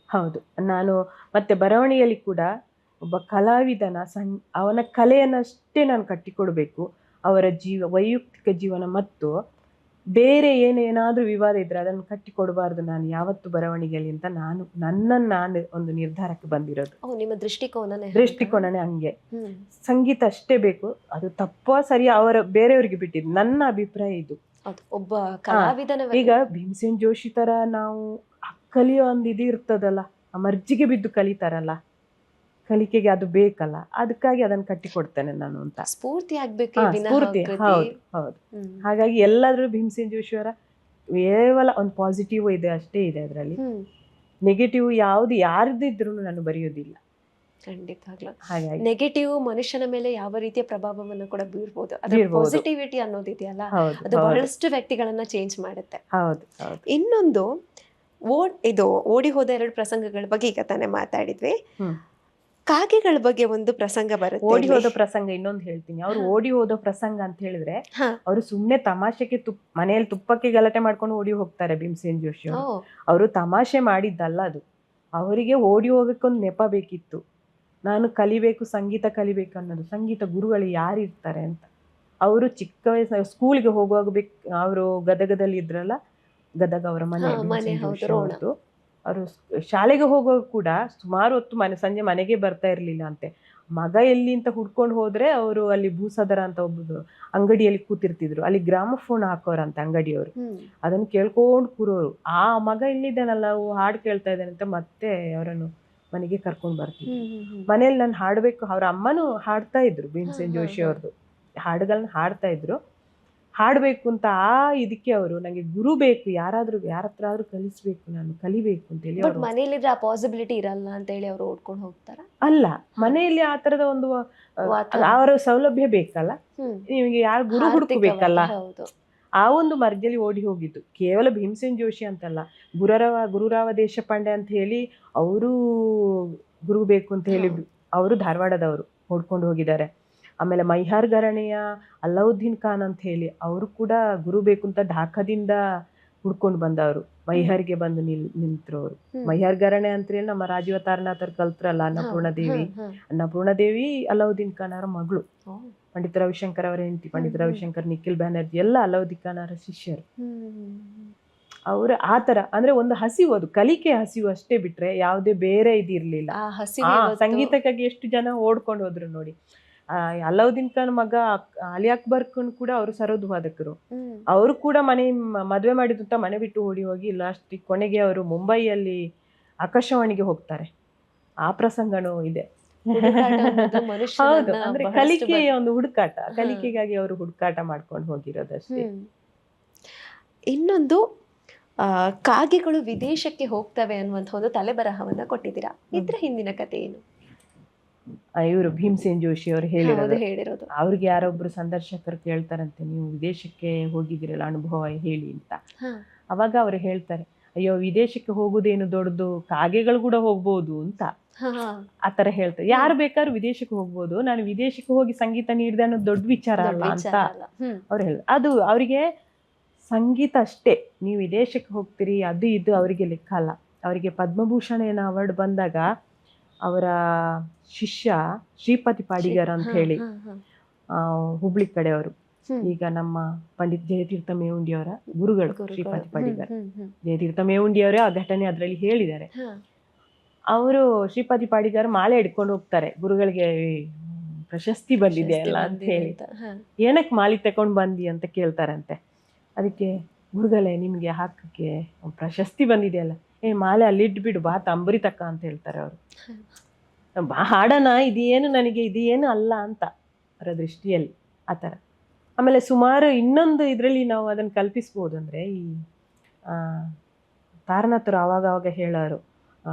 ಹೌದು, ನಾನು ಮತ್ತೆ ಬರವಣಿಗೆಯಲ್ಲಿ ಕೂಡ ಒಬ್ಬ ಕಲಾವಿದನ ಅವನ ಕಲೆಯನ್ನಷ್ಟೇ ನಾನು ಕಟ್ಟಿಕೊಡ್ಬೇಕು. ಅವರ ವೈಯಕ್ತಿಕ ಜೀವನ ಮತ್ತು ಬೇರೆ ಏನೇನಾದ್ರೂ ವಿವಾದ ಇದ್ರೆ ಅದನ್ನು ಕಟ್ಟಿಕೊಡಬಾರ್ದು ನಾನು ಯಾವತ್ತು ಬರವಣಿಗೆಯಲ್ಲಿ ಅಂತ ನಾನು ಒಂದು ನಿರ್ಧಾರಕ್ಕೆ ಬಂದಿರೋದು. ನಿಮ್ಮ ದೃಷ್ಟಿಕೋನನೇ ಹಂಗೆ. ಸಂಗೀತ ಅಷ್ಟೇ ಬೇಕು, ಅದು ತಪ್ಪೋ ಸರಿ ಬೇರೆಯವ್ರಿಗೆ ಬಿಟ್ಟಿದ್ದು, ನನ್ನ ಅಭಿಪ್ರಾಯ ಇದು. ಒಬ್ಬ ಕಲಾವಿದನ ಈಗ ಭೀಮಸೇನ್ ಜೋಶಿ ತರ ನಾವು ಕಲಿಯೋ ಒಂದು ಇದು ಇರ್ತದಲ್ಲ, ಆ ಮರ್ಜಿಗೆ ಬಿದ್ದು ಕಲಿತಾರಲ್ಲ, ಕಲಿಕೆಗೆ ಅದು ಬೇಕಲ್ಲ, ಅದಕ್ಕಾಗಿ ಅದನ್ನ ಕಟ್ಟಿಕೊಡ್ತೇನೆ ನಾನು ಅಂತ. ಸ್ಫೂರ್ತಿ ಆಗ್ಬೇಕು. ಸ್ಫೂರ್ತಿ, ಹೌದು ಹೌದು. ಹಾಗಾಗಿ ಎಲ್ಲಾದ್ರೂ ಭೀಮಸೇನ್ ಜೋಶಿ ಅವರ ಕೇವಲ ಒಂದು ಪಾಸಿಟಿವ್ ಇದೆ ಅಷ್ಟೇ ಇದೆ, ಅದರಲ್ಲಿ ನೆಗೆಟಿವ್ ಯಾರ್ದಿದ್ರು ನಾನು ಬರೆಯೋದಿಲ್ಲ. ಖಂಡಿತವಾಗ್ಲೂ ಹಾಗಾಗಿ ನೆಗೆಟಿವ್ ಮನುಷ್ಯನ ಮೇಲೆ ಯಾವ ರೀತಿಯ ಪ್ರಭಾವವನ್ನು ಕೂಡ ಬೀರ್ಬೋದು. ಅದ್ರ ಪಾಸಿಟಿವಿಟಿ ಅನ್ನೋದಿದೆಯಲ್ಲ, ಅದು ಬಹಳಷ್ಟು ವ್ಯಕ್ತಿಗಳನ್ನ ಚೇಂಜ್ ಮಾಡುತ್ತೆ. ಹೌದು ಹೌದು. ಇನ್ನೊಂದು ಓಡಿ ಹೋದ 2 ಪ್ರಸಂಗಗಳ ಬಗ್ಗೆ ಈಗ ತಾನೇ ಮಾತಾಡಿದ್ವಿ. ಕಾಗೆಗಳ ಬಗ್ಗೆ ಒಂದು ಪ್ರಸಂಗ ಬರುತ್ತೆ. ಓಡಿ ಹೋದ ಪ್ರಸಂಗ ಇನ್ನೊಂದು ಹೇಳ್ತೀನಿ. ಅವ್ರು ಓಡಿ ಹೋದ ಪ್ರಸಂಗ ಅಂತ ಹೇಳಿದ್ರೆ, ಅವರು ಸುಮ್ನೆ ತಮಾಷೆಗೆ ಮನೆಯಲ್ಲಿ ತುಪ್ಪಕ್ಕೆ ಗಲಾಟೆ ಮಾಡ್ಕೊಂಡು ಓಡಿ ಹೋಗ್ತಾರೆ ಭೀಮಸೇನ್ ಜೋಶಿ ಅವರು. ಅವರು ತಮಾಷೆ ಮಾಡಿದ್ದಲ್ಲ ಅದು. ಅವರಿಗೆ ಓಡಿ ಹೋಗಕ್ಕೊಂದು ನೆಪ ಬೇಕಿತ್ತು. ನಾನು ಕಲಿಬೇಕು, ಸಂಗೀತ ಕಲಿಬೇಕು ಅನ್ನೋದು. ಸಂಗೀತ ಗುರುಗಳು ಯಾರು ಇರ್ತಾರೆ ಅಂತ. ಅವರು ಚಿಕ್ಕ ವಯಸ್ಸಿನ ಸ್ಕೂಲ್ಗೆ ಹೋಗುವಾಗ ಅವರು ಗದಗದಲ್ಲಿ ಇದ್ರಲ್ಲ, ಗದಗ ಅವರ ಮನೆ. ಅವರು ಶಾಲೆಗೆ ಹೋಗುವಾಗ ಕೂಡ ಸುಮಾರು ಹೊತ್ತು ಸಂಜೆ ಮನೆಗೆ ಬರ್ತಾ ಇರ್ಲಿಲ್ಲ ಅಂತೆ. ಮಗ ಎಲ್ಲಿ ಅಂತ ಹುಡ್ಕೊಂಡು ಹೋದ್ರೆ ಅವರು ಅಲ್ಲಿ ಭೂಸದರ ಅಂತ ಒಬ್ಬರು ಅಂಗಡಿಯಲ್ಲಿ ಕೂತಿರ್ತಿದ್ರು. ಅಲ್ಲಿ ಗ್ರಾಮಫೋನ್ ಹಾಕೋರಂತೆ ಅಂಗಡಿಯವರು. ಅದನ್ನು ಕೇಳ್ಕೊಂಡು ಕೂರೋರು. ಆ ಮಗ ಇಲ್ಲಿದ್ದಾನಲ್ಲ, ಹಾಡು ಕೇಳ್ತಾ ಇದ್ದಾನೆ ಅಂತ ಮತ್ತೆ ಅವರನ್ನು ಮನೆಗೆ ಕರ್ಕೊಂಡು ಬರ್ತಿದ್ರು. ಮನೇಲಿ ನಾನು ಹಾಡ್ಬೇಕು, ಅವ್ರ ಅಮ್ಮನೂ ಹಾಡ್ತಾ ಇದ್ರು, ಭೀಮಸೇನ್ ಜೋಶಿ ಅವ್ರದ್ದು ಹಾಡುಗಳನ್ನ ಹಾಡ್ತಾ ಇದ್ರು. ಹಾಡ್ಬೇಕು ಅಂತ ಇದಕ್ಕೆ ಅವರು ನಂಗೆ ಗುರು ಬೇಕು, ಯಾರ ಹತ್ರ ಆದ್ರೂ ಕಲಿಸ್ಬೇಕು, ನಾನು ಕಲಿಬೇಕು ಅಂತ ಹೇಳಿ. ಮನೆಯಲ್ಲಿ ಆ ಪಾಸಿಬಿಲಿಟಿ ಇರಲ್ಲ ಅಂತ ಹೇಳಿ ಅವರು ಓಡ್ಕೊಂಡು ಹೋಗ್ತಾರ? ಅಲ್ಲ, ಮನೆಯಲ್ಲಿ ಆ ತರದ ಒಂದು ಅವರ ಸೌಲಭ್ಯ ಬೇಕಲ್ಲ, ನಿಮಗೆ ಯಾರು ಗುರು ಹುಡುಕಬೇಕಲ್ಲ. ಆ ಒಂದು ಮರ್ಜಲ್ಲಿ ಓಡಿ ಹೋಗಿದ್ದು. ಕೇವಲ ಭೀಮಸೇನ್ ಜೋಶಿ ಅಂತಲ್ಲ, ಗುರುರಾವ ದೇಶಪಾಂಡೆ ಅಂತ ಹೇಳಿ ಅವರು ಗುರು ಬೇಕು ಅಂತ ಹೇಳಿ ಅವರು ಧಾರವಾಡದವರು ಓಡ್ಕೊಂಡು ಹೋಗಿದ್ದಾರೆ. ಆಮೇಲೆ ಮೈಹಾರ್ ಘರಾಣೆಯ ಅಲ್ಲಾವುದ್ದೀನ್ ಖಾನ್ ಅಂತ ಹೇಳಿ ಅವರು ಕೂಡ ಗುರು ಬೇಕು ಅಂತ ಢಾಕಾದಿಂದ ಹುಡ್ಕೊಂಡು ಬಂದವರು. ಮೈಹಾರ್ಗೆ ಬಂದು ನಿಂತರು ಅವರು. ಮೈಹಾರ್ ಘರಾಣೆ ಅಂತ ಹೇಳಿ ನಮ್ಮ ರಾಜೀವ ತಾರನಾಥರ್ ಕಲ್ತ್ರಲ್ಲ, ಅನ್ನಪೂರ್ಣದೇವಿ ಅಲ್ಲಾವುದ್ದೀನ್ ಖಾನ್ ಅವರ ಮಗಳು. ಪಂಡಿತ್ ರವಿಶಂಕರ್ ಅವರ ಹೆಂಡತಿ ಪಂಡಿತ್ ರವಿಶಂಕರ್, ನಿಖಿಲ್ ಬ್ಯಾನರ್ಜಿ ಎಲ್ಲ ಅಲಾವುದ್ದೀನ್ ಖಾನರ ಶಿಷ್ಯರು. ಅವ್ರ ಆ ತರ ಅಂದ್ರೆ ಒಂದು ಹಸಿವು, ಅದು ಕಲಿಕೆ ಹಸಿವು ಅಷ್ಟೇ ಬಿಟ್ರೆ ಯಾವುದೇ ಬೇರೆ ಇದಿರ್ಲಿಲ್ಲ. ಸಂಗೀತಕ್ಕಾಗಿ ಎಷ್ಟು ಜನ ಓಡ್ಕೊಂಡು ಹೋದ್ರು ನೋಡಿ. ಅಲಾವುದ್ದೀನ್ ಖಾನ್ ಮಗ ಅಲಿ ಅಕ್ಬರ್ ಖಾನ್ ಕೂಡ ಅವರು ಸರೋದ್ ವಾದಕರು. ಅವರು ಕೂಡ ಮದುವೆ ಮಾಡಿದಂತ ಮನೆ ಬಿಟ್ಟು ಓಡಿ ಹೋಗಿ ಲಾಸ್ಟ್ ಕೊನೆಗೆ ಅವರು ಮುಂಬೈಯಲ್ಲಿ ಆಕಾಶವಾಣಿಗೆ ಹೋಗ್ತಾರೆ. ಆ ಪ್ರಸಂಗನೂ ಇದೆ. ಹೌದು, ಅಂದ್ರೆ ಕಲಿಕೆಯ ಒಂದು ಹುಡುಕಾಟ, ಕಲಿಕೆಗಾಗಿ ಅವರು ಹುಡುಕಾಟ ಮಾಡ್ಕೊಂಡು ಹೋಗಿರೋದಷ್ಟೇ. ಇನ್ನೊಂದು ಕಾಗೆಗಳು ವಿದೇಶಕ್ಕೆ ಹೋಗ್ತವೆ ಅನ್ನುವಂಥ ಒಂದು ತಲೆಬರಹವನ್ನ ಕೊಟ್ಟಿದ್ದೀರಾ. ಇದ್ರ ಹಿಂದಿನ ಕಥೆ ಏನು? ಇವರು ಭೀಮಸೇನ್ ಜೋಶಿ ಅವರು ಹೇಳಿರೋದು. ಅವ್ರಿಗೆ ಯಾರೊಬ್ರು ಸಂದರ್ಶಕರು ಕೇಳ್ತಾರಂತೆ, ನೀವು ವಿದೇಶಕ್ಕೆ ಹೋಗಿದ್ದೀರಲ್ಲ, ಅನುಭವ ಹೇಳಿ ಅಂತ. ಅವಾಗ ಅವ್ರು ಹೇಳ್ತಾರೆ, ಅಯ್ಯೋ ವಿದೇಶಕ್ಕೆ ಹೋಗುದೇನು ದೊಡ್ಡದು, ಕಾಗೆಗಳು ಕೂಡ ಹೋಗ್ಬೋದು ಅಂತ ಆತರ ಹೇಳ್ತಾರೆ. ಯಾರು ಬೇಕಾದ್ರೂ ವಿದೇಶಕ್ಕೆ ಹೋಗ್ಬೋದು, ನಾನು ವಿದೇಶಕ್ಕೆ ಹೋಗಿ ಸಂಗೀತ ನೀಡಿದೆ ಅನ್ನೋದು ದೊಡ್ಡ ವಿಚಾರ ಅಲ್ಲ ಅಂತ ಅವ್ರು ಹೇಳಿದ್ರು. ಅದು ಅವರಿಗೆ ಸಂಗೀತ ಅಷ್ಟೇ, ನೀವು ವಿದೇಶಕ್ಕೆ ಹೋಗ್ತೀರಿ ಅದು ಇದು ಅವರಿಗೆ ಲೆಕ್ಕ ಅಲ್ಲ. ಅವರಿಗೆ ಪದ್ಮಭೂಷಣ ಏನೋ ಅವಾರ್ಡ್ ಬಂದಾಗ ಅವರ ಶಿಷ್ಯ ಶ್ರೀಪತಿ ಪಾಡಿಗರ್ ಅಂತ ಹೇಳಿ ಹುಬ್ಳಿ ಕಡೆಯವರು, ಈಗ ನಮ್ಮ ಪಂಡಿತ್ ಜಯತೀರ್ಥ ಮೇವುಂಡಿಯವರ ಗುರುಗಳು ಶ್ರೀಪತಿ ಪಾಡಿಗರ್. ಜಯತೀರ್ಥ ಮೇವುಂಡಿಯವರೇ ಆ ಘಟನೆ ಅದರಲ್ಲಿ ಹೇಳಿದ್ದಾರೆ. ಅವರು ಶ್ರೀಪತಿ ಪಾಡಿಗರ್ ಮಾಲೆ ಹಿಡ್ಕೊಂಡು ಹೋಗ್ತಾರೆ, ಗುರುಗಳಿಗೆ ಪ್ರಶಸ್ತಿ ಬಂದಿದೆ ಅಲ್ಲ ಅಂತ ಹೇಳಿ. ಏನಕ್ಕೆ ಮಾಲೆ ತಗೊಂಡು ಬಂದಿ ಅಂತ ಕೇಳ್ತಾರಂತೆ. ಅದಕ್ಕೆ ಗುರುಗಳೇ ನಿಮ್ಗೆ ಹಾಕಕ್ಕೆ ಪ್ರಶಸ್ತಿ ಬಂದಿದೆಯಲ್ಲ, ಮಾಲೆ ಅಲ್ಲಿಟ್ಬಿಡು ಬಾ ತಂಬರಿ ತಕ್ಕ ಅಂತ ಹೇಳ್ತಾರೆ ಅವರು. ಹಾಡೋಣ, ಇದೇನು ನನಗೆ ಇದೇನು ಅಲ್ಲ ಅಂತ ಅವರ ದೃಷ್ಟಿಯಲ್ಲಿ ಆ ಥರ. ಆಮೇಲೆ ಸುಮಾರು ಇನ್ನೊಂದು ಇದರಲ್ಲಿ ನಾವು ಅದನ್ನು ಕಲ್ಪಿಸ್ಬೋದು. ಅಂದರೆ ಈ ತಾರನಾಥರು ಆವಾಗ ಹೇಳೋರು,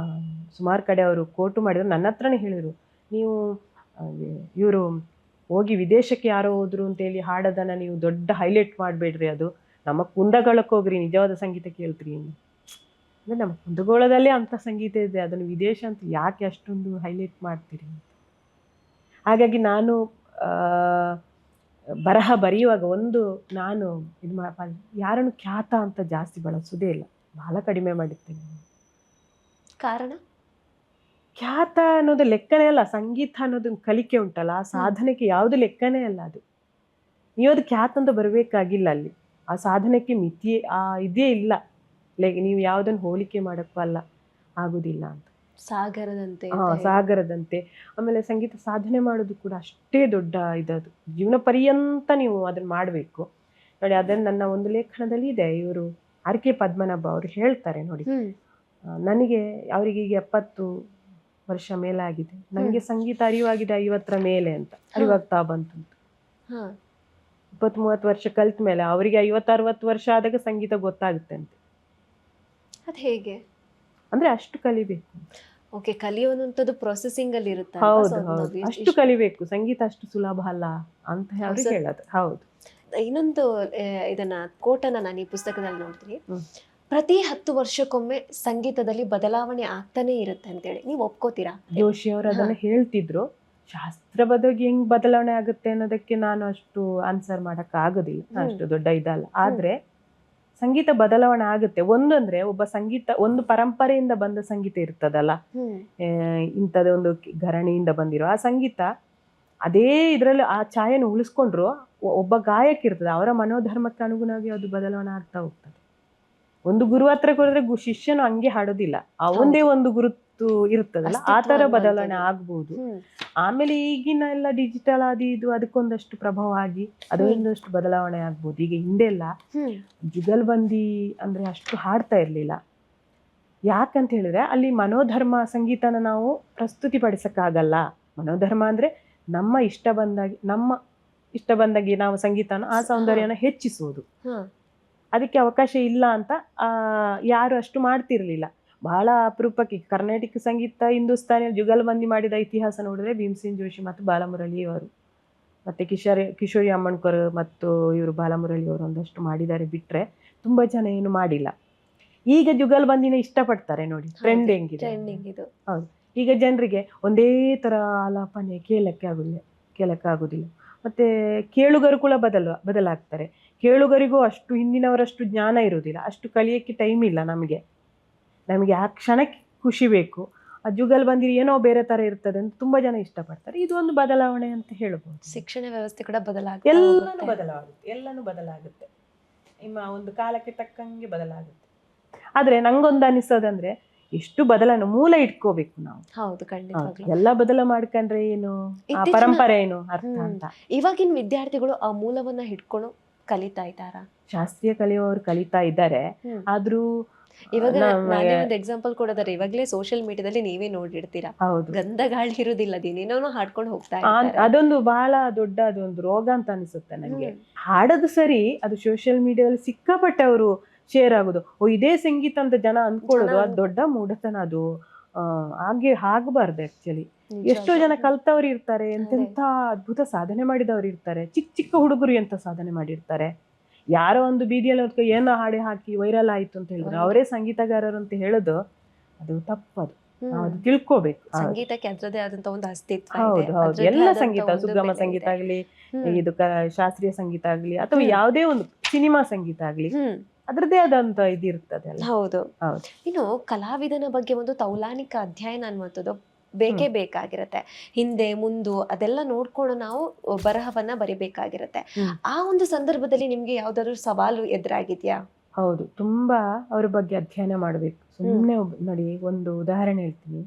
ಸುಮಾರು ಕಡೆ ಅವರು ಕೋಟು ಮಾಡಿದ್ರು, ನನ್ನ ಹತ್ರನೇ ಹೇಳಿದರು, ನೀವು ಇವರು ಹೋಗಿ ವಿದೇಶಕ್ಕೆ ಯಾರೋ ಹೋದ್ರು ಅಂತೇಳಿ ಹಾಡೋದನ್ನು ನೀವು ದೊಡ್ಡ ಹೈಲೈಟ್ ಮಾಡಬೇಡ್ರಿ, ಅದು ನಮ್ಮ ಕುಂದಗೋಳಕ್ಕೆ ಹೋಗ್ರಿ, ನಿಜವಾದ ಸಂಗೀತ ಕೇಳ್ತೀರಿ. ಅಂದರೆ ನಮ್ಮ ಕುಂದಗೋಳದಲ್ಲೇ ಅಂಥ ಸಂಗೀತ ಇದೆ, ಅದನ್ನು ವಿದೇಶ ಅಂತ ಯಾಕೆ ಅಷ್ಟೊಂದು ಹೈಲೈಟ್ ಮಾಡ್ತೀರಿ ಅಂತ. ಹಾಗಾಗಿ ನಾನು ಬರಹ ಬರೆಯುವಾಗ ನಾನು ಯಾರನ್ನು ಖ್ಯಾತ ಅಂತ ಜಾಸ್ತಿ ಬಳಸೋದೇ ಇಲ್ಲ, ಬಹಳ ಕಡಿಮೆ ಮಾಡಿರ್ತೇನೆ. ಕಾರಣ ಖ್ಯಾತ ಅನ್ನೋದು ಲೆಕ್ಕನೇ ಅಲ್ಲ, ಸಂಗೀತ ಅನ್ನೋದು ಕಲಿಕೆ ಉಂಟಲ್ಲ, ಆ ಸಾಧನೆಗೆ ಯಾವುದು ಲೆಕ್ಕನೇ ಅಲ್ಲ. ಅದು ನೀವು ಅದು ಖ್ಯಾತ ಅಂತ ಬರಬೇಕಾಗಿಲ್ಲ, ಅಲ್ಲಿ ಆ ಸಾಧನೆಗೆ ಮಿತಿಯೇ ಇದೇ ಇಲ್ಲ. ನೀವು ಯಾವುದನ್ನು ಹೋಲಿಕೆ ಮಾಡೋಕ್ಕೂ ಅಲ್ಲ, ಆಗುದಿಲ್ಲ ಅಂತ. ಸಾಗರದಂತೆ. ಆಮೇಲೆ ಸಂಗೀತ ಸಾಧನೆ ಮಾಡೋದು ಕೂಡ ಅಷ್ಟೇ ದೊಡ್ಡ ಇದದು, ಜೀವನ ಪರ್ಯಂತ ನೀವು ಅದನ್ನ ಮಾಡಬೇಕು ನೋಡಿ. ಅದನ್ನು ನನ್ನ ಒಂದು ಲೇಖನದಲ್ಲಿ ಇದೆ. ಇವರು ಆರ್.ಕೆ. ಪದ್ಮನಾಭ ಅವರು ಹೇಳ್ತಾರೆ ನೋಡಿ, ನನಗೆ ಅವರಿಗೆ ಈಗ 70 ವರ್ಷ ಮೇಲಾಗಿದೆ, ನನಗೆ ಸಂಗೀತ ಅರಿವಾಗಿದೆ 50ರ ಮೇಲೆ ಅಂತ, ಅರಿವಾಗ್ತಾ ಬಂತು. 20-30 ವರ್ಷ ಕಲ್ತ ಮೇಲೆ ಅವರಿಗೆ 50-60 ವರ್ಷ ಆದಾಗ ಸಂಗೀತ ಗೊತ್ತಾಗುತ್ತೆ ಅಂತೆ. ಅದು ಹೇಗೆ ಅಂದ್ರೆ ಅಷ್ಟು ಕಲಿಬೇಕು. ಓಕೆ, ಕಲಿಯುವಂಥದ್ದು ಪ್ರೊಸೆಸಿಂಗ್ ಅಲ್ಲಿ ಇರುತ್ತೆ. ಹೌದು, ಅಷ್ಟು ಕಲಿಬೇಕು, ಸಂಗೀತ ಅಷ್ಟು ಸುಲಭ ಅಲ್ಲ ಅಂತ ಅವ್ರಿಗೆ ಹೇಳೋದು. ಹೌದು. ಇನ್ನೊಂದು ಇದನ್ನ ಕೋಟನ್ನ ನಾನು ಈ ಪುಸ್ತಕದಲ್ಲಿ ನೋಡ್ತೀನಿ, ಪ್ರತಿ 10 ವರ್ಷಕ್ಕೊಮ್ಮೆ ಸಂಗೀತದಲ್ಲಿ ಬದಲಾವಣೆ ಆಗ್ತಾನೆ ಇರುತ್ತೆ ಅಂತೇಳಿ. ನೀವು ಒಪ್ಕೋತೀರಾ? ಜೋಶಿ ಅವರು ಅದನ್ನ ಹೇಳ್ತಿದ್ರು. ಶಾಸ್ತ್ರಬದ್ಧವಾಗಿ ಹೆಂಗ್ ಬದಲಾವಣೆ ಆಗುತ್ತೆ ಅನ್ನೋದಕ್ಕೆ ನಾನು ಅಷ್ಟು ಆನ್ಸರ್ ಮಾಡಕ್ ಆಗೋದಿಲ್ಲ, ಅಷ್ಟು ದೊಡ್ಡ ಇದಲ್ಲ. ಆದ್ರೆ ಸಂಗೀತ ಬದಲಾವಣೆ ಆಗುತ್ತೆ. ಒಂದಂದ್ರೆ ಒಂದು ಪರಂಪರೆಯಿಂದ ಬಂದ ಸಂಗೀತ ಇರ್ತದಲ್ಲ, ಇಂಥದೇ ಒಂದು ಘರಾಣಿಯಿಂದ ಬಂದಿರೋ ಆ ಸಂಗೀತ, ಅದೇ ಇದ್ರಲ್ಲಿ ಆ ಛಾಯೆಯನ್ನು ಉಳಿಸ್ಕೊಂಡ್ರು ಒಬ್ಬ ಗಾಯಕ ಇರ್ತದೆ, ಅವರ ಮನೋಧರ್ಮಕ್ಕೆ ಅನುಗುಣವಾಗಿ ಅದು ಬದಲಾವಣೆ ಆಗ್ತಾ ಹೋಗ್ತದೆ. ಒಂದು ಗುರು ಹತ್ರ ಹೋದ್ರೆ ಶಿಷ್ಯನು ಹಂಗೆ ಹಾಡೋದಿಲ್ಲ, ಅವನದೇ ಒಂದು ಗುರುತು ಇರ್ತದಲ್ಲ, ಆ ತರ ಬದಲಾವಣೆ ಆಗ್ಬಹುದು. ಆಮೇಲೆ ಈಗಿನ ಎಲ್ಲ ಡಿಜಿಟಲ್ ಇದು ಅದಕ್ಕೊಂದಷ್ಟು ಪ್ರಭಾವ ಆಗಿ ಅದೊಂದಷ್ಟು ಬದಲಾವಣೆ ಆಗ್ಬೋದು. ಈಗ ಹಿಂದೆಲ್ಲ ಜುಗಲ್ಬಂದಿ ಅಂದ್ರೆ ಅಷ್ಟು ಹಾಡ್ತಾ ಇರ್ಲಿಲ್ಲ. ಯಾಕಂತ ಹೇಳಿದ್ರೆ ಅಲ್ಲಿ ಮನೋಧರ್ಮ ಸಂಗೀತನ ನಾವು ಪ್ರಸ್ತುತಿ ಪಡಿಸಕ್ಕಾಗಲ್ಲ. ಮನೋಧರ್ಮ ಅಂದ್ರೆ ನಮ್ಮ ಇಷ್ಟ ಬಂದಾಗಿ ನಾವು ಸಂಗೀತನ ಆ ಸೌಂದರ್ಯನ ಹೆಚ್ಚಿಸುವುದು, ಅದಕ್ಕೆ ಅವಕಾಶ ಇಲ್ಲ ಅಂತ ಯಾರು ಅಷ್ಟು ಮಾಡ್ತಿರ್ಲಿಲ್ಲ. ಬಹಳ ಅಪರೂಪಕ್ಕೆ ಕರ್ನಾಟಕ ಸಂಗೀತ, ಹಿಂದೂಸ್ತಾನಿ ಜುಗಲ್ಬಂದಿ ಮಾಡಿದ ಇತಿಹಾಸ ನೋಡಿದ್ರೆ ಭೀಮಸೇನ್ ಜೋಶಿ ಮತ್ತು ಬಾಲಮುರಳಿ ಅವರು, ಮತ್ತೆ ಕಿಶೋರಿ ಅಮ್ಮಣ್ಕರ್ ಮತ್ತು ಇವರು ಬಾಲಮುರಳಿ ಅವರು ಒಂದಷ್ಟು ಮಾಡಿದ್ದಾರೆ, ಬಿಟ್ರೆ ತುಂಬಾ ಜನ ಏನು ಮಾಡಿಲ್ಲ. ಈಗ ಜುಗಲ್ಬಂದಿನ ಇಷ್ಟಪಡ್ತಾರೆ ನೋಡಿ, ಟ್ರೆಂಡ್ ಹೆಂಗಿದೆ. ಹೌದು, ಈಗ ಜನರಿಗೆ ಒಂದೇ ತರ ಆಲಾಪನೆ ಕೇಳಕ್ಕೆ ಆಗುದಿಲ್ಲ. ಮತ್ತೆ ಕೇಳುಗರು ಕೂಡ ಬದಲಾಗ್ತಾರೆ. ಕೇಳುಗರಿಗೂ ಅಷ್ಟು ಹಿಂದಿನವರಷ್ಟು ಜ್ಞಾನ ಇರುವುದಿಲ್ಲ, ಅಷ್ಟು ಕಲಿಯಕ್ಕೆ ಟೈಮ್ ಇಲ್ಲ ನಮಗೆ ಆ ಕ್ಷಣಕ್ಕೆ ಖುಷಿ ಬೇಕು. ಆ ಜುಗಲ್ ಬಂದಿರಿ ಏನೋ ಬೇರೆ ತರ ಇರ್ತದೆ ಅಂತ ತುಂಬಾ ಜನ ಇಷ್ಟಪಡ್ತಾರೆ. ಇದು ಒಂದು ಬದಲಾವಣೆ ಅಂತ ಹೇಳ್ಬೋದು. ಶಿಕ್ಷಣ ವ್ಯವಸ್ಥೆ ಕೂಡ ಎಲ್ಲಾನು ಬದಲಾಗುತ್ತೆ. ನಿಮ್ಮ ಒಂದು ಕಾಲಕ್ಕೆ ತಕ್ಕಂಗೆ ಬದಲಾಗುತ್ತೆ. ಆದ್ರೆ ನಂಗೊಂದು ಅನಿಸೋದಂದ್ರೆ ಎಷ್ಟು ಬದಲಾವಣೆ ಮೂಲ ಇಟ್ಕೋಬೇಕು ನಾವು. ಹೌದು, ಖಂಡಿತವಾಗ್ಲೂ. ಎಲ್ಲ ಬದಲ ಮಾಡ್ಕೊಂಡ್ರೆ ಏನು, ಆ ಪರಂಪರೆ ಏನು ಅರ್ಥ ಅಂತ. ಇವಾಗಿನ ವಿದ್ಯಾರ್ಥಿಗಳು ಆ ಮೂಲವನ್ನ ಹಿಡ್ಕೊಂಡು ಕಲಿತಾ ಇದ್ದಾರಾ? ಶಾಸ್ತ್ರೀಯ ಕಲಿಯುವವರು ಕಲಿತಾ ಇದ್ದಾರೆ. ಆದ್ರೂ ಇವಾಗ ನಾನೇ ಒಂದು ಎಕ್ಸಾಂಪಲ್ ಕೊಡೋದಾರೆ, ಇವಾಗಲೇ ಸೋಷಿಯಲ್ ಮೀಡಿಯಾದಲ್ಲಿ ನೀವೇ ನೋಡಿರ್ತೀರಾ, ಗಂಧ ಗಾಳಿ ಇರುದಿಲ್ಲ, ಏನೇನೋ ಹಾಡ್ಕೊಂಡು ಹೋಗ್ತಾ ಇರ್ತಾರೆ. ಅದೊಂದು ಬಹಳ ದೊಡ್ಡ ಅದೊಂದು ರೋಗ ಅಂತ ಅನಿಸುತ್ತೆ ನನಗೆ. ಹಾಡೋದು ಸರಿ, ಅದು ಸೋಷಿಯಲ್ ಮೀಡಿಯಾದಲ್ಲಿ ಸಿಕ್ಕಾಪಟ್ಟೆ ಅವರು ಶೇರ್ ಆಗುದು, ಇದೇ ಸಂಗೀತ ಅಂತ ಜನ ಅಂದ್ಕೊಳ್ಳೋದು, ಅದು ದೊಡ್ಡ ಮೂಢತನ. ಅದು ಹಾಗೆ ಆಗಬಾರ್ದು ಆಕ್ಚುಲಿ. ಎಷ್ಟೋ ಜನ ಕಲ್ತವ್ರು ಇರ್ತಾರೆ, ಎಂತೆಂಥ ಅದ್ಭುತ ಸಾಧನೆ ಮಾಡಿದವ್ರು ಇರ್ತಾರೆ. ಚಿಕ್ಕ ಚಿಕ್ಕ ಹುಡುಗರು ಎಂತ ಸಾಧನೆ ಮಾಡಿರ್ತಾರೆ. ಯಾರೋ ಒಂದು ಬೀದಿಯಲ್ಲಿ ಏನೋ ಹಾಡಿ ಹಾಕಿ ವೈರಲ್ ಆಯ್ತು ಅಂತ ಹೇಳಿದ್ರೆ ಅವರೇ ಸಂಗೀತಗಾರರು ಅಂತ ಹೇಳೋದು ಅದು ತಪ್ಪದು. ನಾವು ಅದು ತಿಳ್ಕೋಬೇಕು. ಸಂಗೀತಕ್ಕೆ ಅದರದೇ ಆದಂತ ಒಂದು ಅಸ್ತಿತ್ವ. ಹೌದು ಹೌದು. ಎಲ್ಲ ಸಂಗೀತ, ಸುಗಮ ಸಂಗೀತ ಆಗ್ಲಿ, ಇದು ಶಾಸ್ತ್ರೀಯ ಸಂಗೀತ ಆಗ್ಲಿ, ಅಥವಾ ಯಾವುದೇ ಒಂದು ಸಿನಿಮಾ ಸಂಗೀತ ಆಗ್ಲಿ, ಅದ್ರದ್ದೇ ಆದಂತ ಇದಿರ್ತದೆ ಅಲ್ಲ. ಹೌದು ಹೌದು. ಇನ್ನು ಕಲಾವಿದನ ಬಗ್ಗೆ ಒಂದು ತೌಲಾನಿಕ ಅಧ್ಯಯನ ಅನ್ನುವಂಥದ್ದು ಬೇಕೇ ಬೇಕಾಗಿರತ್ತೆ. ಹಿಂದೆ ಮುಂದು ಅದೆಲ್ಲ ನೋಡ್ಕೊಂಡು ನಾವು ಬರಹವನ್ನ ಬರಿಬೇಕಾಗಿರತ್ತೆ. ಆ ಒಂದು ಸಂದರ್ಭದಲ್ಲಿ ನಿಮ್ಗೆ ಯಾವ್ದಾದ್ರು ಸವಾಲು ಎದುರಾಗಿದ್ಯಾ? ಹೌದು, ತುಂಬಾ ಅವ್ರ ಬಗ್ಗೆ ಅಧ್ಯಯನ ಮಾಡ್ಬೇಕು. ಸುಮ್ಮನೆ ನೋಡಿ, ಒಂದು ಉದಾಹರಣೆ ಹೇಳ್ತೀನಿ.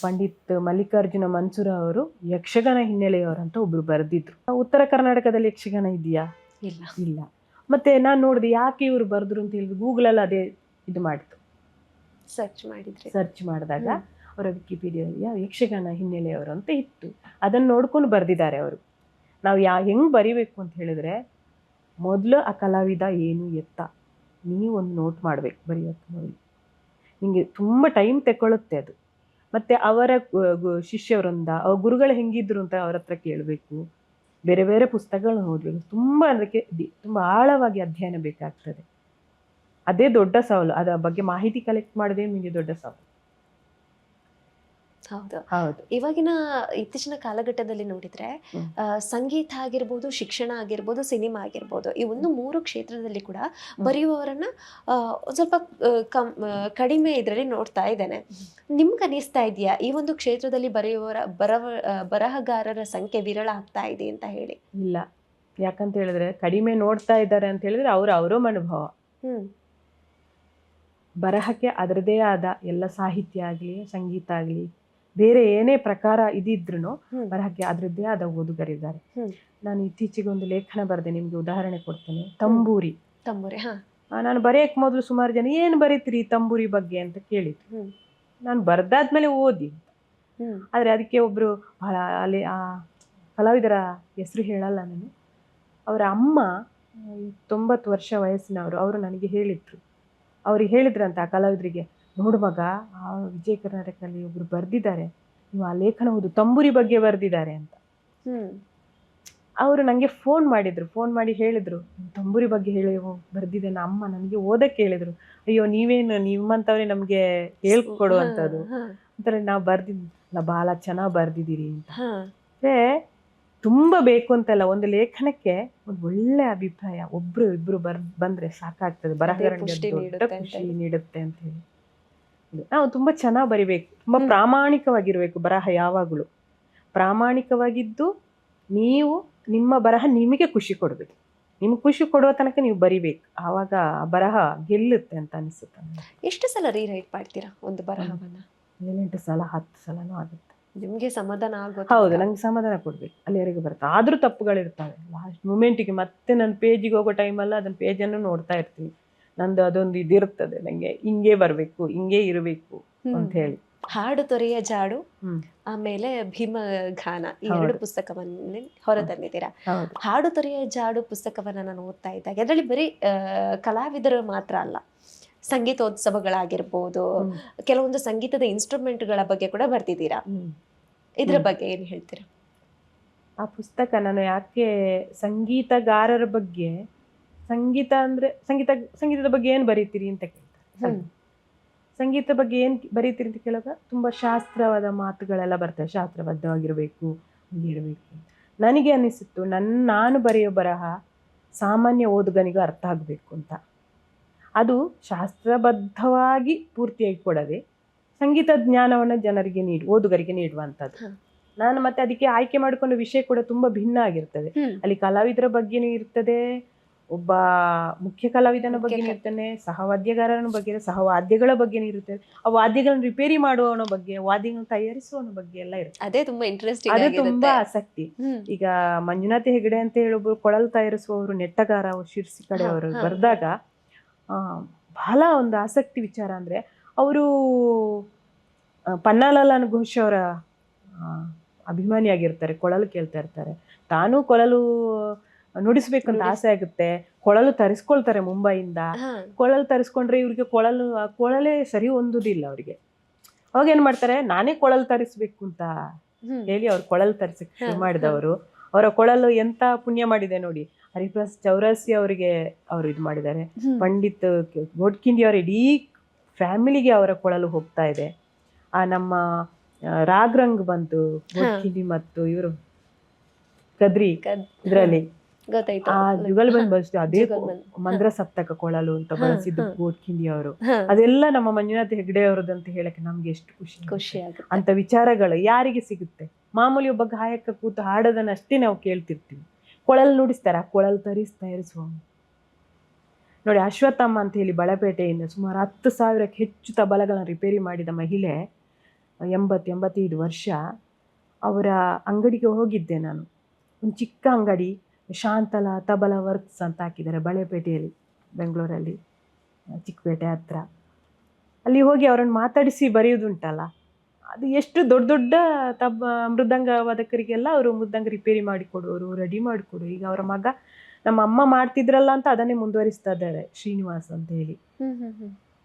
ಪಂಡಿತ್ ಮಲ್ಲಿಕಾರ್ಜುನ ಮನ್ಸೂರ ಅವರು ಯಕ್ಷಗಾನ ಹಿನ್ನೆಲೆಯವರಂತ ಒಬ್ರು ಬರೆದಿದ್ರು. ಉತ್ತರ ಕರ್ನಾಟಕದಲ್ಲಿ ಯಕ್ಷಗಾನ ಇದೆಯಾ? ಇಲ್ಲ. ಮತ್ತೆ ನಾನು ನೋಡಿದೆ ಯಾಕೆ ಇವ್ರು ಬರೆದ್ರು ಅಂತ ಹೇಳಿದ್ರು, ಗೂಗಲಲ್ಲಿ ಅದೇ ಇದು ಮಾಡಿತು, ಸರ್ಚ್ ಮಾಡಿದಾಗ ಅವರ ವಿಕಿಪೀಡಿಯಾದಲ್ಲಿ ಯಕ್ಷಗಾನ ಹಿನ್ನೆಲೆಯವರು ಅಂತ ಇತ್ತು. ಅದನ್ನು ನೋಡ್ಕೊಂಡು ಬರೆದಿದ್ದಾರೆ ಅವರು. ನಾವು ಹೆಂಗ್ ಬರಿಬೇಕು ಅಂತ ಹೇಳಿದ್ರೆ, ಮೊದಲು ಆ ಕಲಾವಿದ ಏನು ಎತ್ತ ನೀವು ಒಂದು ನೋಟ್ ಮಾಡ್ಬೇಕು ಬರೆಯೋಕ್ಕೆ ನೋಡಿ. ನಿಮಗೆ ತುಂಬ ಟೈಮ್ ತಗೊಳುತ್ತೆ ಅದು. ಮತ್ತೆ ಅವರ ಶಿಷ್ಯವರಿಂದ ಅವ್ರ ಗುರುಗಳು ಹೆಂಗಿದ್ರು ಅಂತ ಅವ್ರ ಹತ್ರ ಕೇಳಬೇಕು. ಬೇರೆ ಬೇರೆ ಪುಸ್ತಕಗಳನ್ನ ಓದಬೇಕು. ಅದಕ್ಕೆ ತುಂಬ ಆಳವಾಗಿ ಅಧ್ಯಯನ ಬೇಕಾಗ್ತದೆ. ಅದೇ ದೊಡ್ಡ ಸವಾಲು. ಅದರ ಬಗ್ಗೆ ಮಾಹಿತಿ ಕಲೆಕ್ಟ್ ಮಾಡೋದೇ ನಿಮಗೆ ದೊಡ್ಡ ಸವಾಲು. ಹೌದು. ಇವಾಗಿನ ಇತ್ತೀಚಿನ ಕಾಲಘಟ್ಟದಲ್ಲಿ ನೋಡಿದ್ರೆ ಸಂಗೀತ ಆಗಿರ್ಬೋದು, ಶಿಕ್ಷಣ ಆಗಿರ್ಬೋದು, ಸಿನಿಮಾ ಆಗಿರ್ಬೋದು, ಈ ಒಂದು 3 ಕ್ಷೇತ್ರದಲ್ಲಿ ಕೂಡ ಬರೆಯುವವರನ್ನ ಸ್ವಲ್ಪ ಕಡಿಮೆ ಇದರಲ್ಲಿ ನೋಡ್ತಾ ಇದ್ದೇನೆ. ನಿಮ್ಗೆ ಅನಿಸ್ತಾ ಇದೆಯಾ ಈ ಒಂದು ಕ್ಷೇತ್ರದಲ್ಲಿ ಬರಹಗಾರರ ಸಂಖ್ಯೆ ವಿರಳ ಆಗ್ತಾ ಇದೆ ಅಂತ ಹೇಳಿ? ಇಲ್ಲ, ಯಾಕಂತ ಹೇಳಿದ್ರೆ ಕಡಿಮೆ ನೋಡ್ತಾ ಇದ್ದಾರೆ ಅಂತ ಹೇಳಿದ್ರೆ ಅವರ ಅನುಭವ. ಬರಹಕ್ಕೆ ಅದರದೇ ಆದ ಎಲ್ಲ ಸಾಹಿತ್ಯ ಆಗಲಿ, ಸಂಗೀತ ಆಗಲಿ, ಬೇರೆ ಏನೇ ಪ್ರಕಾರ ಇದಿದ್ರು ಬರಹಕ್ಕೆ ಅದರದ್ದೇ ಆದ ಓದುಗರಿದ್ದಾರೆ. ನಾನು ಇತ್ತೀಚೆಗೆ ಒಂದು ಲೇಖನ ಬರೆದೆ, ನಿಮ್ಗೆ ಉದಾಹರಣೆ ಕೊಡ್ತೇನೆ. ತಂಬೂರಿ. ನಾನು ಬರೆಯಕ್ಕೆ ಮೊದಲು ಸುಮಾರು ಜನ ಏನು ಬರೀತೀರಿ ತಂಬೂರಿ ಬಗ್ಗೆ ಅಂತ ಕೇಳಿದ್ರು. ನಾನು ಬರ್ದಾದ್ಮೇಲೆ ಓದಿ. ಆದ್ರೆ ಅದಕ್ಕೆ ಒಬ್ರು ಬಹಳ ಅಲ್ಲಿ ಆ ಕಲಾವಿದರ ಹೆಸರು ಹೇಳಲ್ಲ ನಾನು, ಅವರ ಅಮ್ಮ 90 ವರ್ಷ ವಯಸ್ಸಿನವರು. ಅವರು ನನಗೆ ಹೇಳಿದ್ರು, ಅವ್ರಿಗೆ ಹೇಳಿದ್ರಂತ ಆ ಕಲಾವಿದರಿಗೆ, ನೋಡು ಮಗ, ಆ ವಿಜಯ ಕರ್ನಾಟಕದಲ್ಲಿ ಒಬ್ರು ಬರ್ದಿದ್ದಾರೆ, ನೀವು ಆ ಲೇಖನ ಓದು, ತಂಬೂರಿ ಬಗ್ಗೆ ಬರ್ದಿದ್ದಾರೆ ಅಂತ. ಅವರು ನನಗೆ ಫೋನ್ ಮಾಡಿ ಹೇಳಿದ್ರು, ತಂಬೂರಿ ಬಗ್ಗೆ ಬರ್ದಿದೆ ಅಮ್ಮ, ನನಗೆ ಓದಕ್ಕೆ ಹೇಳಿದ್ರು. ಅಯ್ಯೋ, ನೀವೇನು ನಿಮ್ಮಂತವ್ರೆ ನಮ್ಗೆ ಹೇಳ್ಕೊಡುವಂಥದ್ದು ಅಂತಾರೆ. ನಾವು ಬರ್ದಿದ್ದ ಬಹಳ ಚೆನ್ನಾಗಿ ಬರ್ದಿದ್ದೀರಿ ಅಂತ. ತುಂಬಾ ಬೇಕು ಅಂತಲ್ಲ, ಒಂದು ಲೇಖನಕ್ಕೆ ಒಂದು ಒಳ್ಳೆ ಅಭಿಪ್ರಾಯ ಒಬ್ರು ಇಬ್ರು ಬಂದ್ರೆ ಸಾಕಾಗ್ತದೆ, ಬರಹಗಾರನಿಗೆ ದೊಡ್ಡ ಖುಷಿ ನೀಡುತ್ತೆ ಅಂತ ಹೇಳಿ. ನಾವು ತುಂಬಾ ಚೆನ್ನಾಗಿ ಬರಿಬೇಕು, ತುಂಬಾ ಪ್ರಾಮಾಣಿಕವಾಗಿರ್ಬೇಕು. ಬರಹ ಯಾವಾಗಲೂ ಪ್ರಾಮಾಣಿಕವಾಗಿದ್ದು, ನೀವು ನಿಮ್ಮ ಬರಹ ನಿಮಗೆ ಖುಷಿ ಕೊಡ್ಬೇಕು. ನಿಮ್ಗೆ ಖುಷಿ ಕೊಡುವ ತನಕ ನೀವು ಬರಿಬೇಕು, ಆವಾಗ ಬರಹ ಗೆಲ್ಲುತ್ತೆ ಅಂತ ಅನಿಸುತ್ತೆ. ಎಷ್ಟು ಸಲ ರೀರೈಟ್ ಮಾಡ್ತೀರಾ ಒಂದು ಬರಹವನ್ನ? 7-8 ಸಲ 10 ಸಲನೂ ಆಗುತ್ತೆ. ನಿಮ್ಗೆ ಸಮಾಧಾನ ಆಗುತ್ತೆ? ಹೌದು, ನಂಗೆ ಸಮಾಧಾನ ಕೊಡ್ಬೇಕು, ಅಲ್ಲಿವರೆಗೆ ಬರುತ್ತೆ. ಆದ್ರೂ ತಪ್ಪುಗಳಿರ್ತಾವೆ. ಲಾಸ್ಟ್ ಮೂಮೆಂಟಿಗೆ ಮತ್ತೆ ನನ್ನ ಪೇಜಿಗೆ ಹೋಗೋ ಟೈಮಲ್ಲ ಅದನ್ನ ಪೇಜನ್ನು ನೋಡ್ತಾ ಇರ್ತೀನಿ. ನಂದು ಅದೊಂದು ಇದಿರ್ತದೆ, ನಂಗೆ ಹಿಂಗೆ ಬರ್ಬೇಕು, ಹಿಂಗೆ ಇರಬೇಕು ಅಂತ ಹೇಳಿ. ಹಾಡು ತೊರೆಯ ಜಾಡು, ಆಮೇಲೆ ಭೀಮಗಾನ, ಈ 2 ಪುಸ್ತಕವನ್ನ ಹೊರತಂದಿದ್ದೀರಾ. ಹಾಡು ತೊರೆಯ ಜಾಡು ಪುಸ್ತಕವನ್ನ ನಾನು ಓದ್ತಾ ಇದ್ದಾಗ ಅದರಲ್ಲಿ ಬರೀ ಕಲಾವಿದರು ಮಾತ್ರ ಅಲ್ಲ, ಸಂಗೀತೋತ್ಸವಗಳಾಗಿರ್ಬೋದು, ಕೆಲವೊಂದು ಸಂಗೀತದ ಇನ್ಸ್ಟ್ರೂಮೆಂಟ್ಗಳ ಬಗ್ಗೆ ಕೂಡ ಬರ್ತಿದ್ದೀರಾ. ಇದ್ರ ಬಗ್ಗೆ ಏನು ಹೇಳ್ತೀರಾ? ಆ ಪುಸ್ತಕ ನಾನು ಯಾಕೆ ಸಂಗೀತಗಾರರ ಬಗ್ಗೆ, ಸಂಗೀತದ ಬಗ್ಗೆ ಏನು ಬರೀತೀರಿ ಅಂತ ಕೇಳ್ತಾರೆ. ಸಂಗೀತ ಬಗ್ಗೆ ಏನು ಬರೀತೀರಿ ಅಂತ ಕೇಳುವಾಗ ತುಂಬ ಶಾಸ್ತ್ರವಾದ ಮಾತುಗಳೆಲ್ಲ ಬರ್ತವೆ. ಶಾಸ್ತ್ರಬದ್ಧವಾಗಿರಬೇಕು, ಇರಬೇಕು. ನನಗೆ ಅನಿಸಿತ್ತು, ನಾನು ಬರೆಯೋ ಬರಹ ಸಾಮಾನ್ಯ ಓದುಗನಿಗೂ ಅರ್ಥ ಆಗಬೇಕು ಅಂತ. ಅದು ಶಾಸ್ತ್ರಬದ್ಧವಾಗಿ ಪೂರ್ತಿಯಾಗಿ ಕೊಡದೆ ಸಂಗೀತ ಜ್ಞಾನವನ್ನು ಜನರಿಗೆ ಓದುಗರಿಗೆ ನೀಡುವಂಥದ್ದು. ಹ. ನಾನು ಮತ್ತೆ ಅದಕ್ಕೆ ಆಯ್ಕೆ ಮಾಡಿಕೊಂಡ ವಿಷಯ ಕೂಡ ತುಂಬಾ ಭಿನ್ನ ಆಗಿರ್ತದೆ. ಅಲ್ಲಿ ಕಲಾವಿದರ ಬಗ್ಗೆನೂ ಇರ್ತದೆ, ಒಬ್ಬ ಮುಖ್ಯ ಕಲಾವಿದನ ಬಗ್ಗೆ ಇರ್ತಾನೆ, ಸಹವಾದ್ಯಗಾರನ ಬಗ್ಗೆ, ಸಹವಾದ್ಯಗಳ ಬಗ್ಗೆ ಇರ್ತದೆ, ಆ ವಾದ್ಯಗಳನ್ನ ರಿಪೇರಿ ಮಾಡುವವನ ಬಗ್ಗೆ, ವಾದ್ಯಗಳನ್ನ ತಯಾರಿಸುವವನ ಬಗ್ಗೆ ಎಲ್ಲ ಇರ್ತದೆ. ಅದೇ ತುಂಬಾ ಇಂಟ್ರೆಸ್ಟಿಂಗ್ ಅದು ಆಗಿರುತ್ತೆ. ತುಂಬಾ ಆಸಕ್ತಿ. ಈಗ ಮಂಜುನಾಥ್ ಹೆಗಡೆ ಅಂತ ಹೇಳೊಬ್ರು ಕೊಳಲು ತಯಾರಿಸುವವರು, ನೆಟ್ಟಗಾರ, ಅವ್ರು ಶಿರ್ಸಿ ಕಡೆಯವರು ಬರ್ದಾಗ ಬಹಳ ಒಂದು ಆಸಕ್ತಿ ವಿಚಾರ ಅಂದ್ರೆ, ಅವರು ಪನ್ನಾಲಾಲ್ ಘೋಷ್ ಅವರ ಅಭಿಮಾನಿಯಾಗಿರ್ತಾರೆ, ಕೊಳಲು ಕೇಳ್ತಾ ಇರ್ತಾರೆ. ತಾನೂ ಕೊಳಲು ನುಡಿಸ್ಬೇಕಂತ ಆಸೆ ಆಗುತ್ತೆ. ಕೊಳಲು ತರಿಸ್ಕೊಳ್ತಾರೆ ಮುಂಬೈಯಿಂದ. ಕೊಳಲು ತರಿಸ್ಕೊಂಡ್ರೆ ಇವ್ರಿಗೆ ಕೊಳಲೇ ಸರಿ ಹೊಂದುದಿಲ್ಲ ಅವ್ರಿಗೆ. ಅವಾಗ ಏನ್ ಮಾಡ್ತಾರೆ, ನಾನೇ ಕೊಳಲು ತರಿಸ್ಬೇಕು ಅಂತ ಹೇಳಿ ಅವ್ರು ಕೊಳಲು ತರಿಸಕ್ಕೆ ಶುರು ಮಾಡಿದವರು. ಅವರ ಕೊಳಲು ಎಂತ ಪುಣ್ಯ ಮಾಡಿದೆ ನೋಡಿ. ಹರಿಪ್ರಸಾದ್ ಚೌರಾಸಿ ಅವರಿಗೆ ಅವರು ಇದು ಮಾಡಿದ್ದಾರೆ. ಪಂಡಿತ್ ಗೋಡ್ಖಿಂಡಿ ಅವರ ಇಡೀ ಫ್ಯಾಮಿಲಿಗೆ ಅವರ ಕೊಳಲು ಹೋಗ್ತಾ ಇದೆ. ಆ ನಮ್ಮ ರಾಗ್ರಂಗ್ ಬಂತು, ಗೋಡ್ಖಿಂಡಿ ಮತ್ತು ಇವರು ಕದ್ರಿ ಇದ್ರಲ್ಲಿ ಆ ಜುಗಲ್ಬಂದ್ ಬಳಸಿದ್ರು. ಅದೇ ಮಂದ್ರ ಸಪ್ತಕ ಕೊಳಲು ಅಂತ ಬಳಸಿದ್ದು ಗೋಡ್ಖಿಂಡಿ ಅವರು. ಅದೆಲ್ಲ ನಮ್ಮ ಮಂಜುನಾಥ್ ಹೆಗ್ಡೆ ಅವರದಂತ ಹೇಳಕ್ಕೆ ನಮ್ಗೆ ಎಷ್ಟು ಖುಷಿ ಆಗುತ್ತೆ. ಅಂತ ವಿಚಾರಗಳು ಯಾರಿಗೆ ಸಿಗುತ್ತೆ? ಮಾಮೂಲಿ ಒಬ್ಬ ಗಾಯಕ ಕೂತು ಹಾಡೋದನ್ನ ಅಷ್ಟೇ ನಾವು ಕೇಳ್ತಿರ್ತೀವಿ. ಕೊಳಲು ನುಡಿಸ್ತಾರ, ಕೊಳಲು ತಯಾರಿಸುವ ನೋಡಿ. ಅಶ್ವತ್ಥಮ್ಮ ಅಂತ ಹೇಳಿ ಬಳಪೇಟೆಯಿಂದ ಸುಮಾರು 10,000ಕ್ಕೆ ಹೆಚ್ಚು ತಬಲಗಳನ್ನ ರಿಪೇರಿ ಮಾಡಿದ ಮಹಿಳೆ, 85 ವರ್ಷ. ಅವರ ಅಂಗಡಿಗೆ ಹೋಗಿದ್ದೆ ನಾನು. ಒಂದು ಚಿಕ್ಕ ಅಂಗಡಿ, ಶಾಂತಲಾ ತಬಲ ವರ್ಕ್ಸ್ ಅಂತ ಹಾಕಿದ್ದಾರೆ ಬಳಪೇಟೆಯಲ್ಲಿ, ಬೆಂಗಳೂರಲ್ಲಿ, ಚಿಕ್ಕಪೇಟೆ ಹತ್ರ. ಅಲ್ಲಿ ಹೋಗಿ ಅವರನ್ನು ಮಾತಾಡಿಸಿ ಬರೆಯೋದುಂಟಲ್ಲ, ಅದು ಎಷ್ಟು ದೊಡ್ಡ ದೊಡ್ಡ ಮೃದಂಗ ವಾದಕರಿಗೆಲ್ಲ ಅವರು ಮೃದಂಗ ರಿಪೇರಿ ಮಾಡಿಕೊಡೋರು, ರೆಡಿ ಮಾಡಿಕೊಡೋರು. ಈಗ ಅವರ ಮಗ, ನಮ್ಮ ಅಮ್ಮ ಮಾಡ್ತಿದ್ರಲ್ಲ ಅಂತ ಅದನ್ನೇ ಮುಂದುವರಿಸ್ತಾ ಇದ್ದಾರೆ, ಶ್ರೀನಿವಾಸ್ ಅಂತ ಹೇಳಿ.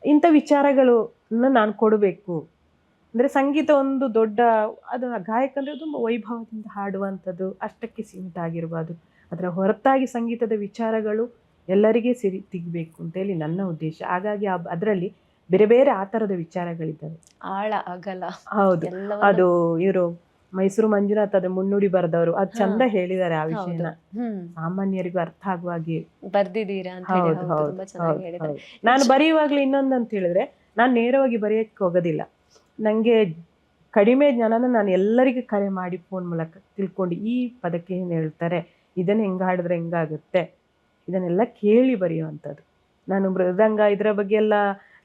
ಇಂಥ ವಿಚಾರಗಳನ್ನು ನಾನು ಕೊಡಬೇಕು ಅಂದರೆ, ಸಂಗೀತ ಒಂದು ದೊಡ್ಡ, ಅದು ಗಾಯಕ ಅಂದರೆ ತುಂಬ ವೈಭವದಿಂದ ಹಾಡುವಂಥದ್ದು, ಅಷ್ಟಕ್ಕೆ ಸೀಮಿತ ಆಗಿರ್ಬಾರ್ದು. ಅದರ ಹೊರತಾಗಿ ಸಂಗೀತದ ವಿಚಾರಗಳು ಎಲ್ಲರಿಗೆ ಸಿಗಬೇಕು ಅಂತೇಳಿ ನನ್ನ ಉದ್ದೇಶ. ಹಾಗಾಗಿ ಅದರಲ್ಲಿ ಬೇರೆ ಬೇರೆ ಆ ಥರದ ವಿಚಾರಗಳಿದ್ದಾವೆ, ಆಳ ಅಗಲ. ಹೌದು, ಅದು ಇವರು ಮೈಸೂರು ಮಂಜುನಾಥ್ ಅದು ಮುನ್ನುಡಿ ಬರೆದವರು, ಅದು ಚಂದ ಹೇಳಿದ್ದಾರೆ ಆ ವಿಷಯನ, ಸಾಮಾನ್ಯರಿಗೂ ಅರ್ಥ ಆಗುವಾಗೆ ಬರ್ದಿದ್ದೀರಾ. ಹೌದು ಹೌದು ಹೌದು. ನಾನು ಬರೆಯುವಾಗ್ಲೂ ಇನ್ನೊಂದಂತ ಹೇಳಿದ್ರೆ, ನಾನು ನೇರವಾಗಿ ಬರೆಯಕ್ಕೆ ಹೋಗೋದಿಲ್ಲ. ನನಗೆ ಕಡಿಮೆ ಜ್ಞಾನನ ನಾನು ಎಲ್ಲರಿಗೂ ಕರೆ ಮಾಡಿ ಫೋನ್ ಮೂಲಕ ತಿಳ್ಕೊಂಡು, ಈ ಪದಕ್ಕೆ ಏನು ಹೇಳ್ತಾರೆ, ಇದನ್ನು ಹೆಂಗೆ ಹಾಡಿದ್ರೆ ಹೆಂಗಾಗುತ್ತೆ, ಇದನ್ನೆಲ್ಲ ಕೇಳಿ ಬರೆಯುವಂಥದ್ದು. ನಾನು ಮೃದಂಗ ಇದರ ಬಗ್ಗೆ ಎಲ್ಲ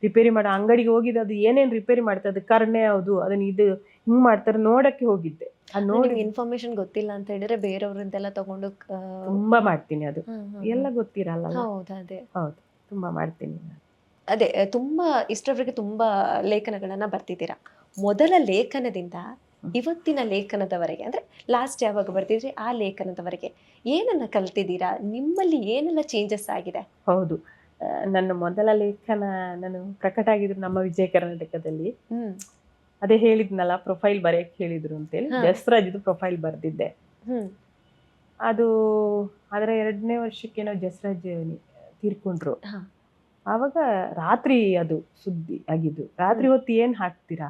ರಿಪೇರಿ ಮಾಡೋ ಅಂಗಡಿಗೆ ಹೋಗಿದ್ದು, ಅದು ಏನೇನು ರಿಪೇರಿ ಮಾಡ್ತಾರೆ, ಅದು ಕರ್ಣೆ ಯಾವುದು, ಅದನ್ನ ಇದು ಹಿಂಗೆ ಮಾಡ್ತಾರೆ ನೋಡಕ್ಕೆ ಹೋಗಿದ್ದೆ. ನೋಡಿ ಇನ್ಫಾರ್ಮೇಶನ್ ಗೊತ್ತಿಲ್ಲ ಅಂತ ಹೇಳಿದ್ರೆ ಬೇರೆಯವರಿಂದೆಲ್ಲ ತಗೊಂಡು ತುಂಬಾ ಮಾಡ್ತೀನಿ. ಅದು ಎಲ್ಲ ಗೊತ್ತಿರಲ್ಲ. ಹೌದು, ಅದೇ ಹೌದು, ತುಂಬಾ ಮಾಡ್ತೀನಿ. ಅದೇ ತುಂಬಾ ಇಷ್ಟರವರೆಗೆ ತುಂಬಾ ಲೇಖನಗಳನ್ನ ಬರ್ತಿದ್ದೀರಾ. ಮೊದಲ ಲೇಖನದಿಂದ ಇವತ್ತಿನ ಲೇಖನದವರೆಗೆ, ಅಂದ್ರೆ ಲಾಸ್ಟ್ ಯಾವಾಗ ಬರ್ತಿದ್ರಿ ಆ ಲೇಖನದವರೆಗೆ ಏನನ್ನ ಕಲ್ತಿದ್ದೀರಾ? ನಿಮ್ಮಲ್ಲಿ ಏನೆಲ್ಲ ಚೇಂಜಸ್ ಆಗಿದೆ? ಹೌದು, ನನ್ನ ಮೊದಲ ಲೇಖನ ನಾನು ಪ್ರಕಟ ಆಗಿದ್ರು ನಮ್ಮ ವಿಜಯ ಕರ್ನಾಟಕದಲ್ಲಿ. ಅದೇ ಹೇಳಿದ್ನಲ್ಲ, ಪ್ರೊಫೈಲ್ ಬರೆಯಕ್ಕೆ ಹೇಳಿದ್ರು ಅಂತೇಳಿ, ಜಸ್ರಾಜ್ದು ಪ್ರೊಫೈಲ್ ಬರ್ದಿದ್ದೆ. ಅದು ಅದರ 2ನೇ ವರ್ಷಕ್ಕೇನೋ ಜಸ್ರಾಜ್ ತೀರ್ಕೊಂಡ್ರು. ಆವಾಗ ರಾತ್ರಿ ಅದು ಸುದ್ದಿ ಆಗಿದ್ದು. ರಾತ್ರಿ ಹೊತ್ತು ಏನ್ ಹಾಕ್ತೀರಾ,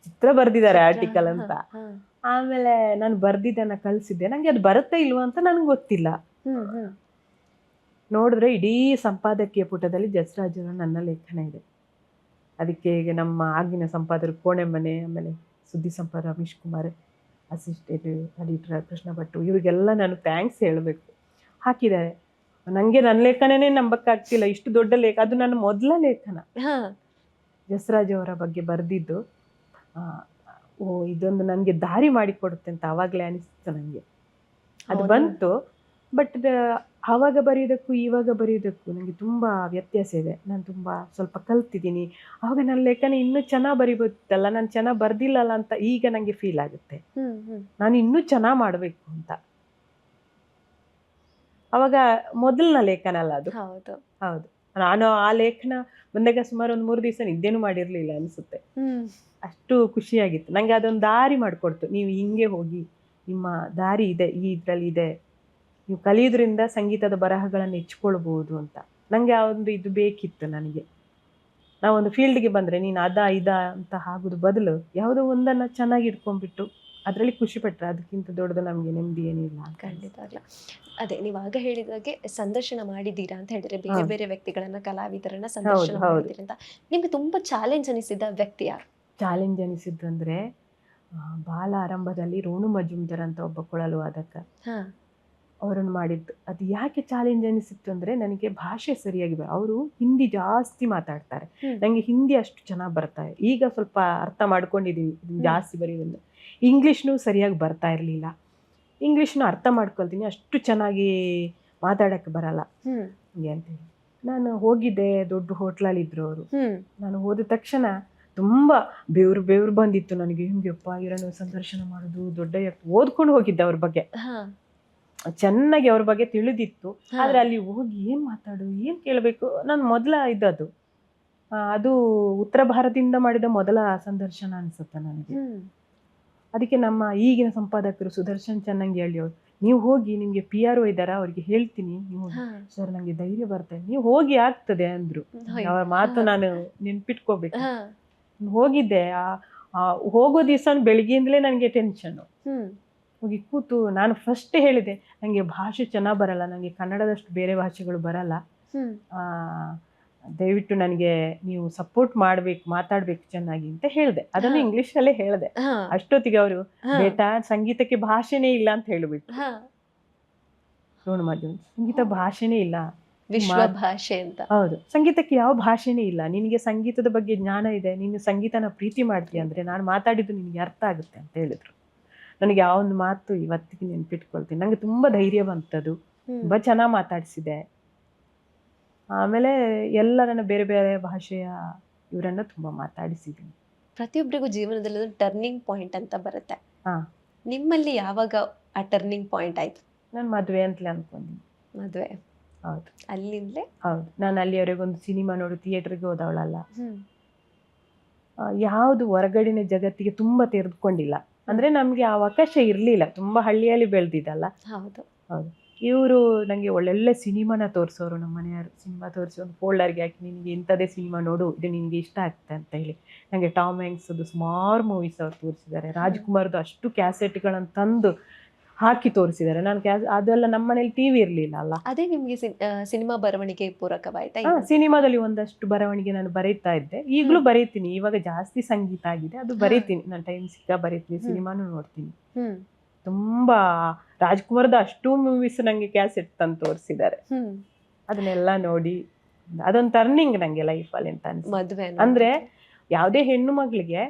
ಚಿತ್ರ ಬರ್ದಿದ್ದಾರೆ ಆರ್ಟಿಕಲ್ ಅಂತ. ಆಮೇಲೆ ನಾನು ಬರ್ದಿದ್ದನ್ನ ಕಳ್ಸಿದ್ದೆ. ನಂಗೆ ಅದು ಬರುತ್ತೆ ಇಲ್ವಾ ಅಂತ ನನ್ಗೆ ಗೊತ್ತಿಲ್ಲ. ನೋಡಿದ್ರೆ ಇಡೀ ಸಂಪಾದಕೀಯ ಪುಟದಲ್ಲಿ ಜಸ್ರಾಜ್ ನನ್ನ ಲೇಖನ ಇದೆ. ಅದಕ್ಕೆ ಈಗ ನಮ್ಮ ಆಗಿನ ಸಂಪಾದಕರು ಕೋಣೆಮನೆ, ಆಮೇಲೆ ಸುದ್ದಿ ಸಂಪಾದಕ ರಮೇಶ್ ಕುಮಾರ್, ಅಸಿಸ್ಟೆಂಟ್ ಎಡಿಟರ್ ಕೃಷ್ಣ ಭಟ್, ಇವರಿಗೆಲ್ಲ ನಾನು ಥ್ಯಾಂಕ್ಸ್ ಹೇಳಬೇಕು. ಹಾಕಿದ್ದಾರೆ. ನನಗೆ ನನ್ನ ಲೇಖನನೇ ನಂಬಕ್ಕಾಗ್ತಿಲ್ಲ, ಇಷ್ಟು ದೊಡ್ಡ ಲೇಖನ. ಅದು ನನ್ನ ಮೊದಲ ಲೇಖನ, ಜಸ್ರಾಜ್ ಅವರ ಬಗ್ಗೆ ಬರೆದಿದ್ದು. ಇದೊಂದು ನನಗೆ ದಾರಿ ಮಾಡಿಕೊಡುತ್ತೆ ಅಂತ ಆವಾಗಲೇ ಅನಿಸ್ತು ನನಗೆ. ಅದು ಬಂತು. ಬಟ್ ಆವಾಗ ಬರೆಯೋದಕ್ಕೂ ಇವಾಗ ಬರೆಯೋದಕ್ಕೂ ನನಗೆ ತುಂಬ ವ್ಯತ್ಯಾಸ ಇದೆ. ನಾನು ತುಂಬ ಸ್ವಲ್ಪ ಕಲ್ತಿದ್ದೀನಿ. ಆವಾಗ ನನ್ನ ಲೇಖನ ಇನ್ನೂ ಚೆನ್ನಾಗಿ ಬರಿಬೋದಿತ್ತಲ್ಲ, ನಾನು ಚೆನ್ನಾಗಿ ಬರ್ದಿಲ್ಲಲ್ಲ ಅಂತ ಈಗ ನನಗೆ ಫೀಲ್ ಆಗುತ್ತೆ. ನಾನು ಇನ್ನೂ ಚೆನ್ನಾಗಿ ಮಾಡಬೇಕು ಅಂತ. ಅವಾಗ ಮೊದಲನ ಲೇಖನ ಅಲ್ಲ ಅದು. ಹೌದು, ನಾನು ಆ ಲೇಖನ ಬಂದಾಗ ಸುಮಾರು ಒಂದು 3 ದಿವಸ ನಿದ್ದೆನೂ ಮಾಡಿರ್ಲಿಲ್ಲ ಅನಿಸುತ್ತೆ. ಅಷ್ಟು ಖುಷಿಯಾಗಿತ್ತು. ನಂಗೆ ಅದೊಂದು ದಾರಿ ಮಾಡಿಕೊಡ್ತು. ನೀವು ಹಿಂಗೆ ಹೋಗಿ, ನಿಮ್ಮ ದಾರಿ ಇದೆ, ಈ ಇದರಲ್ಲಿ ಇದೆ, ನೀವು ಕಲಿಯೋದ್ರಿಂದ ಸಂಗೀತದ ಬರಹಗಳನ್ನು ಹೆಚ್ಚಿಕೊಳ್ಬೋದು ಅಂತ. ನನಗೆ ಆ ಒಂದು ಇದು ಬೇಕಿತ್ತು. ನನಗೆ ನಾವೊಂದು ಫೀಲ್ಡ್ಗೆ ಬಂದರೆ ನೀನು ಇದ ಅಂತ ಆಗೋದು ಬದಲು ಯಾವುದೋ ಒಂದನ್ನು ಚೆನ್ನಾಗಿ ಇಟ್ಕೊಂಡ್ಬಿಟ್ಟು ಅದರಲ್ಲಿ ಖುಷಿ ಪಟ್ಟರೆ ಅದಕ್ಕಿಂತ ದೊಡ್ಡದು ನಮಗೆ ನೆಮ್ಮದಿ ಏನಿಲ್ಲ. ಖಂಡಿತವಾಗ್ಲೂ. ಅದೇ ನೀವಾಗ ಹೇಳಿದಾಗೆ ಸಂದರ್ಶನ ಮಾಡಿದ್ದೀರಾ ಅಂತ ಹೇಳಿದ್ರೆ, ಬೇರೆ ಬೇರೆ ವ್ಯಕ್ತಿಗಳನ್ನ, ಕಲಾವಿದರನ್ನ ಸಂದರ್ಶನ ಮಾಡಿದ್ದೀರಿ ಅಂತ. ನಿಮ್ಗೆ ತುಂಬಾ ಚಾಲೆಂಜ್ ಅನಿಸಿದ ವ್ಯಕ್ತಿ ಯಾರು? ಚಾಲೆಂಜ್ ಅನಿಸಿದ್ದು ಅಂದರೆ ಬಾಲ ಆರಂಭದಲ್ಲಿ ರೋಣು ಮಜುಮ್ದಾರ್ ಅಂತ ಒಬ್ಬ ಕೊಳಲು ವಾದಕ, ಹಾ ಅವರನ್ನು ಮಾಡಿದ್ದು. ಅದು ಯಾಕೆ ಚಾಲೆಂಜ್ ಅನಿಸಿತ್ತು ಅಂದರೆ ನನಗೆ ಭಾಷೆ ಸರಿಯಾಗಿ ಅವರು ಹಿಂದಿ ಜಾಸ್ತಿ ಮಾತಾಡ್ತಾರೆ, ನನಗೆ ಹಿಂದಿ ಅಷ್ಟು ಚೆನ್ನಾಗಿ ಬರ್ತಾ ಇದೆ. ಈಗ ಸ್ವಲ್ಪ ಅರ್ಥ ಮಾಡ್ಕೊಂಡಿದ್ದೀವಿ ಜಾಸ್ತಿ ಬರೆಯೋದ್ರಿಂದ. ಇಂಗ್ಲೀಷ್ನೂ ಸರಿಯಾಗಿ ಬರ್ತಾ ಇರಲಿಲ್ಲ, ಇಂಗ್ಲೀಷ್ನು ಅರ್ಥ ಮಾಡ್ಕೊಳ್ತೀನಿ, ಅಷ್ಟು ಚೆನ್ನಾಗಿ ಮಾತಾಡೋಕ್ಕೆ ಬರಲ್ಲ ಹಂಗೆ ಅಂತೇಳಿ. ನಾನು ಹೋಗಿದ್ದೆ, ದೊಡ್ಡ ಹೋಟ್ಲಲ್ಲಿದ್ದರು ಅವರು. ನಾನು ಹೋದ ತಕ್ಷಣ ತುಂಬ ಬೆವ್ರು ಬಂದಿತ್ತು ನನಗೆ. ಹಿಂಗೆಪ್ಪ ಇವರನ್ನು ಸಂದರ್ಶನ ಮಾಡೋದು ದೊಡ್ಡ ಓದ್ಕೊಂಡು ಹೋಗಿದ್ದೆ ಅವ್ರ ಬಗ್ಗೆ, ಚೆನ್ನಾಗಿ ಅವ್ರ ಬಗ್ಗೆ ತಿಳಿದಿತ್ತು. ಆದರೆ ಅಲ್ಲಿ ಹೋಗಿ ಏನು ಮಾತಾಡು, ಏನು ಕೇಳಬೇಕು, ನಾನು ಮೊದಲ ಇದ್ದದ್ದು ಅದು ಉತ್ತರ ಭಾರತದಿಂದ ಮಾಡಿದ ಮೊದಲ ಸಂದರ್ಶನ ಅನಿಸುತ್ತೆ ನನಗೆ. ಅದಕ್ಕೆ ನಮ್ಮ ಈಗಿನ ಸಂಪಾದಕರು ಸುದರ್ಶನ್ ಚೆನ್ನಾಗಿ ಹೇಳಿ ಅವ್ರು, ನೀವು ಹೋಗಿ, ನಿಮಗೆ PRO ಇದ್ದಾರಾ, ಅವ್ರಿಗೆ ಹೇಳ್ತೀನಿ, ನೀವು ಸರ್ ನನಗೆ ಧೈರ್ಯ ಬರ್ತದೆ, ನೀವು ಹೋಗಿ ಆಗ್ತದೆ ಅಂದರು. ಅವರ ಮಾತು ನಾನು ನೆನ್ಪಿಟ್ಕೋಬೇಕು. ಹೋಗಿದ್ದೆ, ಹೋಗೋ ದಿವಸ ಬೆಳಿಗ್ಗೆಯಿಂದಲೇ ನನಗೆ ಟೆನ್ಷನ್ನು. ಹೋಗಿ ಕೂತು ನಾನು ಫಸ್ಟ್ ಹೇಳಿದೆ, ನನಗೆ ಭಾಷೆ ಚೆನ್ನಾಗಿ ಬರಲ್ಲ, ನನಗೆ ಕನ್ನಡದಷ್ಟು ಬೇರೆ ಭಾಷೆಗಳು ಬರಲ್ಲ, ದಯವಿಟ್ಟು ನನಗೆ ನೀವು ಸಪೋರ್ಟ್ ಮಾಡ್ಬೇಕು, ಮಾತಾಡ್ಬೇಕು ಚೆನ್ನಾಗಿ ಅಂತ ಹೇಳಿದೆ. ಅದನ್ನು ಇಂಗ್ಲಿಷಲ್ಲೇ ಹೇಳಿದೆ. ಅಷ್ಟೊತ್ತಿಗೆ ಅವರು, ಬೇಟಾ ಸಂಗೀತಕ್ಕೆ ಭಾಷೆನೇ ಇಲ್ಲ ಅಂತ ಹೇಳಿಬಿಟ್ಟು. ರೋಣು ಮಜುಮ್ದಾರ್, ಸಂಗೀತ ಭಾಷೆನೇ ಇಲ್ಲ, ವಿಶ್ವ ಭಾಷೆ ಅಂತ. ಹೌದು, ಸಂಗೀತಕ್ಕೆ ಯಾವ ಭಾಷೆನೇ ಇಲ್ಲ, ನಿನಗೆ ಸಂಗೀತದ ಬಗ್ಗೆ ಜ್ಞಾನ ಇದೆ, ನೀನು ಸಂಗೀತನ ಪ್ರೀತಿ ಮಾಡ್ತೀಯ ಅಂದರೆ ನಾನು ಮಾತಾಡಿದ್ದು ನಿನಗೆ ಅರ್ಥ ಆಗುತ್ತೆ ಅಂತ ಹೇಳಿದ್ರು. ನನಗೆ ಆ ಒಂದು ಮಾತು ಇವತ್ತಿಗೆ ನೆನ್ಪಿಟ್ಕೊಳ್ತೀನಿ. ನನಗೆ ತುಂಬ ಧೈರ್ಯ ಬಂತದು, ತುಂಬ ಚೆನ್ನಾಗಿ ಮಾತಾಡಿಸಿದೆ. ಆಮೇಲೆ ಎಲ್ಲ ನನ್ನ ಬೇರೆ ಬೇರೆ ಭಾಷೆಯ ಇವರನ್ನ ತುಂಬ ಮಾತಾಡಿಸಿದ್ದೀನಿ. ಪ್ರತಿಯೊಬ್ಬರಿಗೂ ಜೀವನದಲ್ಲಿ ಟರ್ನಿಂಗ್ ಪಾಯಿಂಟ್ ಅಂತ ಬರುತ್ತೆ. ನಿಮ್ಮಲ್ಲಿ ಯಾವಾಗ ಆ ಟರ್ನಿಂಗ್ ಪಾಯಿಂಟ್ ಆಯ್ತು? ನಾನು ಮದುವೆ ಅಂತಲೇ ಅನ್ಕೊಂಡಿದ್ದೀನಿ. ಮದುವೆ? ಹೌದು, ಅಲ್ಲಿಂದಲೇ. ಹೌದು, ನಾನು ಅಲ್ಲಿವರೆಗೊಂದು ಸಿನಿಮಾ ನೋಡಿ ಥಿಯೇಟರ್ಗೆ ಹೋದವಳಲ್ಲ, ಯಾವುದು ಹೊರಗಡಿನ ಜಗತ್ತಿಗೆ ತುಂಬ ತೆರೆದುಕೊಂಡಿಲ್ಲ. ಅಂದರೆ ನಮಗೆ ಆ ಅವಕಾಶ ಇರಲಿಲ್ಲ, ತುಂಬ ಹಳ್ಳಿಯಲ್ಲಿ ಬೆಳೆದಿದ್ದಲ್ಲ. ಹೌದು ಹೌದು. ಇವರು ನನಗೆ ಒಳ್ಳೊಳ್ಳೆ ಸಿನಿಮಾನ ತೋರಿಸೋರು, ನಮ್ಮ ಮನೆಯವರು ಸಿನಿಮಾ ತೋರಿಸಿ ಒಂದು ಫೋಲ್ಡರ್ಗೆ ಹಾಕಿ, ನಿನಗೆ ಇಂಥದ್ದೇ ಸಿನಿಮಾ ನೋಡು, ಇದು ನಿನಗೆ ಇಷ್ಟ ಆಗ್ತದೆ ಅಂತ ಹೇಳಿ. ನನಗೆ ಟಾಮ್ ಹ್ಯಾಂಕ್ಸದು ಸುಮಾರು ಮೂವೀಸ್ ಅವ್ರು ತೋರಿಸಿದ್ದಾರೆ, ರಾಜ್ಕುಮಾರ್ದು ಅಷ್ಟು ಕ್ಯಾಸೆಟ್ಗಳನ್ನು ತಂದು ಹಾಕಿ ತೋರಿಸಿದ್ದಾರೆ. ನಾನು ಅದೆಲ್ಲ ನಮ್ಮ ಮನೇಲಿ TV ಇರಲಿಲ್ಲ ಅಲ್ಲ. ಅದೇ ನಿಮಗೆ ಸಿನಿಮಾ ಬರವಣಿಗೆ ಪೂರಕವಾಯ್ತಾ? ಸಿನಿಮಾದಲ್ಲಿ ಒಂದಷ್ಟು ಬರವಣಿಗೆ ನಾನು ಬರೀತಾ ಇದ್ದೆ, ಈಗಲೂ ಬರೀತೀನಿ. ಇವಾಗ ಜಾಸ್ತಿ ಸಂಗೀತ ಆಗಿದೆ, ಅದು ಬರೀತೀನಿ, ನಾನು ಟೈಮ್ ಸಿಕ್ಕ ಬರೀತೀನಿ, ಸಿನಿಮಾನು ನೋಡ್ತೀನಿ. ತುಂಬಾ ರಾಜ್ಕುಮಾರ್ದ ಅಷ್ಟು ಮೂವೀಸ್ ನಂಗೆ ಕ್ಯಾಸೆಟ್ ತಂದು ತೋರಿಸಿದ್ದಾರೆ, ಅದನ್ನೆಲ್ಲ ನೋಡಿ ಅದೊಂದು ಟರ್ನಿಂಗ್ ನಂಗೆ ಲೈಫಲ್ಲಿ ಅಂತ ಅನ್ಸುತ್ತೆ. ಮದುವೆ ಅಂದ್ರೆ ಯಾವುದೇ ಹೆಣ್ಣು ಮಗಳಿಗೆ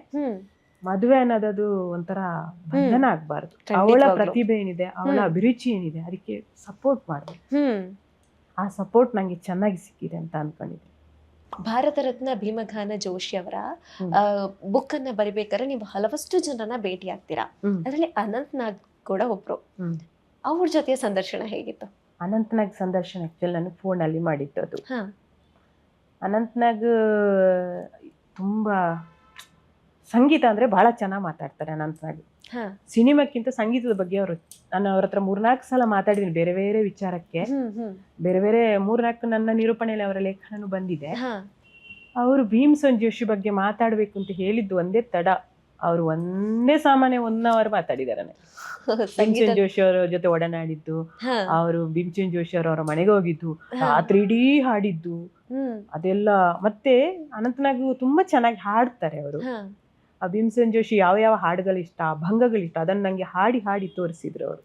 ಮದುವೆ ಅನ್ನೋದು ಒಂಥರ ಬಂಧನ ಆಗ್ಬಾರ್ದು. ಅವಳ ಪ್ರತಿಭೆ ಏನಿದೆ, ಅವಳ ಅಭಿರುಚಿ ಏನಿದೆ, ಅದಕ್ಕೆ ಸಪೋರ್ಟ್ ಮಾಡ್ಬೇಕು. ಆ ಸಪೋರ್ಟ್ ನಂಗೆ ಚೆನ್ನಾಗಿ ಸಿಕ್ಕಿದೆ ಅಂತ ಅನ್ಕೊಂಡಿದ್ದೆ. ಭಾರತ ರತ್ನ ಭೀಮಗಾನ ಜೋಶಿ ಅವರ ಬುಕ್ ಅನ್ನ ಬರಿಬೇಕಾದ್ರೆ ನೀವು ಹಲವಷ್ಟು ಜನರನ್ನ ಭೇಟಿ ಆಗ್ತೀರಾ, ಅದರಲ್ಲಿ ಅನಂತ್ ನಾಗ್ ಕೂಡ ಒಬ್ರು. ಅವ್ರ ಜೊತೆ ಸಂದರ್ಶನ ಹೇಗಿತ್ತು? ಅನಂತ್ ನಾಗ್ ಸಂದರ್ಶನ ಆಕ್ಚುಲಿ ನಾನು ಫೋನಲ್ಲಿ ಮಾಡಿದ್ದು. ಅದು ಅನಂತ್ ನಾಗ್ ತುಂಬಾ ಸಂಗೀತ ಅಂದ್ರೆ ಬಹಳ ಚೆನ್ನಾಗಿ ಮಾತಾಡ್ತಾರೆ ಅನಂತ್ ನಾಗ್. ಸಿನಿಮಾಕ್ಕಿಂತ ಸಂಗೀತದ ಬಗ್ಗೆ ನಾನು ಅವ್ರ ಹತ್ರ 3-4 ಸಲ ಮಾತಾಡಿದ್ದೀನಿ, ಬೇರೆ ಬೇರೆ ವಿಚಾರಕ್ಕೆ, ಬೇರೆ ಬೇರೆ 3-4 ನನ್ನ ನಿರೂಪಣೆಯಲ್ಲಿ ಅವರ ಲೇಖನೂ ಬಂದಿದೆ. ಅವರು ಭೀಮ್ಸೇನ್ ಜೋಶಿ ಬಗ್ಗೆ ಮಾತಾಡ್ಬೇಕು ಅಂತ ಹೇಳಿದ್ದು ಒಂದೇ ತಡ, ಅವರು ಒಂದೇ ಸಾಮಾನ್ಯ 1 hour ಮಾತಾಡಿದ್ದಾರೆ. ಭೀಮ್ಸೇನ್ ಜೋಶಿ ಅವರ ಜೊತೆ ಒಡನಾಡಿದ್ದು, ಅವರು ಭೀಮ್ಸೇನ್ ಜೋಶಿ ಅವರ ಮನೆಗೆ ಹೋಗಿದ್ದು, ರಾತ್ರಿ ಇಡೀ ಹಾಡಿದ್ದು ಅದೆಲ್ಲ. ಮತ್ತೆ ಅನಂತನಾಗ್ ತುಂಬಾ ಚೆನ್ನಾಗಿ ಹಾಡ್ತಾರೆ ಅವರು. ಆ ಭೀಮ್ಸೇನ್ ಜೋಶಿ ಯಾವ ಯಾವ ಹಾಡುಗಳಿಷ್ಟ, ಭಂಗಗಳಿಷ್ಟ, ಅದನ್ನ ನಂಗೆ ಹಾಡಿ ಹಾಡಿ ತೋರಿಸಿದ್ರು ಅವರು.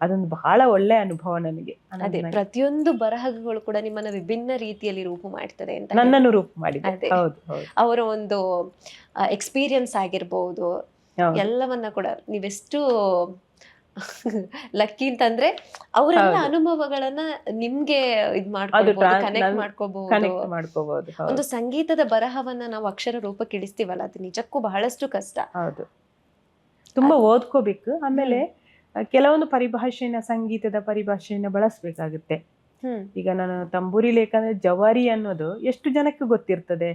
ಅದೊಂದು ಬಹಳ ಒಳ್ಳೆ ಅನುಭವ ನನಗೆ. ಅದೇ ಪ್ರತಿಯೊಂದು ಬರಹಗಳು ಕೂಡ ನಿಮ್ಮನ್ನ ವಿಭಿನ್ನ ರೀತಿಯಲ್ಲಿ ರೂಪು ಮಾಡ್ತದೆ ಅಂತ. ನನ್ನನ್ನು ರೂಪು ಮಾಡಿದೆ. ಹೌದು, ಅವರ ಒಂದು ಎಕ್ಸ್ಪೀರಿಯನ್ಸ್ ಆಗಿರ್ಬಹುದು, ಎಲ್ಲವನ್ನ ಕೂಡ ನೀವೆಷ್ಟು ಲಕ್ಕಿ ಅಂತಂದ್ರೆ ಅವರೆಲ್ಲ ಅನುಭವಗಳನ್ನ ನಿಮ್ಗೆ ಇದ್ ಕನೆಕ್ಟ್ ಮಾಡ್ಕೋಬಹುದು. ಒಂದು ಸಂಗೀತದ ಬರಹವನ್ನ ನಾವು ಅಕ್ಷರ ರೂಪಕ್ಕೆ ಇಳಿಸ್ತೀವಲ್ಲ, ಅದು ನಿಜಕ್ಕೂ ಬಹಳಷ್ಟು ಕಷ್ಟ. ಹೌದು, ತುಂಬಾ ಓದ್ಕೋಬೇಕು. ಆಮೇಲೆ ಕೆಲವೊಂದು ಪರಿಭಾಷೆನ, ಸಂಗೀತದ ಪರಿಭಾಷೆಯನ್ನ ಬಳಸ್ಬೇಕಾಗುತ್ತೆ. ಈಗ ನಾನು ತಂಬೂರಿ ಲೇಖನ ಜವಾರಿ ಅನ್ನೋದು ಎಷ್ಟು ಜನಕ್ಕೆ ಗೊತ್ತಿರ್ತದೆ?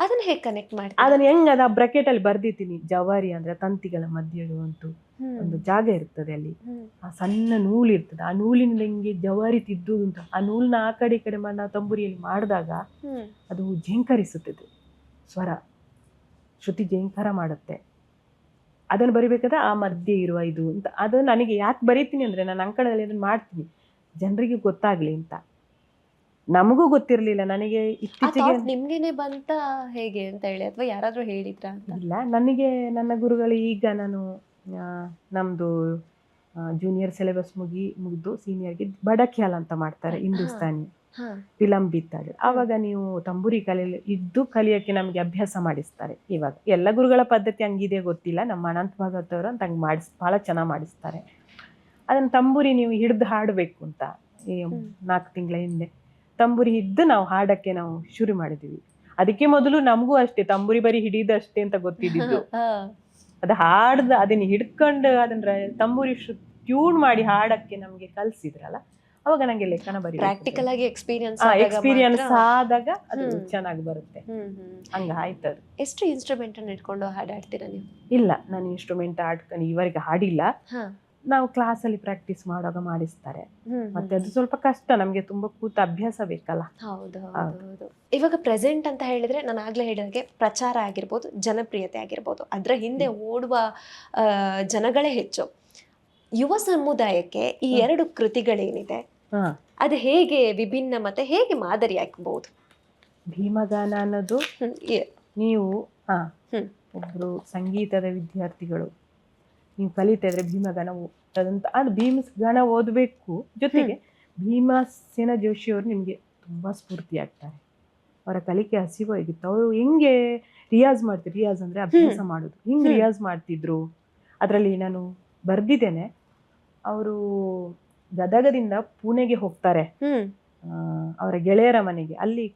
ಅದನ್ನ ಹೇಗೆ ಕನೆಕ್ಟ್ ಮಾಡಿ, ಅದನ್ನ ಹೆಂಗ್ ಅದ ಬ್ರಾಕೆಟ್ ಅಲ್ಲಿ ಬರ್ದಿದ್ದೀನಿ. ಜವಾರಿ ಅಂದ್ರೆ ತಂತಿಗಳ ಮಧ್ಯೆ ಇಡುವಂತೂ ಒಂದು ಜಾಗ ಇರ್ತದೆ, ಅಲ್ಲಿ ಆ ಸಣ್ಣ ನೂಲು ಇರ್ತದೆ, ಆ ನೂಲಿನಿಂದ ಹಿಂಗೆ ಜವಾರಿ ತಿದ್ದುದು ಅಂತ. ಆ ನೂಲ್ನ ಆ ಕಡೆ ಈ ಕಡೆ ನಾವು ತಂಬೂರಿಯಲ್ಲಿ ಮಾಡಿದಾಗ ಅದು ಝೇಂಕರಿಸುತ್ತದೆ, ಸ್ವರ ಶ್ರುತಿ ಝೇಂಕಾರ ಮಾಡುತ್ತೆ. ಅದನ್ನು ಬರಿಬೇಕಾದ್ರೆ ಆ ಮಧ್ಯೆ ಇರುವ ಇದು ಅಂತ. ಅದು ನನಗೆ ಯಾಕೆ ಬರೀತೀನಿ ಅಂದ್ರೆ, ನಾನು ಅಂಕಣದಲ್ಲಿ ಅದನ್ನ ಮಾಡ್ತೀನಿ ಜನರಿಗೆ ಗೊತ್ತಾಗ್ಲಿ ಅಂತ. ನಮಗೂ ಗೊತ್ತಿರ್ಲಿಲ್ಲ. ನನಗೆ ಆ ಇತ್ತೀಚೆಗೆ ಥಾಟ್ ನಿಮ್ಗೇನೆ ಬಂತ ಹೇಗೆ ಅಂತ ಹೇಳಿ, ಅಥವಾ ಯಾರಾದ್ರೂ ಹೇಳಿದ್ರಾ ಅಂತ? ಇಲ್ಲ, ನನಗೆ ನನ್ನ ಗುರುಗಳು ಈಗ ನಾನು ನಮ್ಮದು ಜೂನಿಯರ್ ಸಿಲೆಬಸ್ ಮುಗಿದು ಸೀನಿಯರ್ಗೆ ಬಡಖ್ಯಾಲ್ ಅಂತ ಮಾಡ್ತಾರೆ, ಹಿಂದೂಸ್ತಾನಿ ಹಾ ವಿಲಂಬಿತ್ ಆಗಿ. ಆವಾಗ ನೀವು ತಂಬೂರಿ ಕಲಿಯೋಕ್ಕೆ ನಮಗೆ ಅಭ್ಯಾಸ ಮಾಡಿಸ್ತಾರೆ. ಇವಾಗ ಎಲ್ಲ ಗುರುಗಳ ಪದ್ಧತಿ ಹಂಗಿದೆ ಗೊತ್ತಿಲ್ಲ, ನಮ್ಮ ಅನಂತ ಭಾಗವತ್ ಅವರು ಅಂತ ಹಂಗೆ ಭಾಳ ಚೆನ್ನಾಗಿ ಮಾಡಿಸ್ತಾರೆ. ಅದನ್ನು ತಂಬೂರಿ ನೀವು ಹಿಡಿದು ಹಾಡಬೇಕು ಅಂತ ಈ 4 ತಿಂಗಳ ಹಿಂದೆ ತಂಬೂರಿ ಹಿಡಿದು ನಾವು ಹಾಡಕ್ಕೆ ನಾವು ಶುರು ಮಾಡಿದ್ವಿ. ಅದಕ್ಕೆ ಮೊದಲು ನಮಗೂ ಅಷ್ಟೇ ತಂಬೂರಿ ಬರೀ ಹಿಡಿದು ಅಷ್ಟೇ ಅಂತ ಗೊತ್ತಿದ್ದು. ಅದು ಅದನ್ನ ಹಿಡ್ಕೊಂಡು ಅದನ್ನ ತಂಬೂರಿ ಟ್ಯೂನ್ ಮಾಡಿ ಹಾಡಕ್ಕೆ ನಮಗೆ ಕಲ್ಸಿದ್ರಲ್ಲ, ಅವಾಗ ನಂಗೆ ಲೆಕ್ಕನ ಬರೀ ಪ್ರಾಕ್ಟಿಕಲ್ ಆಗಿ ಎಕ್ಸ್ಪೀರಿಯನ್ಸ್ ಆದಾಗ ಅದು ಚೆನ್ನಾಗಿ ಬರುತ್ತೆ. ಹಂಗ ಆಯ್ತದು. ಎಷ್ಟು ಇನ್ಸ್ಟ್ರೂಮೆಂಟ್ ಅನ್ನು ಇಟ್ಕೊಂಡು ಹಾಡಾಡ್ತೀರಾ ನೀವು? ಇಲ್ಲ, ನಾನು ಇನ್ಸ್ಟ್ರೂಮೆಂಟ್ ಆಡ್ಕೊಂಡು ಇವರಿಗೆ ಹಾಡಿಲ್ಲ. ನಾವು ಕ್ಲಾಸಲ್ಲಿ ಪ್ರಾಕ್ಟೀಸ್ ಮಾಡುವಾಗ ಮಾಡಿಸ್ತಾರೆ. ಮತ್ತೆ ಅದು ಸ್ವಲ್ಪ ಕಷ್ಟ, ನಮ್ಗೆ ತುಂಬಾ ಕೂತ ಅಭ್ಯಾಸ ಬೇಕಲ್ಲ. ಹೌದು ಹೌದು. ಇವಾಗ ಪ್ರೆಸೆಂಟ್ ಅಂತ ಹೇಳಿದ್ರೆ ನಾನು ಆಗ್ಲೇ ಹೇಳಿದಾಗೆ ಪ್ರಚಾರ ಆಗಿರ್ಬೋದು, ಜನಪ್ರಿಯತೆ ಆಗಿರ್ಬೋದು, ಅದ್ರ ಹಿಂದೆ ಓಡುವ ಜನಗಳೇ ಹೆಚ್ಚು. ಯುವ ಸಮುದಾಯಕ್ಕೆ ಈ 2 ಕೃತಿಗಳೇನಿದೆ ಅದು ಹೇಗೆ ವಿಭಿನ್ನ ಮತ್ತೆ ಹೇಗೆ ಮಾದರಿ ಆಗ್ಬಹುದು? ಭೀಮಗಾನ ಅನ್ನೋದು ನೀವು ಒಬ್ರು ಸಂಗೀತದ ವಿದ್ಯಾರ್ಥಿಗಳು ನೀವು ಕಲಿತಾ ಇದ್ರೆ ಭೀಮಗಾನ ಅದು ಭೀಮಗಾನ ಓದಬೇಕು. ಜೊತೆಗೆ ಭೀಮಸೇನ ಜೋಶಿ ಅವರು ನಿಮಗೆ ತುಂಬಾ ಸ್ಫೂರ್ತಿ ಆಗ್ತಾರೆ. ಅವರ ಕಲಿಕೆ ಹಸಿವಾಗಿತ್ತು. ಅವರು ಹೆಂಗೆ ರಿಯಾಜ್ ಮಾಡ್ತಿದ್ರು, ರಿಯಾಜ್ ಅಂದ್ರೆ ಅಭ್ಯಾಸ ಮಾಡೋದು, ಹಿಂಗೆ ರಿಯಾಜ್ ಮಾಡ್ತಿದ್ರು. ಅದರಲ್ಲಿ ನಾನು ಬರ್ದಿದ್ದೇನೆ. ಅವರು ಗದಗದಿಂದ ಪುಣೆಗೆ ಹೋಗ್ತಾರೆ, ಅವರ ಗೆಳೆಯರ ಮನೆಗೆ. ಅಲ್ಲಿ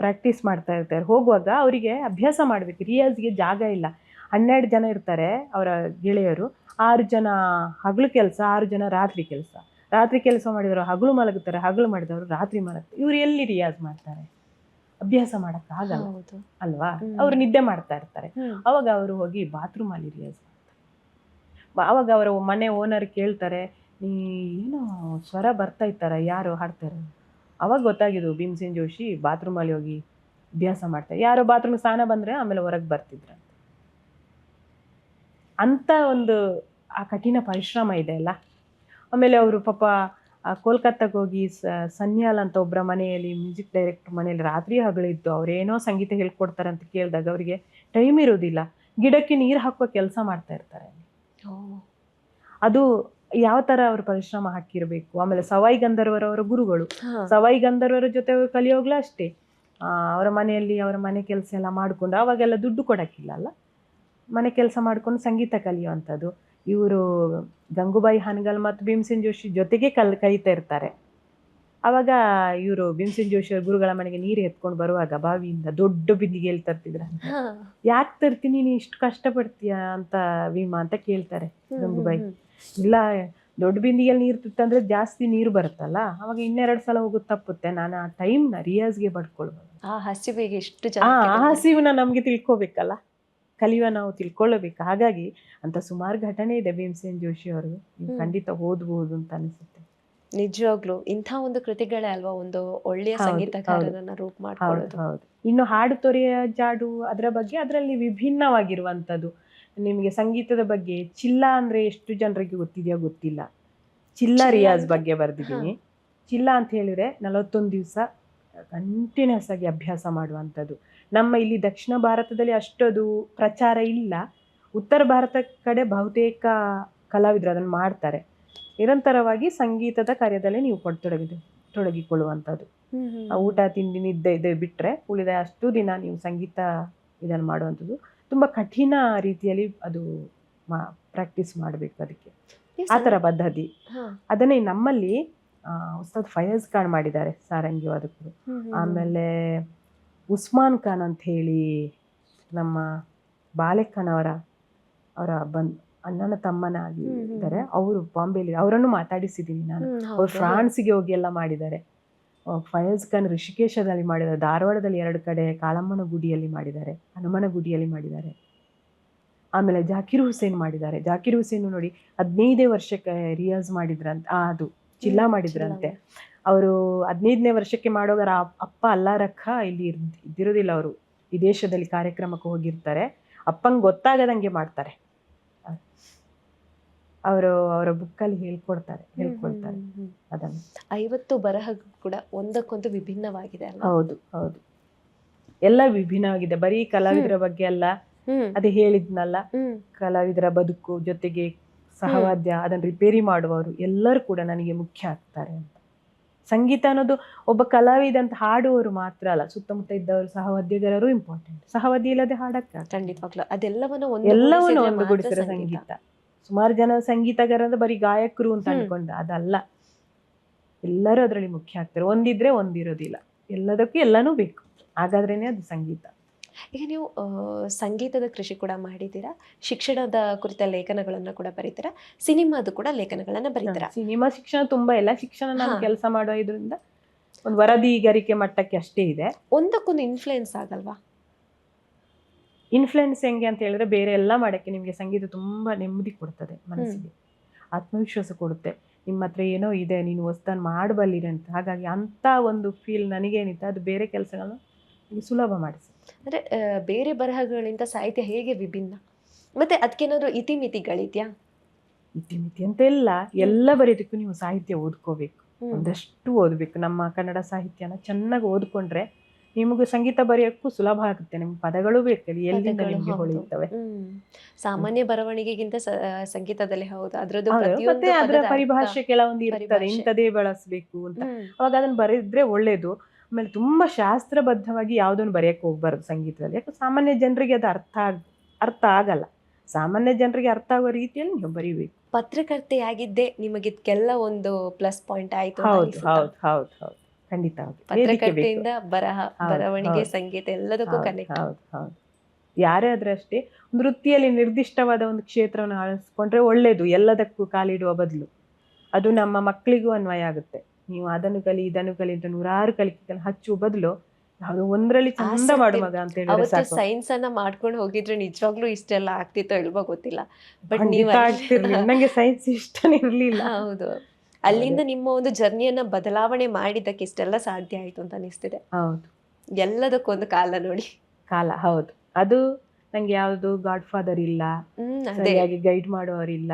ಪ್ರಾಕ್ಟೀಸ್ ಮಾಡ್ತಾ ಇರ್ತಾರೆ. ಹೋಗುವಾಗ ಅವರಿಗೆ ಅಭ್ಯಾಸ ಮಾಡ್ಬೇಕು, ರಿಯಾಜ್ಗೆ ಜಾಗ ಇಲ್ಲ. 12 ಜನ ಇರ್ತಾರೆ ಅವರ ಗೆಳೆಯರು. 6 ಜನ ಹಗಲು ಕೆಲಸ, 6 ಜನ ರಾತ್ರಿ ಕೆಲಸ. ರಾತ್ರಿ ಕೆಲಸ ಮಾಡಿದವರು ಹಗಲು ಮಲಗುತ್ತಾರೆ, ಹಗಲು ಮಾಡಿದವರು ರಾತ್ರಿ ಮಲಗ್ತಾರೆ. ಇವ್ರು ಎಲ್ಲಿ ರಿಯಾಜ್ ಮಾಡ್ತಾರೆ? ಅಭ್ಯಾಸ ಮಾಡಕ್ ಆಗಲ್ಲ ಅಲ್ವಾ? ಅವ್ರು ನಿದ್ದೆ ಮಾಡ್ತಾ ಇರ್ತಾರೆ. ಅವಾಗ ಅವರು ಹೋಗಿ ಬಾತ್ರೂಮ್ ಅಲ್ಲಿ ರಿಯಾಜ್ ಮಾಡ್ತಾರೆ. ಅವಾಗ ಅವರ ಮನೆ ಓನರ್ ಕೇಳ್ತಾರೆ, ನೀ ಏನೋ ಸ್ವರ ಬರ್ತಾ ಇತ್ತಾರ, ಯಾರು ಹಾಡ್ತಾರೆ? ಅವಾಗ ಗೊತ್ತಾಗಿದ್ದು ಭೀಮಸೇನ್ ಜೋಶಿ ಬಾತ್ರೂಮ್ ಅಲ್ಲಿ ಹೋಗಿ ಅಭ್ಯಾಸ ಮಾಡ್ತಾರೆ. ಯಾರೋ ಬಾತ್ರೂಮ್ ಸ್ನಾನ ಬಂದ್ರೆ ಆಮೇಲೆ ಹೊರಗೆ ಬರ್ತಿದ್ರ ಅಂತ ಒಂದು ಆ ಕಠಿಣ ಪರಿಶ್ರಮ ಇದೆ ಅಲ್ಲ. ಆಮೇಲೆ ಅವರು ಪಾಪ ಕೋಲ್ಕತ್ತಾಗ ಹೋಗಿ ಸನ್ಯಾಲ್ ಅಂತ ಒಬ್ಬರ ಮನೆಯಲ್ಲಿ, ಮ್ಯೂಸಿಕ್ ಡೈರೆಕ್ಟರ್ ಮನೆಯಲ್ಲಿ ರಾತ್ರಿ ಹಗಳಿದ್ದು ಅವ್ರೇನೋ ಸಂಗೀತ ಹೇಳ್ಕೊಡ್ತಾರೆ ಅಂತ ಕೇಳಿದಾಗ ಅವರಿಗೆ ಟೈಮ್ ಇರೋದಿಲ್ಲ. ಗಿಡಕ್ಕೆ ನೀರು ಹಾಕುವ ಕೆಲಸ ಮಾಡ್ತಾ ಇರ್ತಾರೆ. ಅದು ಯಾವ ತರ ಅವ್ರ ಪರಿಶ್ರಮ ಹಾಕಿರ್ಬೇಕು. ಆಮೇಲೆ ಸವಾಯಿ ಗಂಧರ್ವರವರ ಗುರುಗಳು, ಸವಾಯಿ ಗಂಧರ್ವರ ಜೊತೆ ಕಲಿಯೋಗ್ಲೂ ಅಷ್ಟೇ. ಅವರ ಮನೆಯಲ್ಲಿ ಅವರ ಮನೆ ಕೆಲಸ ಎಲ್ಲ ಮಾಡ್ಕೊಂಡು, ಅವಾಗೆಲ್ಲ ದುಡ್ಡು ಕೊಡಕ್ಕಿಲ್ಲ ಅಲ್ಲ, ಮನೆ ಕೆಲಸ ಮಾಡ್ಕೊಂಡು ಸಂಗೀತ ಕಲಿಯುವಂಥದ್ದು. ಇವರು ಗಂಗೂಬಾಯಿ ಹಾನಗಲ್ ಮತ್ತು ಭೀಮಸೇನ್ ಜೋಶಿ ಜೊತೆಗೆ ಕಲಿತಾ ಇರ್ತಾರೆ. ಅವಾಗ ಇವರು ಭೀಮಸೇನ್ ಜೋಶಿ ಅವ್ರ ಗುರುಗಳ ಮನೆಗೆ ನೀರು ಎತ್ಕೊಂಡು ಬರುವಾಗ ಬಾವಿಯಿಂದ ದೊಡ್ಡ ಬಿಂದಿಗೆಯಲ್ಲಿ ತರ್ತಿದ್ರ. ಯಾಕೆ ತರ್ತೀನಿ, ನೀನು ಇಷ್ಟು ಕಷ್ಟಪಡ್ತೀಯ ಅಂತ ಭೀಮಾ ಅಂತ ಕೇಳ್ತಾರೆ ಗಂಗೂಬಾಯಿ. ಇಲ್ಲ, ದೊಡ್ಡ ಬಿಂದಿಗೆಯಲ್ಲಿ ನೀರು ತುತ್ತಂದ್ರೆ ಜಾಸ್ತಿ ನೀರು ಬರುತ್ತಲ್ಲ, ಅವಾಗ 2 ಸಲ ಹೋಗೋದು ತಪ್ಪುತ್ತೆ. ನಾನು ಆ ಟೈಮ್ನ ರಿಯಾಜ್ಗೆ ಪಡ್ಕೊಳ್ಬೋದು. ಆ ಹಸಿವನ್ನ ನಮ್ಗೆ ತಿಳ್ಕೊಬೇಕಲ್ಲ, ಕಲಿಯುವ ನಾವು ತಿಳ್ಕೊಳ್ಳಬೇಕು. ಹಾಗಾಗಿ ಅಂತ ಸುಮಾರು ಘಟನೆ ಇದೆ ಭೀಮಸೇನ್ ಜೋಶಿ ಅವರು. ನೀವು ಖಂಡಿತ ಓದ್ಬೋದು ಅಂತ ಅನಿಸುತ್ತೆ. ನಿಜವಾಗ್ಲೂ ಇಂಥ ಒಂದು ಕೃತಿಗಳೇ ಅಲ್ವಾ ಒಂದು ಒಳ್ಳೆಯ ಸಂಗೀತಕಾರರನ್ನ ರೂಪ ಮಾಡ್ಕೊಳ್ಳೋದು. ಹೌದು. ಇನ್ನು ಹಾಡು ತೊರೆಯ ಜಾಡು ಅದರ ಬಗ್ಗೆ, ಅದರಲ್ಲಿ ವಿಭಿನ್ನವಾಗಿರುವಂಥದ್ದು. ನಿಮಗೆ ಸಂಗೀತದ ಬಗ್ಗೆ ಚಿಲ್ಲಾ ಅಂದ್ರೆ ಎಷ್ಟು ಜನರಿಗೆ ಗೊತ್ತಿದೆಯೋ ಗೊತ್ತಿಲ್ಲ. ಚಿಲ್ಲಾ ರಿಯಾಜ್ ಬಗ್ಗೆ ಬರ್ದಿದ್ದೀನಿ. ಚಿಲ್ಲಾ ಅಂತ ಹೇಳಿದ್ರೆ 41 ದಿವಸ ಕಂಟಿನ್ಯೂಸ್ ಆಗಿ ಅಭ್ಯಾಸ ಮಾಡುವಂಥದ್ದು. ನಮ್ಮ ಇಲ್ಲಿ ದಕ್ಷಿಣ ಭಾರತದಲ್ಲಿ ಅಷ್ಟೊಂದು ಪ್ರಚಾರ ಇಲ್ಲ. ಉತ್ತರ ಭಾರತ ಕಡೆ ಬಹುತೇಕ ಕಲಾವಿದರು ಅದನ್ನು ಮಾಡ್ತಾರೆ. ನಿರಂತರವಾಗಿ ಸಂಗೀತದ ಕಾರ್ಯದಲ್ಲಿ ನೀವು ತೊಡಗಿಕೊಳ್ಳುವಂಥದ್ದು. ಊಟ ತಿಂಡಿ ನಿದ್ದೆ ಇದೆ ಬಿಟ್ರೆ ಉಳಿದ ಅಷ್ಟು ದಿನ ನೀವು ಸಂಗೀತ ಇದನ್ನು ಮಾಡುವಂಥದ್ದು. ತುಂಬಾ ಕಠಿಣ ರೀತಿಯಲ್ಲಿ ಅದು ಪ್ರಾಕ್ಟೀಸ್ ಮಾಡಬೇಕು. ಅದಕ್ಕೆ ಆ ಥರ ಪದ್ಧತಿ. ಅದನ್ನೇ ನಮ್ಮಲ್ಲಿ ಉಸ್ತಾದ್ ಫಯಾಜ್ ಖಾನ್ ಮಾಡಿದ್ದಾರೆ, ಸಾರಂಗಿ ವಾದಕರು. ಆಮೇಲೆ ಉಸ್ಮಾನ್ ಖಾನ್ ಅಂತ ಹೇಳಿ ನಮ್ಮ ಬಾಲೆಖಾನ್ ಅವರ ಅಣ್ಣನ ತಮ್ಮನಾಗಿ ಇದ್ದಾರೆ. ಅವರು ಬಾಂಬೆಲಿ, ಅವರನ್ನು ಮಾತಾಡಿಸಿದ್ದೀನಿ ನಾನು. ಅವ್ರು ಫ್ರಾನ್ಸ್ಗೆ ಹೋಗಿ ಎಲ್ಲ ಮಾಡಿದ್ದಾರೆ. ಫಯಾಜ್ ಖಾನ್ ಋಷಿಕೇಶದಲ್ಲಿ ಮಾಡಿದ್ದಾರೆ, ಧಾರವಾಡದಲ್ಲಿ 2 ಕಡೆ ಕಾಳಮ್ಮನ ಗುಡಿಯಲ್ಲಿ ಮಾಡಿದ್ದಾರೆ, ಹನುಮನ ಗುಡಿಯಲ್ಲಿ ಮಾಡಿದ್ದಾರೆ. ಆಮೇಲೆ ಜಾಕಿರ್ ಹುಸೇನ್ ಮಾಡಿದ್ದಾರೆ. ಜಾಕಿರ್ ಹುಸೇನ್ ನೋಡಿ 15 ವರ್ಷಕ್ಕೆ ರಿಯಾಜ್ ಮಾಡಿದ್ರಂತೆ, ಅದು ಚಿಲ್ಲಾ ಮಾಡಿದ್ರಂತೆ. ಅವರು 15ನೇ ವರ್ಷಕ್ಕೆ ಮಾಡೋಗರ ಅಪ್ಪ ಅಲ್ಲಾರಕ್ಕ ಇಲ್ಲಿ ಇದ್ದಿರೋದಿಲ್ಲ, ಅವರು ವಿದೇಶದಲ್ಲಿ ಕಾರ್ಯಕ್ರಮಕ್ಕೆ ಹೋಗಿರ್ತಾರೆ. ಅಪ್ಪಂಗೆ ಗೊತ್ತಾಗದಂಗೆ ಮಾಡ್ತಾರೆ. ಅವರ ಬುಕ್ಕಲ್ಲಿ ಹೇಳ್ಕೊಡ್ತಾರೆ ಅದನ್ನು. 50 ಬರಹ ಕೂಡ ಒಂದಕ್ಕೊಂದು ವಿಭಿನ್ನವಾಗಿದೆ ಅಲ್ವಾ? ಹೌದು ಹೌದು, ಎಲ್ಲ ವಿಭಿನ್ನವಾಗಿದೆ. ಬರೀ ಕಲಾವಿದರ ಬಗ್ಗೆ ಅಲ್ಲ, ಅದೇ ಹೇಳಿದ್ನಲ್ಲ, ಕಲಾವಿದರ ಬದುಕು ಜೊತೆಗೆ ಸಹವಾದ್ಯ, ಅದನ್ನ ರಿಪೇರಿ ಮಾಡುವವರು ಎಲ್ಲರೂ ಕೂಡ ನನಗೆ ಮುಖ್ಯ ಆಗ್ತಾರೆ ಅಂತ. ಸಂಗೀತ ಅನ್ನೋದು ಒಬ್ಬ ಕಲಾವಿದ ಅಂತ ಹಾಡುವವರು ಮಾತ್ರ ಅಲ್ಲ, ಸುತ್ತಮುತ್ತ ಇದ್ದವರು ಸಹವಾದ್ಯಗಾರರು ಇಂಪಾರ್ಟೆಂಟ್. ಸಹವಾದ್ಯ ಇಲ್ಲದೆ ಹಾಡಕ್ಕ ಖಂಡಿತವಾಗ್ಲೂ ಅದೆಲ್ಲವನ್ನು ಒಂದುಗೂಡಿಸಿರೋ ಸಂಗೀತ. ಸುಮಾರು ಜನ ಸಂಗೀತಗಾರ ಅಂದ್ರೆ ಬರೀ ಗಾಯಕರು ಅಂತ ಅನ್ಕೊಂಡ, ಅದಲ್ಲ. ಎಲ್ಲರೂ ಅದರಲ್ಲಿ ಮುಖ್ಯ ಆಗ್ತಾರೆ. ಒಂದಿದ್ರೆ ಒಂದಿರೋದಿಲ್ಲ, ಎಲ್ಲದಕ್ಕೂ ಎಲ್ಲಾನು ಬೇಕು, ಹಾಗಾದ್ರೇನೆ ಅದು ಸಂಗೀತ. ಈಗ ನೀವು ಸಂಗೀತದ ಕೃಷಿ ಕೂಡ ಮಾಡಿದ್ದೀರಾ, ಶಿಕ್ಷಣದ ಕುರಿತ ಲೇಖನಗಳನ್ನ ಕೂಡ ಬರೀತೀರಾ, ಸಿನಿಮಾದು ಕೂಡ ಲೇಖನಗಳನ್ನ ಬರೀತೀರಾ. ಸಿನಿಮಾ ಶಿಕ್ಷಣ ತುಂಬಾ ಇಲ್ಲ, ಶಿಕ್ಷಣ ನಾನು ಕೆಲಸ ಮಾಡೋ ಇದರಿಂದ ಒಂದು ವರದಿಗಾರಿಕೆ ಮಟ್ಟಕ್ಕೆ ಅಷ್ಟೇ ಇದೆ. ಒಂದಕ್ಕೊಂದು ಇನ್ಫ್ಲುಯೆನ್ಸ್ ಆಗಲ್ವಾ? ಇನ್ಫ್ಲುಯೆನ್ಸ್ ಹೆಂಗೆ ಅಂತ ಹೇಳಿದ್ರೆ, ಬೇರೆ ಎಲ್ಲ ಮಾಡಕ್ಕೆ ನಿಮ್ಗೆ ಸಂಗೀತ ತುಂಬಾ ನೆಮ್ಮದಿ ಕೊಡ್ತದೆ, ಮನಸ್ಸಿಗೆ ಆತ್ಮವಿಶ್ವಾಸ ಕೊಡುತ್ತೆ. ನಿಮ್ಮ ಹತ್ರ ಏನೋ ಇದೆ, ನೀನು ಹೊಸ್ದಾಗಿ ಮಾಡಬಲ್ಲಿರಿ ಅಂತ. ಹಾಗಾಗಿ ಅಂತ ಒಂದು ಫೀಲ್ ನನಗೇನಿತ್ತು, ಅದು ಬೇರೆ ಕೆಲಸಗಳನ್ನ ಸುಲಭ ಮಾಡಿಸಿ. ಅಂದ್ರೆ ಬೇರೆ ಬರಹಗಳಿಂದ ಸಾಹಿತ್ಯ ಹೇಗೆ ವಿಭಿನ್ನ, ಮತ್ತೆ ಅದಕ್ಕೇನಾದ್ರು ಇತಿಮಿತಿಗಳಿದ್ಯಾ? ಇತಿಮಿತಿ ಅಂತ ಎಲ್ಲ ಬರೀದಕ್ಕೂ ನೀವು ಸಾಹಿತ್ಯ ಓದ್ಕೋಬೇಕು, ಒಂದಷ್ಟು ಓದ್ಬೇಕು. ನಮ್ಮ ಕನ್ನಡ ಸಾಹಿತ್ಯನ ಚೆನ್ನಾಗಿ ಓದ್ಕೊಂಡ್ರೆ ನಿಮಗೂ ಸಂಗೀತ ಬರೆಯೋಕ್ಕೂ ಸುಲಭ ಆಗುತ್ತೆ. ನಿಮ್ಗೆ ಪದಗಳು ಬೇಕಲ್ಲಿ, ಎಲ್ಲಿಂದ ನಿಮ್ಗೆ ಹೊಳೆಯುತ್ತವೆ. ಸಾಮಾನ್ಯ ಬರವಣಿಗೆಗಿಂತ ಸಂಗೀತದಲ್ಲಿ ಹೌದು, ಅದರದ್ದು ಮತ್ತೆ ಅದರ ಪರಿಭಾಷೆ ಕೆಲವೊಂದು ಇರ್ತದೆ, ಇಂಥದೇ ಬಳಸ್ಬೇಕು ಅಂತ. ಅವಾಗ ಅದನ್ನ ಬರೆದ್ರೆ ಒಳ್ಳೇದು. ಆಮೇಲೆ ತುಂಬಾ ಶಾಸ್ತ್ರಬದ್ಧವಾಗಿ ಯಾವುದನ್ನು ಬರೆಯಕ್ಕೆ ಹೋಗ್ಬಾರ್ದು ಸಂಗೀತದಲ್ಲಿ. ಯಾಕೆ ಸಾಮಾನ್ಯ ಜನರಿಗೆ ಅದು ಅರ್ಥ ಆಗಲ್ಲ. ಸಾಮಾನ್ಯ ಜನರಿಗೆ ಅರ್ಥ ಆಗೋ ರೀತಿಯಲ್ಲಿ ನೀವು ಬರೀಬೇಕು. ಪತ್ರಕರ್ತೆಯಾಗಿದ್ದೆ ನಿಮಗೆ ಇದಕ್ಕೆಲ್ಲ ಒಂದು ಪ್ಲಸ್ ಪಾಯಿಂಟ್ ಆಯ್ತು. ಹೌದು ಹೌದು ಹೌದು ಹೌದು, ಖಂಡಿತ. ಪತ್ರಕರ್ತೆಯಿಂದ ಬರವಣಿಗೆ, ಸಂಗೀತ ಎಲ್ಲದಕ್ಕೂ ಕನೆಕ್ಟ್. ಹೌದು ಹೌದು, ಯಾರೇ ಆದ್ರೆ ಅಷ್ಟೇ ಒಂದು ವೃತ್ತಿಯಲ್ಲಿ ನಿರ್ದಿಷ್ಟವಾದ ಒಂದು ಕ್ಷೇತ್ರವನ್ನು ಆರಿಸ್ಕೊಂಡ್ರೆ ಒಳ್ಳೇದು. ಎಲ್ಲದಕ್ಕೂ ಕಾಲಿಡುವ ಬದಲು ಅದು ನಮ್ಮ ಮಕ್ಕಳಿಗೂ ಅನ್ವಯ ಆಗುತ್ತೆ. ನೀವು ಅದನ್ನು ಕಲಿ ಇದನ್ನು ಕಲಿ ಅಂತ 100 ಕಲಿಕೆಗಳನ್ನು ಹಚ್ಚುವ ಬದಲು ಯಾವ್ದೋ ಒಂದ್ರಲ್ಲಿ ಚಂದ ಮಾಡು ಮಗ ಅಂತ ಹೇಳಿದ್ರೆ ಸೈನ್ಸ್ ಅನ್ನ ಮಾಡ್ಕೊಂಡು ಹೋಗಿದ್ರೆ ನಿಜವಾಗ್ಲೂ ಇಷ್ಟೆಲ್ಲ ಆಗ್ತಿತ್ತೋ ಇಲ್ವೋ ಗೊತ್ತಿಲ್ಲ, ಬಟ್ ನಂಗೆ ಸೈನ್ಸ್ ಇಷ್ಟನೇ ಇರ್ಲಿಲ್ಲ. ಹೌದು, ಅಲ್ಲಿಂದ ನಿಮ್ಮ ಒಂದು ಜರ್ನಿಯನ್ನ ಬದಲಾವಣೆ ಮಾಡಿದ್ದಕ್ಕೆ ಇಷ್ಟೆಲ್ಲ ಸಾಧ್ಯ ಆಯ್ತು ಅಂತ ಅನಿಸ್ತಿದೆ. ಹೌದು, ಎಲ್ಲದಕ್ಕೊಂದು ಕಾಲ ನೋಡಿ. ಕಾಲ, ಹೌದು. ಅದು ನಂಗೆ ಯಾವ್ದು ಗಾಡ್ ಫಾದರ್ ಇಲ್ಲ, ಸರಿಯಾಗಿ ಗೈಡ್ ಮಾಡುವವರಿಲ್ಲ.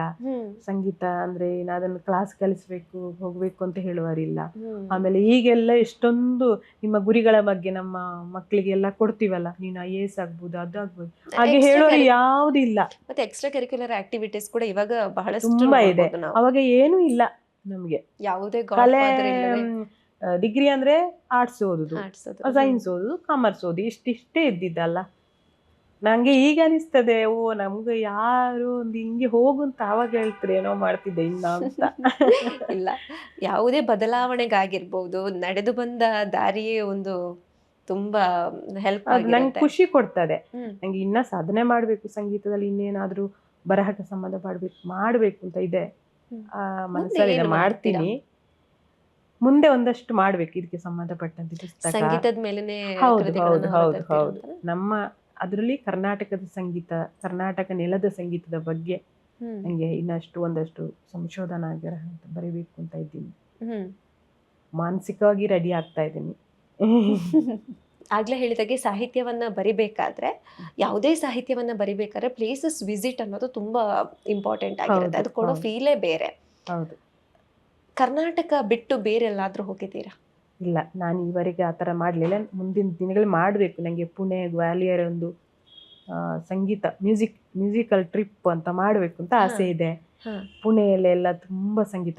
ಸಂಗೀತ ಅಂದ್ರೆ ಅದನ್ನು ಕ್ಲಾಸ್ ಕಲಿಸ್ಬೇಕು ಹೋಗ್ಬೇಕು ಅಂತ ಹೇಳುವವರಿಲ್ಲ. ಆಮೇಲೆ ಈಗೆಲ್ಲ ಎಷ್ಟೊಂದು ನಿಮ್ಮ ಗುರಿಗಳ ಬಗ್ಗೆ ನಮ್ಮ ಮಕ್ಕಳಿಗೆಲ್ಲ ಕೊಡ್ತೀವಲ್ಲ, ನೀನು IAS ಆಗ್ಬೋದು, ಅದು ಆಗ್ಬೋದು, ಹಾಗೆ ಹೇಳೋರು ಯಾವ್ದಿಲ್ಲ. ಮತ್ತೆ ಎಕ್ಸ್ಟ್ರಾ ಕರಿಕ್ಯುಲರ್ ಆಕ್ಟಿವಿಟೀಸ್ ಕೂಡ ಇವಾಗ ಬಹಳಷ್ಟು ತುಂಬಾ ಇದೆ. ಅವಾಗ ಏನೂ ಇಲ್ಲ ನಮ್ಗೆ. ಯಾವುದೇ ಕಲೆ, ಡಿಗ್ರಿ ಅಂದ್ರೆ ಆರ್ಟ್ಸ್ ಓದುದು, ಸೈನ್ಸ್ ಓದುದು, ಕಾಮರ್ಸ್ ಓದಿ, ಇಷ್ಟೇ ಇದ್ದಿದ್ದಲ್ಲ. ನಂಗೆ ಈಗ ಅನಿಸ್ತದೆ, ನಮ್ಗೆ ಯಾರು ಒಂದು ಹಿಂಗೆ ಹೋಗುಂತ ಅವಾಗ ಹೇಳ್ತಾರೆ, ಏನೋ ಮಾಡ್ತಿದ್ದೆ ಇನ್ನ ಅಂತ. ಇಲ್ಲ, ಯಾವುದೇ ಬದಲಾವಣೆಗಾಗಿರ್ಬೋದು, ನಡೆದು ಬಂದ ದಾರಿಯೇ ಒಂದು ತುಂಬಾ ಹೆಲ್ಪ್ ಆಗಿದೆ. ನಂಗೆ ಖುಷಿ ಕೊಡ್ತದೆ. ನಂಗೆ ಇನ್ನ ಸಾಧನೆ ಮಾಡ್ಬೇಕು ಸಂಗೀತದಲ್ಲಿ, ಇನ್ನೇನಾದ್ರೂ ಬರಹಕ್ಕೆ ಸಂಬಂಧ ಮಾಡ್ಬೇಕು ಅಂತ ಇದೆ, ಮನಸ್ಸಲ್ಲಿ ಮಾಡ್ತೀನಿ. ಮುಂದೆ ಒಂದಷ್ಟು ಮಾಡ್ಬೇಕು ಇದಕ್ಕೆ ಸಂಬಂಧಪಟ್ಟಂತೆ ಪುಸ್ತಕ, ಸಂಗೀತದ ಮೇಲೆನೆ. ಹೌದು ಹೌದು ಹೌದು ಹೌದು, ನಮ್ಮ ಅದರಲ್ಲಿ ಕರ್ನಾಟಕದ ಸಂಗೀತ, ಕರ್ನಾಟಕ ನೆಲದ ಸಂಗೀತದ ಬಗ್ಗೆ ನಂಗೆ ಇನ್ನಷ್ಟು ಒಂದಷ್ಟು ಸಂಶೋಧನಾ ಗ್ರಹ ಅಂತ ಬರೀಬೇಕು ಅಂತ ಇದ್ದೀನಿ. ಮಾನಸಿಕವಾಗಿ ರೆಡಿ ಆಗ್ತಾ ಇದ್ದೀನಿ. ಆಗ್ಲೇ ಹೇಳಿದಾಗೆ ಸಾಹಿತ್ಯವನ್ನ ಬರಿಬೇಕಾದ್ರೆ, ಯಾವುದೇ ಸಾಹಿತ್ಯವನ್ನ ಬರಿಬೇಕಾದ್ರೆ ಪ್ಲೇಸಸ್ ವಿಸಿಟ್ ಅನ್ನೋದು ತುಂಬಾ ಇಂಪಾರ್ಟೆಂಟ್ ಆಗಿರುತ್ತೆ. ಅದು ಕೊಡೋ ಫೀಲೇ ಬೇರೆ. ಹೌದು. ಕರ್ನಾಟಕ ಬಿಟ್ಟು ಬೇರೆ ಎಲ್ಲಾದ್ರೂ ಹೋಗಿದ್ದೀರಾ? ಇಲ್ಲ, ನಾನು ಈವರೆಗೆ ಆ ಥರ ಮಾಡಲಿಲ್ಲ. ಮುಂದಿನ ದಿನಗಳು ಮಾಡಬೇಕು. ನನಗೆ ಪುಣೆ, ಗ್ವಾಲಿಯರ್ ಒಂದು ಸಂಗೀತ ಮ್ಯೂಸಿಕಲ್ ಟ್ರಿಪ್ ಅಂತ ಮಾಡಬೇಕು ಅಂತ ಆಸೆ ಇದೆ. ಪುಣೆಯಲ್ಲೆಲ್ಲ ತುಂಬಾ ಸಂಗೀತ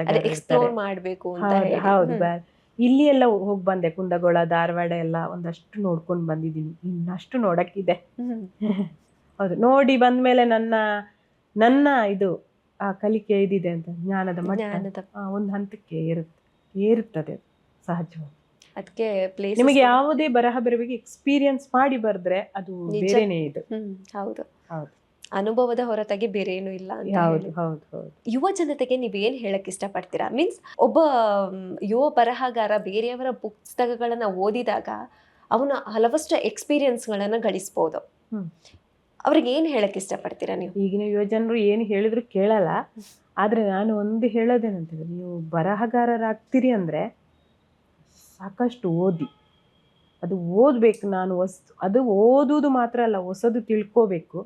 ಮಾಡಬೇಕು. ಹೌದು, ಇಲ್ಲಿ ಎಲ್ಲ ಹೋಗಿ ಬಂದೆ, ಕುಂದಗೋಳ, ಧಾರವಾಡ ಎಲ್ಲ ಒಂದಷ್ಟು ನೋಡ್ಕೊಂಡು ಬಂದಿದ್ದೀನಿ. ಇನ್ನಷ್ಟು ನೋಡಕ್ಕಿದೆ. ಹೌದು, ನೋಡಿ ಬಂದ್ಮೇಲೆ ನನ್ನ ಇದು ಆ ಕಲಿಕೆ ಇದಿದೆ ಅಂತ ಜ್ಞಾನದ ಮಟ್ಟ ಒಂದು ಹಂತಕ್ಕೆ ಏರುತ್ತದೆ ಸಹಜವಾಗಿ. ಅದಕ್ಕೆ ನಿಮಗೆ ಯಾವುದೇ ಬರಹ ಬರಬೇಕು ಎಕ್ಸ್ಪೀರಿಯನ್ಸ್ ಮಾಡಿ ಬರೆದ್ರೆ ಅದು ಬೇರೆನೇ ಇದು. ಹೌದು ಹೌದು, ಅನುಭವದ ಹೊರತಾಗಿ ಬೇರೆ ಏನು ಇಲ್ಲ. ಹೌದು ಹೌದು ಹೌದು. ಯುವ ಜನತೆಗೆ ನೀವೇನ್ ಹೇಳಕ್ ಇಷ್ಟಪಡ್ತೀರಾ? ಮೀನ್ಸ್ ಒಬ್ಬ ಯುವ ಬರಹಗಾರ ಬೇರೆಯವರ ಪುಸ್ತಕಗಳನ್ನ ಓದಿದಾಗ ಅವನ ಹಲವಷ್ಟು ಎಕ್ಸ್ಪೀರಿಯನ್ಸ್ ಗಳನ್ನ ಗಳಿಸ್ಬೋದು. ಅವ್ರಿಗೆ ಏನ್ ಹೇಳಕ್ ಇಷ್ಟಪಡ್ತೀರಾ ನೀವು? ಈಗಿನ ಯುವ ಜನರು ಏನು ಹೇಳಿದ್ರು ಕೇಳಲ್ಲ. ಆದ್ರೆ ನಾನು ಒಂದು ಹೇಳೋದೇನಂತಂದ್ರೆ, ನೀವು ಬರಹಗಾರರಾಗ್ತೀರಿ ಅಂದ್ರೆ ಸಾಕಷ್ಟು ಓದಿ, ಅದು ಓದ್ಬೇಕು. ಅದು ಓದುವುದು ಮಾತ್ರ ಅಲ್ಲ, ಹೊಸದು ತಿಳ್ಕೋಬೇಕು.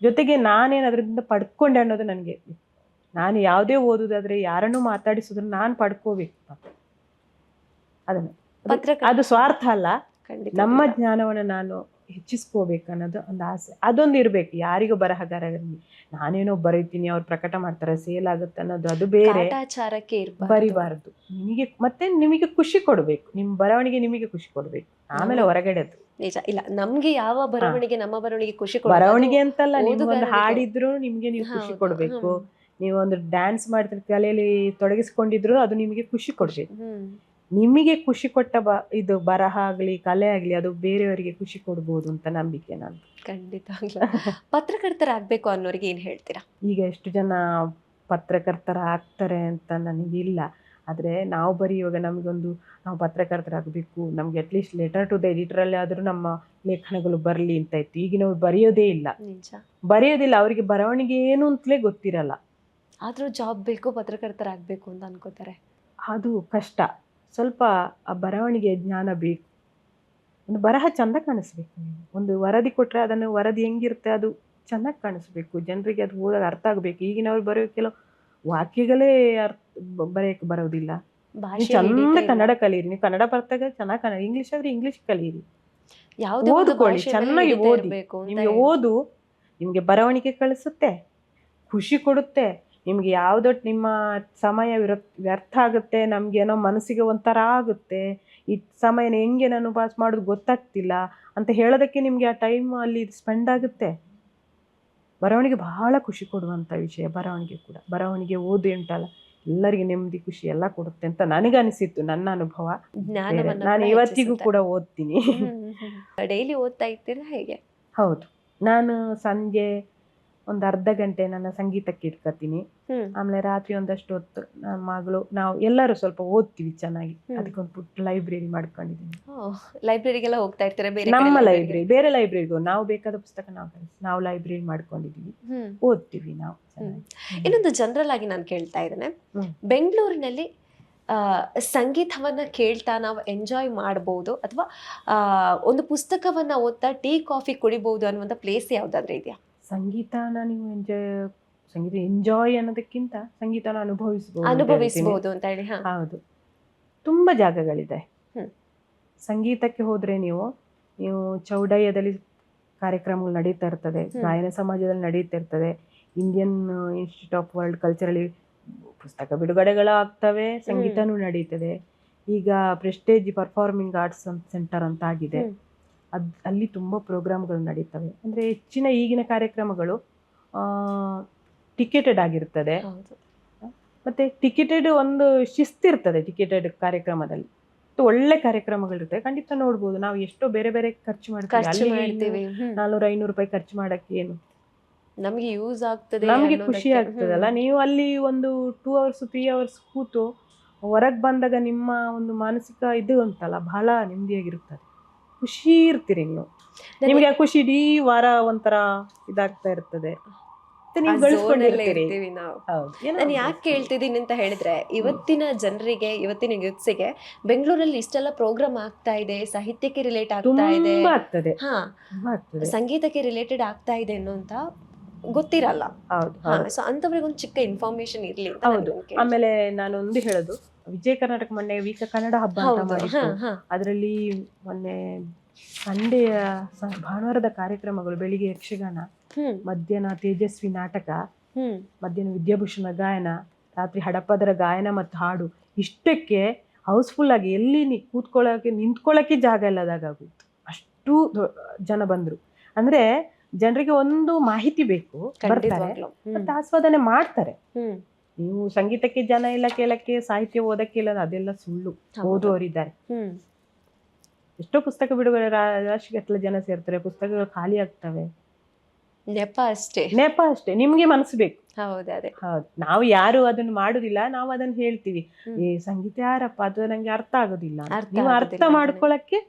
ಜೊತೆಗೆ ನಾನೇನು ಅದರಿಂದ ಪಡ್ಕೊಂಡೆ ಅನ್ನೋದು ನನಗೆ ನಾನು ಯಾವುದೇ ಓದುದಾದ್ರೆ ಯಾರನ್ನೂ ಮಾತಾಡಿಸಿದ್ರು ನಾನು ಪಡ್ಕೋಬೇಕು ಅದನ್ನು. ಅದು ಸ್ವಾರ್ಥ ಅಲ್ಲ, ನಮ್ಮ ಜ್ಞಾನವನ್ನು ನಾನು ಹೆಚ್ಚಿಸ್ಕೋಬೇಕು ಅನ್ನೋದು ಒಂದು ಆಸೆ, ಅದೊಂದು ಇರ್ಬೇಕು. ಯಾರಿಗೂ ಬರಹಗಾರರಲ್ಲಿ ನಾನೇನೋ ಬರೀತೀನಿ ಅವ್ರು ಪ್ರಕಟ ಮಾಡ್ತಾರೆ ಸೇಲ್ ಆಗುತ್ತೆ ಅನ್ನೋದು ಅದು ಬೇರೆ, ಬರಿಬಾರ್ದು. ನಿಮಗೆ ಖುಷಿ ಕೊಡ್ಬೇಕು, ನಿಮ್ಮ ಬರವಣಿಗೆ ನಿಮಗೆ ಖುಷಿ ಕೊಡ್ಬೇಕು, ಆಮೇಲೆ ಹೊರಗಡೆ ಅದು ನಿಜ. ಇಲ್ಲ ನಮ್ಗೆ ಯಾವ ಬರವಣಿಗೆ ನಮ್ಮ ಬರವಣಿಗೆ ಖುಷಿ ಬರವಣಿಗೆ ಅಂತಲ್ಲ, ಒಂದು ಹಾಡಿದ್ರು ನಿಮ್ಗೆ ನೀವು ಖುಷಿ ಕೊಡ್ಬೇಕು, ನೀವು ಒಂದು ಡ್ಯಾನ್ಸ್ ಮಾಡ್ತಿರ್ ಕಲೆಯಲ್ಲಿ ತೊಡಗಿಸ್ಕೊಂಡಿದ್ರು ಅದು ನಿಮಗೆ ಖುಷಿ ಕೊಡ್ಬೇಕು. ನಿಮಗೆ ಖುಷಿ ಕೊಟ್ಟ ಇದು ಬರಹ ಆಗ್ಲಿ ಕಲೆ ಆಗ್ಲಿ ಅದು ಬೇರೆಯವರಿಗೆ ಖುಷಿ ಕೊಡ್ಬೋದು ಅಂತ ನಂಬಿಕೆ ನಾನು. ಖಂಡಿತ. ಪತ್ರಕರ್ತರಾಗಬೇಕು ಅನ್ನೋರಿಗೆ ಏನ್ ಹೇಳ್ತೀರಾ? ಈಗ ಎಷ್ಟು ಜನ ಪತ್ರಕರ್ತರ ಆಗ್ತಾರೆ ಅಂತ ನನಗಿಲ್ಲ, ಆದರೆ ನಾವು ಬರೆಯುವಾಗ ನಮಗೊಂದು ನಾವು ಪತ್ರಕರ್ತರಾಗಬೇಕು, ನಮ್ಗೆ ಅಟ್ಲೀಸ್ಟ್ ಲೆಟರ್ ಟು ದ ಎಡಿಟರಲ್ಲಿ ಆದರೂ ನಮ್ಮ ಲೇಖನಗಳು ಬರಲಿ ಅಂತ ಇತ್ತು. ಈಗಿನವ್ರು ಬರೆಯೋದೇ ಇಲ್ಲ, ಅವರಿಗೆ ಬರವಣಿಗೆ ಏನು ಅಂತಲೇ ಗೊತ್ತಿರಲ್ಲ, ಆದರೂ ಜಾಬ್ ಬೇಕು ಪತ್ರಕರ್ತರಾಗಬೇಕು ಅಂತ ಅನ್ಕೋತಾರೆ. ಅದು ಕಷ್ಟ. ಸ್ವಲ್ಪ ಆ ಬರವಣಿಗೆ ಜ್ಞಾನ ಬೇಕು, ಒಂದು ಬರಹ ಚಂದ ಕಾಣಿಸ್ಬೇಕು. ಒಂದು ವರದಿ ಕೊಟ್ಟರೆ ಅದನ್ನು ವರದಿ ಹೆಂಗಿರುತ್ತೆ ಅದು ಚೆನ್ನಾಗಿ ಕಾಣಿಸ್ಬೇಕು, ಜನರಿಗೆ ಅದು ಓದಾಗ ಅರ್ಥ ಆಗಬೇಕು. ಈಗಿನವ್ರು ಬರೆಯೋ ಕೆಲವು ವಾಕ್ಯಗಳೇ ಬರೆಯೋಕ್ಕೆ ಬರೋದಿಲ್ಲ. ಚಂದ ಕನ್ನಡ ಕಲೀರಿ, ನೀವು ಕನ್ನಡ ಬರ್ತಾಗ ಚೆನ್ನಾಗಿ ಕನ್ನಡ, ಇಂಗ್ಲೀಷ್ ಆದರೆ ಇಂಗ್ಲೀಷ್ ಕಲೀರಿ, ಓದ್ಕೊಳ್ಳಿ, ಚೆನ್ನಾಗಿ ಓದಿ. ನಿಮಗೆ ಓದು ನಿಮಗೆ ಬರವಣಿಗೆ ಕಳಿಸುತ್ತೆ, ಖುಷಿ ಕೊಡುತ್ತೆ. ನಿಮ್ಗೆ ಯಾವುದೋ ನಿಮ್ಮ ಸಮಯ ವ್ಯರ್ಥ ಆಗುತ್ತೆ, ನಮಗೇನೋ ಮನಸ್ಸಿಗೆ ಒಂಥರ ಆಗುತ್ತೆ, ಈ ಸಮಯನ ಹೆಂಗೆ ನಾನು ಪಾಸ್ ಮಾಡೋದು ಗೊತ್ತಾಗ್ತಿಲ್ಲ ಅಂತ ಹೇಳೋದಕ್ಕೆ ನಿಮಗೆ ಆ ಟೈಮ್ ಅಲ್ಲಿ ಸ್ಪೆಂಡ್ ಆಗುತ್ತೆ. ಬರವಣಿಗೆ ಬಹಳ ಖುಷಿ ಕೊಡುವಂಥ ವಿಷಯ ಬರವಣಿಗೆ ಕೂಡ. ಬರವಣಿಗೆ ಓದು ಉಂಟಲ್ಲ ಎಲ್ಲರಿಗೆ ನೆಮ್ಮದಿ ಖುಷಿ ಎಲ್ಲ ಕೊಡುತ್ತೆ ಅಂತ ನನಗನಿಸಿತ್ತು, ನನ್ನ ಅನುಭವ. ನಾನು ಇವತ್ತಿಗೂ ಕೂಡ ಓದ್ತೀನಿ. ಡೈಲಿ ಓದ್ತಾ ಇರ್ತೀರಾ ಹೇಗೆ? ಹೌದು, ನಾನು ಸಂಜೆ ಒಂದು ಅರ್ಧ ಗಂಟೆ ನನ್ನ ಸಂಗೀತಕ್ಕೆ ಇಟ್ಕೊತೀನಿ, ಆಮೇಲೆ ರಾತ್ರಿ ಒಂದಷ್ಟು ಹೊತ್ತು ನನ್ನ ಮಗಳು ನಾವು ಎಲ್ಲರೂ ಸ್ವಲ್ಪ ಓದ್ತೀವಿ ಚೆನ್ನಾಗಿ. ಅದಕ್ಕೊಂದು ಪುಟ್ಟ ಲೈಬ್ರರಿ ಮಾಡ್ಕೊಂಡಿದ್ದೀನಿ. ಲೈಬ್ರರಿಗೆಲ್ಲ ಹೋಗ್ತಾ ಇರ್ತಾರೆ? ನಮ್ಮ ಲೈಬ್ರರಿ, ಬೇರೆ ಲೈಬ್ರರಿಗೂ ನಾವು ಬೇಕಾದ ಪುಸ್ತಕ ನಾವು ಲೈಬ್ರರಿ ಮಾಡ್ಕೊಂಡಿದೀವಿ, ಓದ್ತೀವಿ ನಾವು. ಇನ್ನೊಂದು ಜನರಲ್ ಆಗಿ ನಾನು ಕೇಳ್ತಾ ಇದ್ದೇನೆ, ಬೆಂಗಳೂರಿನಲ್ಲಿ ಸಂಗೀತವನ್ನ ಕೇಳ್ತಾ ನಾವು ಎಂಜಾಯ್ ಮಾಡಬಹುದು ಅಥವಾ ಒಂದು ಪುಸ್ತಕವನ್ನ ಓದ್ತಾ ಟೀ ಕಾಫಿ ಕುಡಿಬಹುದು ಅನ್ನುವಂಥ ಪ್ಲೇಸ್ ಯಾವ್ದಾದ್ರೆ ಇದೆಯಾ? ಸಂಗೀತನ ನೀವು ಎಂಜಾಯ್ ಅನ್ನೋದಕ್ಕಿಂತ ಸಂಗೀತನ ಅನುಭವಿಸಬಹುದು ಅಂತ ಹೇಳಿ. ಹೌದು, ತುಂಬಾ ಜಾಗಗಳಿದೆ. ಸಂಗೀತಕ್ಕೆ ಹೋದ್ರೆ ನೀವು ಚೌಡಯ್ಯದಲ್ಲಿ ಕಾರ್ಯಕ್ರಮಗಳು ನಡೀತಾ ಇರ್ತದೆ, ಗಾಯನ ಸಮಾಜದಲ್ಲಿ ನಡೀತಾ ಇರ್ತದೆ, ಇಂಡಿಯನ್ ಇನ್ಸ್ಟಿಟ್ಯೂಟ್ ಆಫ್ ವರ್ಲ್ಡ್ ಕಲ್ಚರಲ್ಲಿ ಪುಸ್ತಕ ಬಿಡುಗಡೆಗಳು ಆಗ್ತವೆ, ಸಂಗೀತನೂ ನಡೀತದೆ. ಈಗ ಪ್ರೆಸ್ಟೇಜ್ ಪರ್ಫಾರ್ಮಿಂಗ್ ಆರ್ಟ್ಸ್ ಸೆಂಟರ್ ಅಂತ ಆಗಿದೆ, ಅಲ್ಲಿ ತುಂಬ ಪ್ರೋಗ್ರಾಮ್ಗಳು ನಡೀತವೆ. ಅಂದರೆ ಹೆಚ್ಚಿನ ಈಗಿನ ಕಾರ್ಯಕ್ರಮಗಳು ಟಿಕೆಟೆಡ್ ಆಗಿರ್ತದೆ, ಮತ್ತು ಟಿಕೆಟೆಡ್ ಒಂದು ಶಿಸ್ತಿರ್ತದೆ. ಟಿಕೆಟೆಡ್ ಕಾರ್ಯಕ್ರಮದಲ್ಲಿ ಒಳ್ಳೆ ಕಾರ್ಯಕ್ರಮಗಳಿರ್ತವೆ, ಖಂಡಿತ ನೋಡ್ಬೋದು. ನಾವು ಎಷ್ಟೋ ಬೇರೆ ಬೇರೆ ಖರ್ಚು ಮಾಡ್ತೀವಿ, 400-500 ರೂಪಾಯಿ ಖರ್ಚು ಮಾಡೋಕ್ಕೆ ಏನು ನಮಗೆ ಯೂಸ್ ಆಗ್ತದೆ, ನಮಗೆ ಖುಷಿ ಆಗ್ತದಲ್ಲ. ನೀವು ಅಲ್ಲಿ ಒಂದು 2 hours 3 hours ಕೂತು ಹೊರಗೆ ಬಂದಾಗ ನಿಮ್ಮ ಒಂದು ಮಾನಸಿಕ ಇದು ಅಂತಲ್ಲ ಬಹಳ ನೆಮ್ಮದಿಯಾಗಿರುತ್ತದೆ, ಖುಷಿ ಇರ್ತೀರಿ ನೀವು. ನಿಮಗೆ ಆ ಖುಷಿ ಇಡೀ ವಾರ ಒಂಥರ ಇದಾಗ್ತಾ ಇರ್ತದೆ. ನಾನು ಯಾಕೆ ಕೇಳ್ತಿದ್ದೀನಿ ಅಂತ ಹೇಳಿದ್ರೆ, ಇವತ್ತಿನ ಜನರಿಗೆ, ಇವತ್ತಿನ ಯೂತ್ಸಿಗೆ ಬೆಂಗಳೂರಲ್ಲಿ ಇಷ್ಟೆಲ್ಲ ಪ್ರೋಗ್ರಾಮ್ ಆಗ್ತಾ ಇದೆ, ಸಾಹಿತ್ಯಕ್ಕೆ ರಿಲೇಟ್ ಆಗ್ತಾ ಇದೆ, ಸಂಗೀತಕ್ಕೆ ರಿಲೇಟೆಡ್ ಆಗ್ತಾ ಇದೆ ಅನ್ನೋಂತ ಗೊತ್ತಿರಲ್ಲ. ಸೊ ಅಂತವ್ರಿಗೆ ಒಂದು ಚಿಕ್ಕ ಇನ್ಫಾರ್ಮೇಶನ್ ಇರ್ಲಿ. ಆಮೇಲೆ ನಾನು ಒಂದು ಹೇಳೋದು, ವಿಜಯ ಕರ್ನಾಟಕ ಮೊನ್ನೆ ವೀಕ ಕನ್ನಡ ಹಬ್ಬ ಅಂತ ಮಾಡಿತ್ತು. ಅದರಲ್ಲಿ ಮೊನ್ನೆ ಸಂಡೆಯ ಭಾನುವಾರದ ಕಾರ್ಯಕ್ರಮಗಳು, ಬೆಳಿಗ್ಗೆ ಯಕ್ಷಗಾನ, ಮಧ್ಯಾಹ್ನ ತೇಜಸ್ವಿ ನಾಟಕ, ಮಧ್ಯಾಹ್ನ ವಿದ್ಯಾಭೂಷಣ ಗಾಯನ, ರಾತ್ರಿ ಹಡಪದರ ಗಾಯನ ಮತ್ತು ಹಾಡು. ಇಷ್ಟಕ್ಕೆ ಹೌಸ್ಫುಲ್ ಆಗಿ ಎಲ್ಲಿ ನಿಂತ್ಕೊಳ್ಳೋಕೆ ಜಾಗ ಇಲ್ಲದಾಗ ಆಗೋಯ್ತು, ಅಷ್ಟು ಜನ ಬಂದ್ರು. ಅಂದ್ರೆ ಜನರಿಗೆ ಒಂದು ಮಾಹಿತಿ ಬೇಕು, ಬರ್ತಾರೆ ಮತ್ತೆ ಆಸ್ವಾದನೆ ಮಾಡ್ತಾರೆ. ನೀವು ಸಂಗೀತಕ್ಕೆ ಜನ ಇಲ್ಲ ಕೇಳಕ್ಕೆ, ಸಾಹಿತ್ಯ ಓದಕ್ಕೆ ಇಲ್ಲ, ಅದೆಲ್ಲ ಸುಳ್ಳು. ಓದುವವರಿದ್ದಾರೆ. ಎಷ್ಟೋ ಪುಸ್ತಕ ಬಿಡುಗಡೆ ರಾಶಿಗಟ್ಟಲೆ ಜನ ಸೇರ್ತಾರೆ, ಪುಸ್ತಕಗಳು ಖಾಲಿ ಆಗ್ತವೆ. ನೆಪ ಅಷ್ಟೇ. ನಿಮ್ಗೆ ಮನಸ್ಸು ಬೇಕು. ಹೌದು, ನಾವು ಯಾರು ಅದನ್ನು ಮಾಡುದಿಲ್ಲ, ನಾವು ಅದನ್ನ ಹೇಳ್ತೀವಿ, ಈ ಸಂಗೀತ ಯಾರಪ್ಪ, ಅದು ನಂಗೆ ಅರ್ಥ ಆಗೋದಿಲ್ಲ. ನೀವು ಅರ್ಥ ಮಾಡ್ಕೊಳಕ್ಕೆ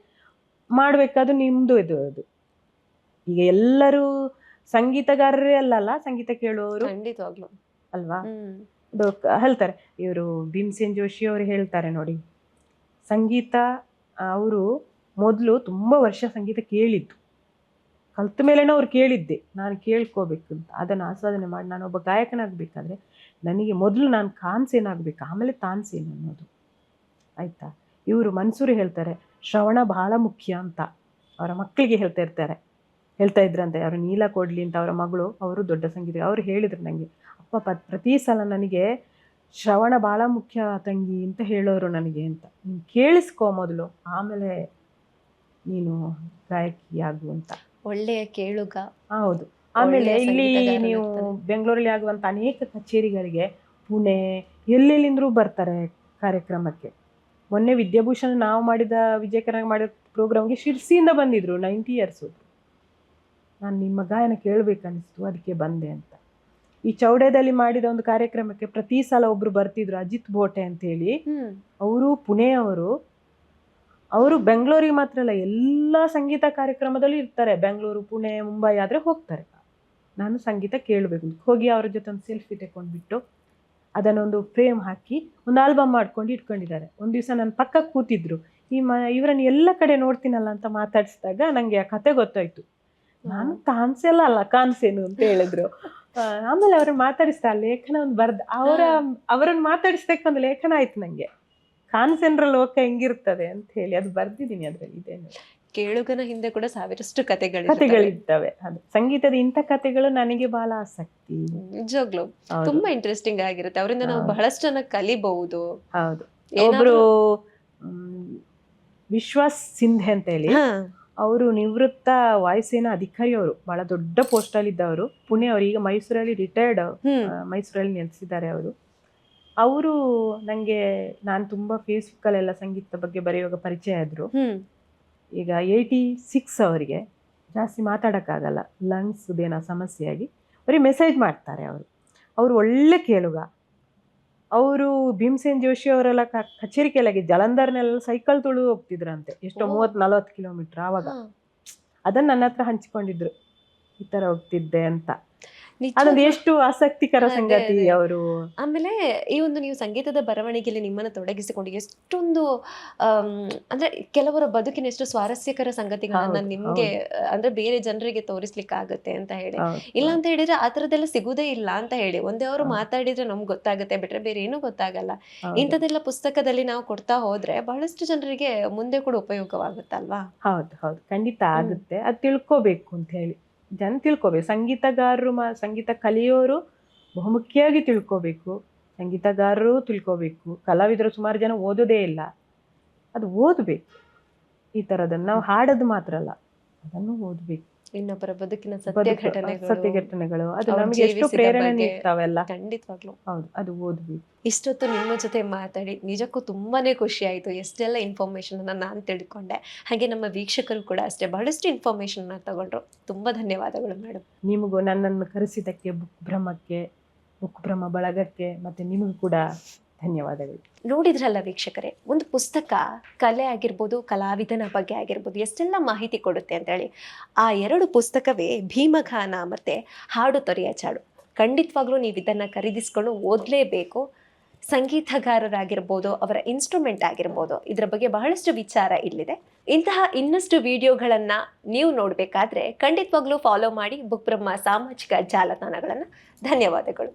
ಮಾಡ್ಬೇಕಾದ್ರು ನಿಮ್ದು ಇದು. ಅದು ಈಗ ಎಲ್ಲರೂ ಸಂಗೀತಗಾರರೇ ಅಲ್ಲಲ್ಲ, ಸಂಗೀತ ಕೇಳುವವರು ಅಲ್ವಾ. ಹೇಳ್ತಾರೆ ಇವರು ಭೀಮಸೇನ್ ಜೋಶಿ ಅವರು ಹೇಳ್ತಾರೆ ನೋಡಿ, ಸಂಗೀತ ಅವರು ಮೊದಲು ತುಂಬಾ ವರ್ಷ ಸಂಗೀತ ಕೇಳಿದ್ದು, ಕಲ್ತ ಮೇಲೆನೂ ಅವ್ರು ಕೇಳಿದ್ದೆ, ನಾನು ಕೇಳ್ಕೋಬೇಕು ಅಂತ. ಅದನ್ನು ಆಸ್ವಾದನೆ ಮಾಡಿ ನಾನೊಬ್ಬ ಗಾಯಕನಾಗಬೇಕಾದ್ರೆ ನನಗೆ ಮೊದಲು ನಾನು ಕಾನ್ಸೇನಾಗಬೇಕು, ಆಮೇಲೆ ತಾನ್ಸೇನು ಅನ್ನೋದು, ಆಯಿತಾ. ಇವರು ಮನ್ಸೂರು ಹೇಳ್ತಾರೆ ಶ್ರವಣ ಬಹಳ ಮುಖ್ಯ ಅಂತ ಅವರ ಮಕ್ಕಳಿಗೆ ಹೇಳ್ತಾ ಇದ್ರಂತೆ. ಅವರು ನೀಲ ಕೊಡ್ಲಿ ಅಂತ ಅವರ ಮಗಳು, ಅವರು ದೊಡ್ಡ ಸಂಗೀತ, ಅವರು ಹೇಳಿದ್ರು ನನಗೆ, ಅಪ್ಪ ಪ್ರತಿ ಸಲ ನನಗೆ ಶ್ರವಣ ಭಾಳ ಮುಖ್ಯ ತಂಗಿ ಅಂತ ಹೇಳೋರು ನನಗೆ ಅಂತ, ನೀನು ಕೇಳಿಸ್ಕೊ ಮೊದಲು, ಆಮೇಲೆ ನೀನು ಗಾಯಕಿ ಆಗು ಅಂತ. ಒಳ್ಳೆಯ ಕೇಳುಗ. ಹೌದು. ಆಮೇಲೆ ಒಳ್ಳೆಯ ಇಲ್ಲಿ ಸಂಗೀತಗಾರರು ನೀವು ಇರ್ತಾರೆ. ಬೆಂಗಳೂರಲ್ಲಿ ಆಗುವಂಥ ಅನೇಕ ಕಚೇರಿಗಳಿಗೆ ಪುಣೆ ಎಲ್ಲೆಲ್ಲಿಂದ್ರೂ ಬರ್ತಾರೆ ಕಾರ್ಯಕ್ರಮಕ್ಕೆ. ಮೊನ್ನೆ ವಿದ್ಯಾಭೂಷಣ ನಾವು ಮಾಡಿದ ವಿಜಯಕರ್ನಾಟಕ ಮಾಡಿದ ಪ್ರೋಗ್ರಾಮ್ಗೆ ಶಿರ್ಸಿಯಿಂದ ಬಂದಿದ್ರು, 90 ಇಯರ್ಸು. ನಾನು ನಿಮ್ಮ ಗಾಯನ ಕೇಳಬೇಕನ್ನಿಸ್ತು, ಅದಕ್ಕೆ ಬಂದೆ ಅಂತ. ಈ ಚೌಡೇದಲ್ಲಿ ಮಾಡಿದ ಒಂದು ಕಾರ್ಯಕ್ರಮಕ್ಕೆ ಪ್ರತಿ ಸಲ ಒಬ್ರು ಬರ್ತಿದ್ರು, ಅಜಿತ್ ಬೋಟೆ ಅಂತೇಳಿ. ಅವರು ಪುಣೆಯವರು. ಅವರು ಬೆಂಗಳೂರಿಗೆ ಮಾತ್ರ ಅಲ್ಲ, ಎಲ್ಲ ಸಂಗೀತ ಕಾರ್ಯಕ್ರಮದಲ್ಲೂ ಇರ್ತಾರೆ. ಬೆಂಗಳೂರು, ಪುಣೆ, ಮುಂಬೈ ಆದರೆ ಹೋಗ್ತಾರೆ. ನಾನು ಸಂಗೀತ ಕೇಳಬೇಕು ಅಂತ ಹೋಗಿ ಅವ್ರ ಜೊತೆ ಒಂದು ಸೆಲ್ಫಿ ತಗೊಂಡ್ಬಿಟ್ಟು ಅದನ್ನೊಂದು ಫ್ರೇಮ್ ಹಾಕಿ ಒಂದು ಆಲ್ಬಮ್ ಮಾಡ್ಕೊಂಡು ಇಟ್ಕೊಂಡಿದ್ದಾರೆ. ಒಂದು ದಿವಸ ನನ್ನ ಪಕ್ಕಕ್ಕೆ ಕೂತಿದ್ರು, ಇವರನ್ನು ಎಲ್ಲ ಕಡೆ ನೋಡ್ತೀನಲ್ಲ ಅಂತ ಮಾತಾಡಿಸಿದಾಗ ನನಗೆ ಆ ಕತೆ ಗೊತ್ತಾಯ್ತು. ನಾನು ಕಾನ್ಸೆಲ್ಲ ಅಲ್ಲ, ಕಾನ್ಸೇನು ಅಂತ ಹೇಳಿದ್ರು. ಆಮೇಲೆ ಅವ್ರನ್ನ ಮಾತಾಡಿಸ್ತಾ ಲೇಖನ ಒಂದು ಅವರನ್ನು ಮಾತಾಡಿಸ್ದಕ್ಕೆ ಒಂದು ಲೇಖನ ಆಯ್ತು ನನಗೆ, ಕಾನ್ಸೆನ್ರ ಲೋಕ ಹೆಂಗಿರ್ತದೆ ಅಂತ ಹೇಳಿ. ಅದು ಬರ್ದಿದ್ದೀನಿ ಅದರಲ್ಲಿ. ಇದೇನು ಕೇಳುಗನ ಹಿಂದೆ ಕೂಡ ಸಾವಿರಷ್ಟು ಕಥೆಗಳಿರ್ತವೆ. ಅದು ಸಂಗೀತದ ಇಂಥ ಕಥೆಗಳು ನನಗೆ ಬಹಳ ಆಸಕ್ತಿ. ನಿಜವಾಗ್ಲು ತುಂಬಾ ಇಂಟ್ರೆಸ್ಟಿಂಗ್ ಆಗಿರುತ್ತೆ. ಅವರಿಂದ ನಾವು ಬಹಳಷ್ಟು ಜನ ಕಲಿಬಹುದು. ಹೌದು. ಒಬ್ರು ವಿಶ್ವಾಸ್ ಸಿಂಧೆ ಅಂತ ಹೇಳಿ, ಅವರು ನಿವೃತ್ತ ವಾಯುಸೇನಾ ಅಧಿಕಾರಿ. ಅವರು ಬಹಳ ದೊಡ್ಡ ಪೋಸ್ಟ್ ಅಲ್ಲಿ ಇದ್ದವರು, ಪುಣೆ ಅವರು. ಈಗ ಮೈಸೂರಲ್ಲಿ ರಿಟೈರ್ಡ್, ಮೈಸೂರಲ್ಲಿ ನೆಲೆಸಿದ್ದಾರೆ ಅವರು ನಂಗೆ, ನಾನು ತುಂಬಾ ಫೇಸ್ಬುಕ್ ಅಲ್ಲೆಲ್ಲ ಸಂಗೀತದ ಬಗ್ಗೆ ಬರೆಯುವಾಗ ಪರಿಚಯ ಆದ್ರು. ಈಗ 86 ಅವರಿಗೆ ಜಾಸ್ತಿ ಮಾತಾಡೋಕ್ಕಾಗಲ್ಲ, ಲಂಗ್ಸ್ ಏನೋ ಸಮಸ್ಯೆಯಾಗಿ ಬರೀ ಮೆಸೇಜ್ ಮಾಡ್ತಾರೆ. ಅವರು ಒಳ್ಳೆ ಕೇಳುಗ. ಅವರು ಭೀಮಸೇನ್ ಜೋಶಿ ಅವರೆಲ್ಲ ಕಚೇರಿ ಕೆಳಗೆ ಜಲಂಧರ್ನೆಲ್ಲ ಸೈಕಲ್ ತುಳಿದು ಹೋಗ್ತಿದ್ರಂತೆ, ಎಷ್ಟೋ 30-40 ಕಿಲೋಮೀಟರ್. ಆವಾಗ ಅದನ್ನ ನನ್ನ ಹತ್ರ ಹಂಚಿಕೊಂಡಿದ್ರು, ಈ ತರ ಹೋಗ್ತಿದ್ದೆ ಅಂತ. ಅದೊಂದು ಎಷ್ಟು ಆಸಕ್ತಿಕರ ಸಂಗತಿ. ಅವರು ಆಮೇಲೆ ಈ ಒಂದು ನೀವು ಸಂಗೀತದ ಬರವಣಿಗೆಯಲ್ಲಿ ನಿಮ್ಮನ್ನ ತೊಡಗಿಸಿಕೊಂಡು ಎಷ್ಟೊಂದು ಅಂದ್ರೆ ಕೆಲವರ ಬದುಕಿನ ಎಷ್ಟು ಸ್ವಾರಸ್ಯಕರ ಸಂಗತಿಗಳನ್ನ ನಿಮ್ಗೆ ಅಂದ್ರೆ ಬೇರೆ ಜನರಿಗೆ ತೋರಿಸ್ಲಿಕ್ಕೆ ಆಗುತ್ತೆ ಅಂತ ಹೇಳಿ. ಇಲ್ಲ ಅಂತ ಹೇಳಿದ್ರೆ ಆ ತರದೆಲ್ಲ ಸಿಗುದೇ ಇಲ್ಲ ಅಂತ ಹೇಳಿ. ಒಂದೇ ಅವರು ಮಾತಾಡಿದ್ರೆ ನಮ್ಗೆ ಗೊತ್ತಾಗುತ್ತೆ, ಬಿಟ್ರೆ ಬೇರೆ ಏನೂ ಗೊತ್ತಾಗಲ್ಲ. ಇಂಥದ್ದೆಲ್ಲ ಪುಸ್ತಕದಲ್ಲಿ ನಾವು ಕೊಡ್ತಾ ಹೋದ್ರೆ ಬಹಳಷ್ಟು ಜನರಿಗೆ ಮುಂದೆ ಕೂಡ ಉಪಯೋಗವಾಗುತ್ತಲ್ವಾ? ಹೌದು ಹೌದು, ಖಂಡಿತ ಆಗುತ್ತೆ. ಅದು ತಿಳ್ಕೋಬೇಕು ಅಂತ ಹೇಳಿ ಜನ ತಿಳ್ಕೊಬೇಕು. ಸಂಗೀತಗಾರರು ಸಂಗೀತ ಕಲಿಯೋರು ಬಹುಮುಖ್ಯವಾಗಿ ತಿಳ್ಕೋಬೇಕು, ಸಂಗೀತಗಾರರು ತಿಳ್ಕೋಬೇಕು. ಕಲಾವಿದರು ಸುಮಾರು ಜನ ಓದೋದೇ ಇಲ್ಲ, ಅದು ಓದಬೇಕು. ಈ ಥರದನ್ನು ನಾವು ಹಾಡೋದು ಮಾತ್ರ ಅಲ್ಲ, ಅದನ್ನು ಓದಬೇಕು. ಇನ್ನೊಬ್ಬರ ಬದುಕಿನ ಸತ್ಯ ಘಟನೆಗಳು ಅದು ನಮಗೆ ಎಷ್ಟು ಪ್ರೇರಣೆ ನೀಡ್ತಾವೆಲ್ಲ. ಖಂಡಿತವಾಗ್ಲು ಹೌದು, ಅದು ಓದಬೇಕು. ಇಷ್ಟೊತ್ತು ನಿಮ್ಮ ಜೊತೆ ಮಾತಾಡಿ ನಿಜಕ್ಕೂ ತುಂಬಾನೇ ಖುಷಿ ಆಯ್ತು. ಎಷ್ಟೆಲ್ಲ ಇನ್ಫಾರ್ಮೇಶನ್ ಅನ್ನ ನಾನು ತಿಳ್ಕೊಂಡೆ, ಹಾಗೆ ನಮ್ಮ ವೀಕ್ಷಕರು ಕೂಡ ಅಷ್ಟೇ ಬಹಳಷ್ಟು ಇನ್ಫಾರ್ಮೇಶನ್ ಅನ್ನ ತಗೊಂಡ್ರು. ತುಂಬಾ ಧನ್ಯವಾದಗಳು ಮೇಡಮ್. ನಿಮಗೂ ನನ್ನನ್ನು ಕರೆಸಿದ್ದಕ್ಕೆ ಬುಕ್ ಬ್ರಹ್ಮ ಬಳಗಕ್ಕೆ ಮತ್ತೆ ನಿಮಗೂ ಕೂಡ ಧನ್ಯವಾದಗಳು. ನೋಡಿದ್ರಲ್ಲ ವೀಕ್ಷಕರೇ, ಒಂದು ಪುಸ್ತಕ ಕಲೆ ಆಗಿರ್ಬೋದು, ಕಲಾವಿದನ ಬಗ್ಗೆ ಆಗಿರ್ಬೋದು, ಎಷ್ಟೆಲ್ಲ ಮಾಹಿತಿ ಕೊಡುತ್ತೆ ಅಂತ ಹೇಳಿ. ಆ 2 ಪುಸ್ತಕವೇ ಭೀಮಗಾನ ಮತ್ತೆ ಹಾಡು ತೊರೆಯ ಚಾಡು. ಖಂಡಿತವಾಗ್ಲೂ ನೀವು ಇದನ್ನ ಖರೀದಿಸ್ಕೊಂಡು ಓದಲೇಬೇಕು. ಸಂಗೀತಗಾರರಾಗಿರ್ಬೋದು, ಅವರ ಇನ್ಸ್ಟ್ರೂಮೆಂಟ್ ಆಗಿರ್ಬೋದು, ಇದರ ಬಗ್ಗೆ ಬಹಳಷ್ಟು ವಿಚಾರ ಇಲ್ಲಿದೆ. ಇಂತಹ ಇನ್ನಷ್ಟು ವಿಡಿಯೋಗಳನ್ನು ನೀವು ನೋಡಬೇಕಾದ್ರೆ ಖಂಡಿತವಾಗ್ಲೂ ಫಾಲೋ ಮಾಡಿ ಬುಕ್ ಬ್ರಹ್ಮ ಸಾಮಾಜಿಕ ಜಾಲತಾಣಗಳನ್ನು. ಧನ್ಯವಾದಗಳು.